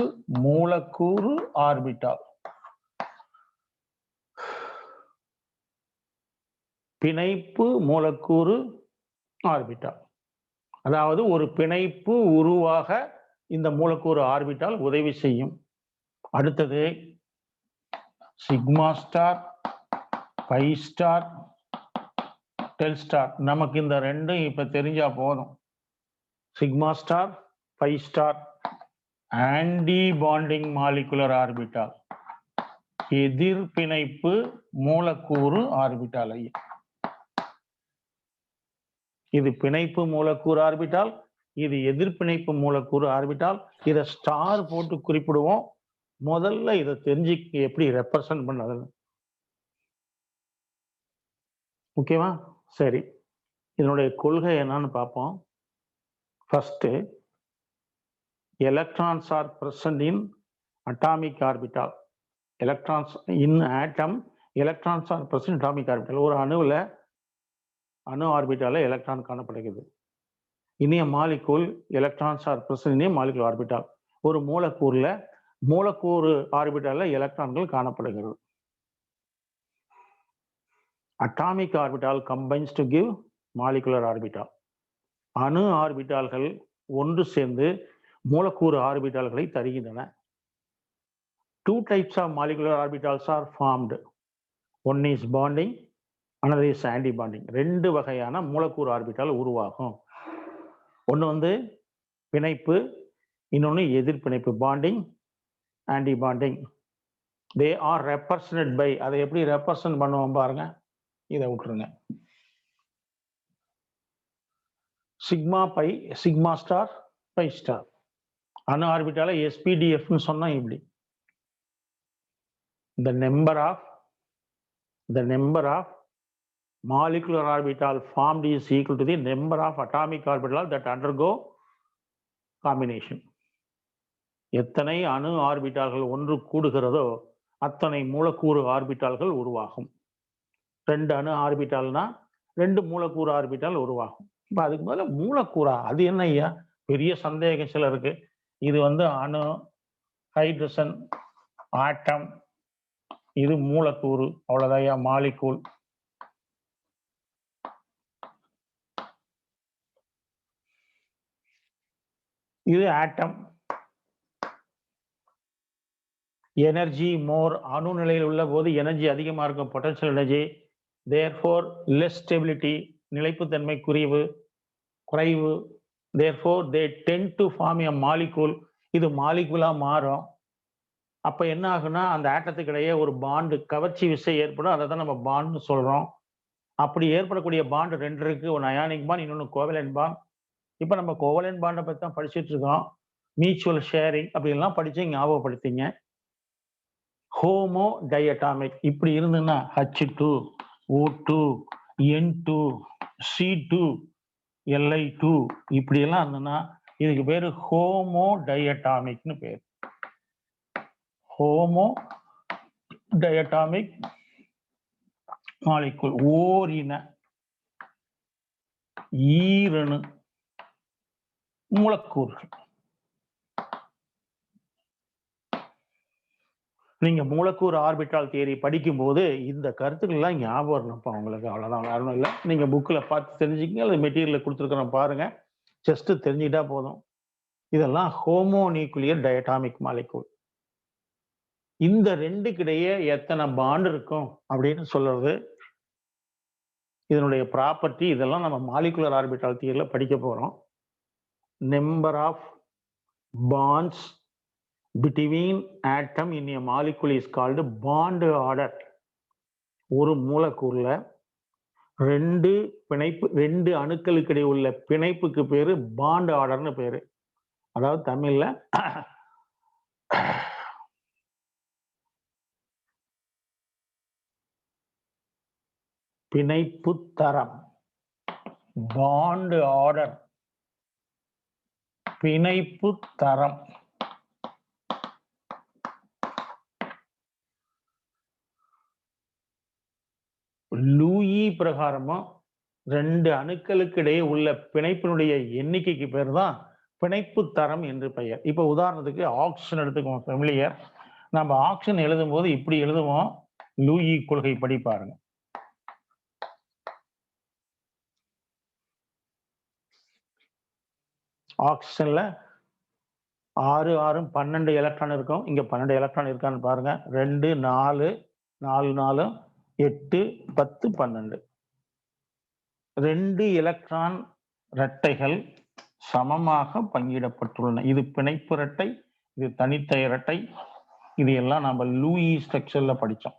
மூலக்கூறு ஆர்பிட்டால். பிணைப்பு மூலக்கூறு ஆர்பிட்டால், அதாவது ஒரு பிணைப்பு உருவாக இந்த மூலக்கூறு ஆர்பிட்டால் உதவி செய்யும். அடுத்தது sigma star, pi star, del star. நமக்கு இந்த ரெண்டும் இப்ப தெரிஞ்சா போதும். Sigma star, pi star antibonding molecular orbital, எதிர் பிணைப்பு மூலக்கூறு ஆர்பிட்டால். இது பிணைப்பு மூலக்கூறு ஆர்பிட்டால், இது எதிர்பிணைப்பு மூலக்கூறு ஆர்பிட்டால். இதை ஸ்டார் போட்டு குறிப்பிடுவோம். முதல்ல இதை தெரிஞ்சுக்க எப்படி ரெப்ரசன்ட் பண்ணது. ஓகேவா? சரி, இதனுடைய கொள்கை என்னன்னு பார்ப்போம். First, electrons are present in atomic orbital. Electrons in atom, electrons are present in atomic orbital. ஒரு அணுவில் அணு ஆர்பிட்டால எலக்ட்ரான் காணப்படுகிறது. இனிய molecule electrons R present in molecular orbital. ஒரு மூலக்கூறுல மூலக்கூறு ஆர்பிட்டால எலக்ட்ரான்கள் காணப்படுகிறது. Atomic orbital combines to give molecular orbital. அணு ஆர்பிட்டால்கள் ஒன்று சேர்ந்து மூலக்கூறு ஆர்பிட்டால்களை தருகின்றன. 2 types of molecular orbitals are formed. One is bonding, another is anti-bonding. 2 வகையான மூலக்கூறு ஆர்பிட்டால் உருவாகும். ஒன்று வந்து பிணைப்பு, இன்னொன்று எதிர் பிணைப்பு, bonding, antibonding. They are represent by, அதை எப்படி ரெப்ரசன்ட் பண்ணுவோம் பாருங்க. இதை விட்டுருங்க. Sigma pi, sigma star, pi star. அணு ஆர்பிட்டால எஸ்பிடிஎஃப்னு சொன்னா இப்படி. The number of molecular orbital formed is equal to the number of atomic orbital that undergo combination. எத்தனை அணு ஆர்பிட்டால்கள் ஒன்று கூடுகிறதோ அத்தனை மூலக்கூறு ஆர்பிட்டால்கள் உருவாகும். 2 அணு ஆர்பிட்டால்னா 2 மூலக்கூறு ஆர்பிட்டால் உருவாகும். இப்ப அதுக்கு முதல்ல மூலக்கூறா, அது என்ன ஐயா பெரிய சந்தேகம் சிலருக்கு. இது வந்து அணு, ஹைட்ரஜன், ஆட்டம், இது மூலக்கூறு, அவ்வளவுதான் மாலிகூல். இது ஆட்டம். எனர்ஜி மோர், அணு நிலையில் உள்ள போது எனர்ஜி அதிகமா இருக்கும், potential energy. Therefore less stability, நிலைப்புத்தன்மை குறைவு. Therefore they tend to form a molecule, இது மாலிகூலா மாறும். அப்ப என்ன ஆகுனா அந்த ஆட்டத்துக்கு இடையே ஒரு பாண்டு, கவர்ச்சி விசை ஏற்படும். அதை தான் நம்ம பாண்ட்னு சொல்றோம். அப்படி ஏற்படக்கூடிய பாண்டு 2 இருக்கு. ஒன்று அயானிக் பாண்ட், இன்னொன்று கோவலன்ட் பாண்ட். இப்ப நம்ம கோவலன்ட் பாண்டை பத்தி தான் படிச்சுட்டு இருக்கோம். மியூச்சுவல் ஷேரிங் அப்படின்லாம் படிச்சு ஞாபகப்படுத்திங்க. ஹோமோ டைஅட்டாமிக் இப்படி இருந்துன்னா H2, O2, N2, C2, Li2 இப்படி எல்லாம் இருந்ததுன்னா இதுக்கு பேரு ஹோமோ டைஅட்டாமிக்னு பேர். ஹோமோ டைஅட்டாமிக் மாலிகூல், ஓரின ஈரணு மூலக்கூறுகள். நீங்க மூலக்கூறு ஆர்பிட்டால் தியரி படிக்கும் போது இந்த கருத்துக்கள் எல்லாம் ஞாபகம் வரணும்ப்பா உங்களுக்கு. அவ்வளவுதான், வேற ஒன்றும் இல்லை. நீங்க புக்ல பார்த்து தெரிஞ்சுக்கிங்க, அல்லது மெட்டீரியல் கொடுத்துருக்கிறோம் பாருங்க, ஜஸ்ட் தெரிஞ்சுக்கிட்டா போதும். இதெல்லாம் ஹோமோ நியூக்ளியர் டைஅட்டாமிக் மாலிகூல். இந்த 2க்கு இடையே எத்தனை பாண்ட் இருக்கும் அப்படின்னு சொல்றது இதனுடைய ப்ராப்பர்ட்டி. இதெல்லாம் நம்ம மாலிகுலர் ஆர்பிட்டால் தியரியில படிக்க போறோம். Number of bonds between atom in a molecule is called bond order. ஒரு மூலக்கூறுல ரெண்டு அணுக்களுக்கு இடையே உள்ள பிணைப்புக்கு பேரு பாண்ட் ஆர்டர்னு பேரு. அதாவது தமிழ்ல பிணைப்பு தரம், பாண்ட் ஆர்டர், பிணைப்பு தரம். லூயி பிரகாரமா ரெண்டு அணுக்களுக்கு இடையே உள்ள பிணைப்பினுடைய எண்ணிக்கைக்கு பேர் தான் பிணைப்பு தரம் என்று பெயர். இப்ப உதாரணத்துக்கு ஆக்சிஜன் எடுத்துக்கோங்க, ஃபெமிலியர். நம்ம ஆக்சிஜன் எழுதும் போது இப்படி எழுதுவோம், லூயி கொள்கை படி பாருங்க. ஆக்சிஜன்ல 6 6 12 எலக்ட்ரான் இருக்கும். இங்க 12 எலக்ட்ரான் இருக்கான்னு பாருங்க. 2 4 4 4 8 10 12. 2 எலக்ட்ரான் இரட்டைகள் சமமாக பங்கிடப்பட்டுள்ளன. இது பிணைப்பு இரட்டை, இது தனித்த இரட்டை. இது எல்லாம் நம்ம லூயி ஸ்ட்ரக்சர்ல படிச்சோம்.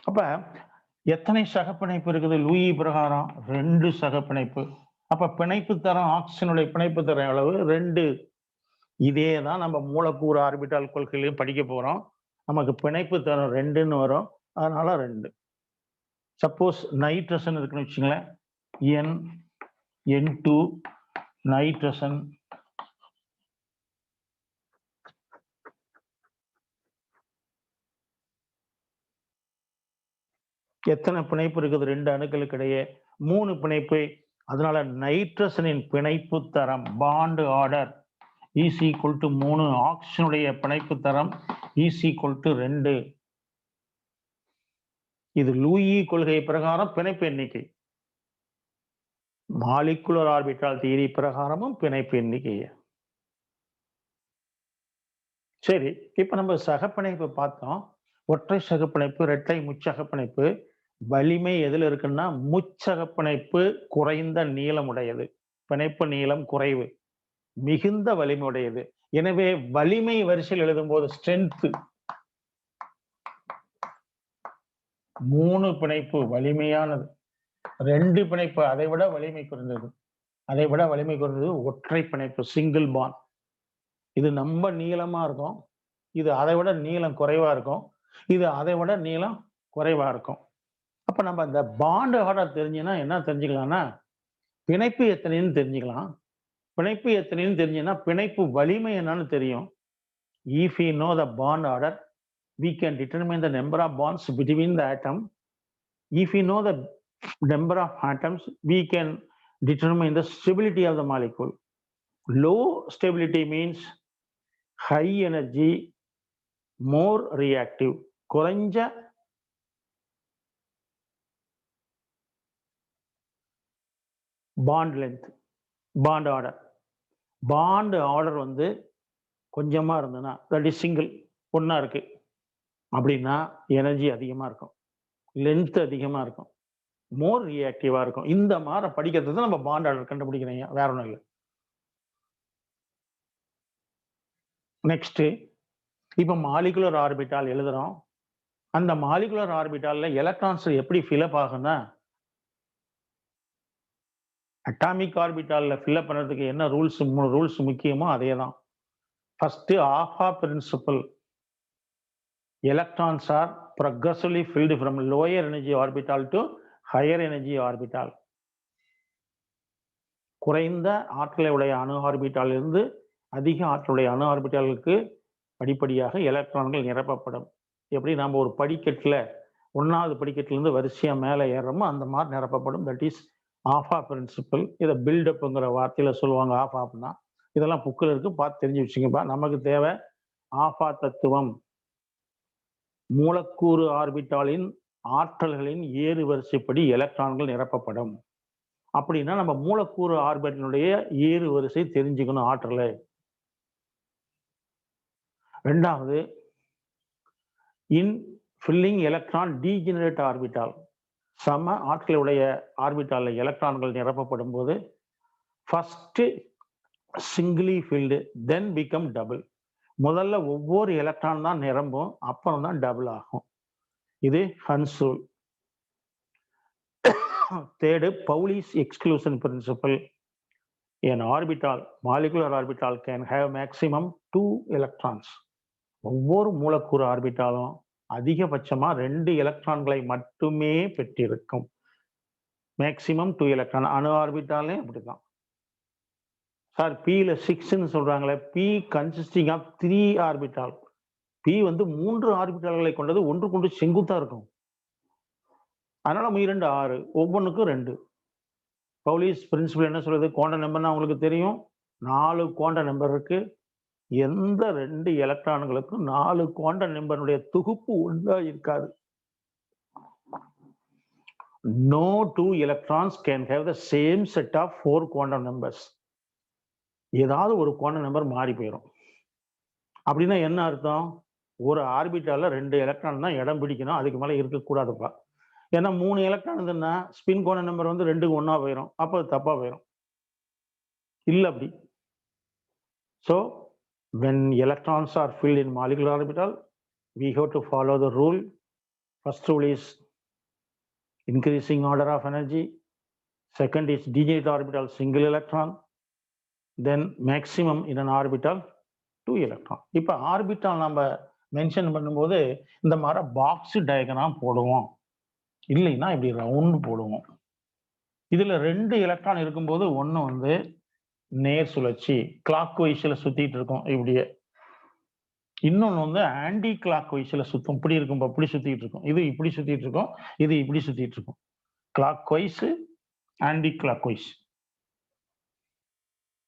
அப்ப எத்தனை சகப்பிணைப்பு இருக்குது லூயி பிரகாரம்? 2 சகப்பிணைப்பு. அப்ப பிணைப்பு தரம், ஆக்சிஜனுடைய பிணைப்பு தரம் எவ்வளவு? 2. இதே தான் நம்ம மூலக்கூறு ஆர்பிட்டால் கொள்கையிலையும் படிக்க போறோம். நமக்கு பிணைப்பு தரம் 2ன்னு வரும், அதனால 2. சப்போஸ் நைட்ரசன் இருக்குன்னு வச்சுங்களேன், N2 நைட்ரசன், எத்தனை பிணைப்பு இருக்குது 2 அணுக்களுக்கு இடையே? 3 பிணைப்பு. அதனால நைட்ரசனின் பிணைப்பு தரம், bond order, is equal to 3. ஆக்சிஜனுடைய பிணைப்பு தரம் இஸ் ஈக்குவல் டு 2. இது லூயி கொள்கை பிரகாரம் பிணைப்பு எண்ணிக்கை. மாலிகுலர் ஆர்பிட்டால் தியரி பிரகாரமும் பிணைப்பு எண்ணிக்கை. சரி, இப்ப நம்ம சகப்பிணைப்பு பார்த்தோம். ஒற்றை சகப்பிணைப்பு, இரட்டை, முச்சகப்பிணைப்பு. வலிமை எதுல இருக்குன்னா முச்சகப்பிணைப்பு குறைந்த நீளம் உடையது, பிணைப்பு நீளம் குறைவு, மிகுந்த வலிமை உடையது. எனவே வலிமை வரிசையில் எழுதும் போது ஸ்ட்ரென்த் 3 பிணைப்பு வலிமையானது, 2 பிணைப்பு அதை விட வலிமை குறைந்தது, ஒற்றை பிணைப்பு சிங்கிள் பாண்ட். இது ரொம்ப நீளமா இருக்கும், இது அதை விட நீளம் குறைவா இருக்கும், இது அதை விட நீளம் குறைவா இருக்கும். அப்ப நம்ம இந்த பாண்ட் ஆர்டர் தெரிஞ்சுன்னா என்ன தெரிஞ்சுக்கலாம்னா, பிணைப்பு எத்தனைன்னு தெரிஞ்சுக்கலாம். பிணைப்பு எத்தனைன்னு தெரிஞ்சுன்னா பிணைப்பு வலிமை என்னன்னு தெரியும். If we know the bond order, we can determine the number of bonds between the atom. If we know the number of atoms, we can determine the stability of the molecule. Low stability means high energy, more reactive. குறைஞ்ச bond length, bond order. Bond order வந்து கொஞ்சமா இருந்ததுன்னா, that is single, ஒன்னா இருக்கு அப்படின்னா energy அதிகமா இருக்கும், length அதிகமா இருக்கும், மோர் ரியாக்டிவா இருக்கும். இந்த மாதிரி படிக்கிறது நம்ம பாண்ட் ஆர்டர் கண்டுபிடிக்கிறீங்க, வேற ஒன்றும் இல்லை. நெக்ஸ்ட், இப்ப மாலிகுலர் ஆர்பிட்டால் எழுதுறோம். அந்த மாலிகுலர் ஆர்பிட்டால்ல எலக்ட்ரான்ஸ் எப்படி ஃபில்அப் ஆகும்னா, அட்டாமிக் ஆர்பிட்டால்ல ஃபில்அப் பண்ணுறதுக்கு என்ன ரூல்ஸ், 3 ரூல்ஸ் முக்கியமோ அதே தான். First, Aufbau principle. Electrons are progressively filled from lower energy orbital to higher energy orbital. குறைந்த ஆற்றலை உடைய அணு ஆர்பிட்டால் இருந்து அதிக ஆற்றலுடைய அணு ஆர்பிட்டாலுக்கு படிப்படியாக எலக்ட்ரான்கள் நிரப்பப்படும். எப்படி நம்ம ஒரு படிக்கட்டுல 1வது படிக்கட்டிலிருந்து வரிசையா மேலே ஏறுறோமோ அந்த மாதிரி நிரப்பப்படும். That is aufbau principle. இதை பில்டப்ங்கிற வார்த்தையில சொல்லுவாங்க. ஆஃபாப்னா இதெல்லாம் புக்கில் இருக்கு, பார்த்து தெரிஞ்சு வச்சுங்கப்பா. நமக்கு தேவை ஆஃபா தத்துவம். மூலக்கூறு ஆர்பிட்டாலின் ஆற்றல்களின் ஏறு வரிசைப்படி எலக்ட்ரான்கள் நிரப்பப்படும். அப்படின்னா நம்ம மூலக்கூறு ஆர்பிட்டாலுடைய ஏறு வரிசை தெரிஞ்சுக்கணும், ஆற்றலை. 2வது, இன் ஃபில்லிங் எலக்ட்ரான் டீஜெனரேட் ஆர்பிட்டால். சம ஆற்றலுடைய ஆர்பிட்டாலில் எலக்ட்ரான்கள் நிரப்பப்படும் போது first singly filled, then become double. முதல்ல ஒவ்வொரு எலக்ட்ரான் தான் நிரம்பும், அப்புறம் தான் டபுள் ஆகும். இது Hans rule. Third, Pauli's exclusion principal. An orbital, molecular orbital can have maximum 2 electrons. ஒவ்வொரு மூலக்கூறு ஆர்பிட்டாலும் அதிகபட்சமா 2 எலக்ட்ரான்களை மட்டுமே பெற்றிருக்கும். Maximum 2 electron. அணு ஆர்பிட்டாலே அப்படிதான். சார் பில 6ன்னு சொல்றாங்களே, P consisting of 3 orbital. P வந்து 3 ஆர்பிட்டால்களை கொண்டது, ஒன்றுக்கொன்று செங்குத்தா இருக்கும். அதனால 2 6, ஒவ்வொன்றுக்கும் 2. பவுலிஸ் பிரின்சிபல் என்ன சொல்றது? குவாண்டம் நம்பர்னா உங்களுக்கு தெரியும். 4 குவாண்டம் நம்பர் இருக்கு. எந்த 2 எலக்ட்ரான்களுக்கும் 4 குவாண்டம் நம்பருடைய தொகுப்பு ஒன்றா இருக்காது. No 2 electrons can have the same set of 4 quantum numbers. ஏதாவது ஒரு குவாண்டம் நம்பர் மாறி போயிடும். அப்படின்னா என்ன அர்த்தம்? ஒரு ஆர்பிட்டால 2 எலக்ட்ரான் தான் இடம் பிடிக்கணும், அதுக்கு மேல இருக்கக்கூடாதுப்பா. ஏன்னா 3 எலக்ட்ரான் இருந்ததுன்னா ஸ்பின் குவாண்டம் நம்பர் வந்து 2க்கு 1 போயிடும், அப்போ அது தப்பா போயிடும். இல்ல அப்படி. So when electrons are filled in molecular orbital, we have to follow the rule. First rule is increasing order of energy. Second is degenerate orbital single electron. Then maximum in an orbital 2 electron. இப்போ orbital நம்ம mention பண்ணும்போது இந்த மாதிரி box diagram போடுவோம், இல்லைன்னா இப்படி round போடுவோம். இதுல 2 எலக்ட்ரான் இருக்கும்போது ஒன்று வந்து நேர் சுழற்சி, கிளாக் வைஸ்ல சுத்திட்டு இருக்கும் இப்படியே. இன்னொன்று வந்து ஆன்டி கிளாக் வைஸ்ல சுத்தும், இப்படி இருக்கும், இப்படி சுத்திட்டு இருக்கும். இது இப்படி சுத்திட்டு இருக்கும், இது இப்படி சுத்திட்டு இருக்கும். Clockwise, anticlockwise.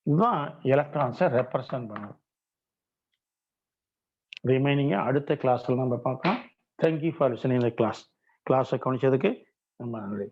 இதுதான் எலக்ட்ரான்ஸை ரெப்ரசன்ட் பண்ணும். ரிமைனிங்க அடுத்த கிளாஸ்ல நம்ம பார்க்கலாம். Thank you for listening the class. கிளாஸை கவனிச்சதுக்கு ரொம்ப நன்றி.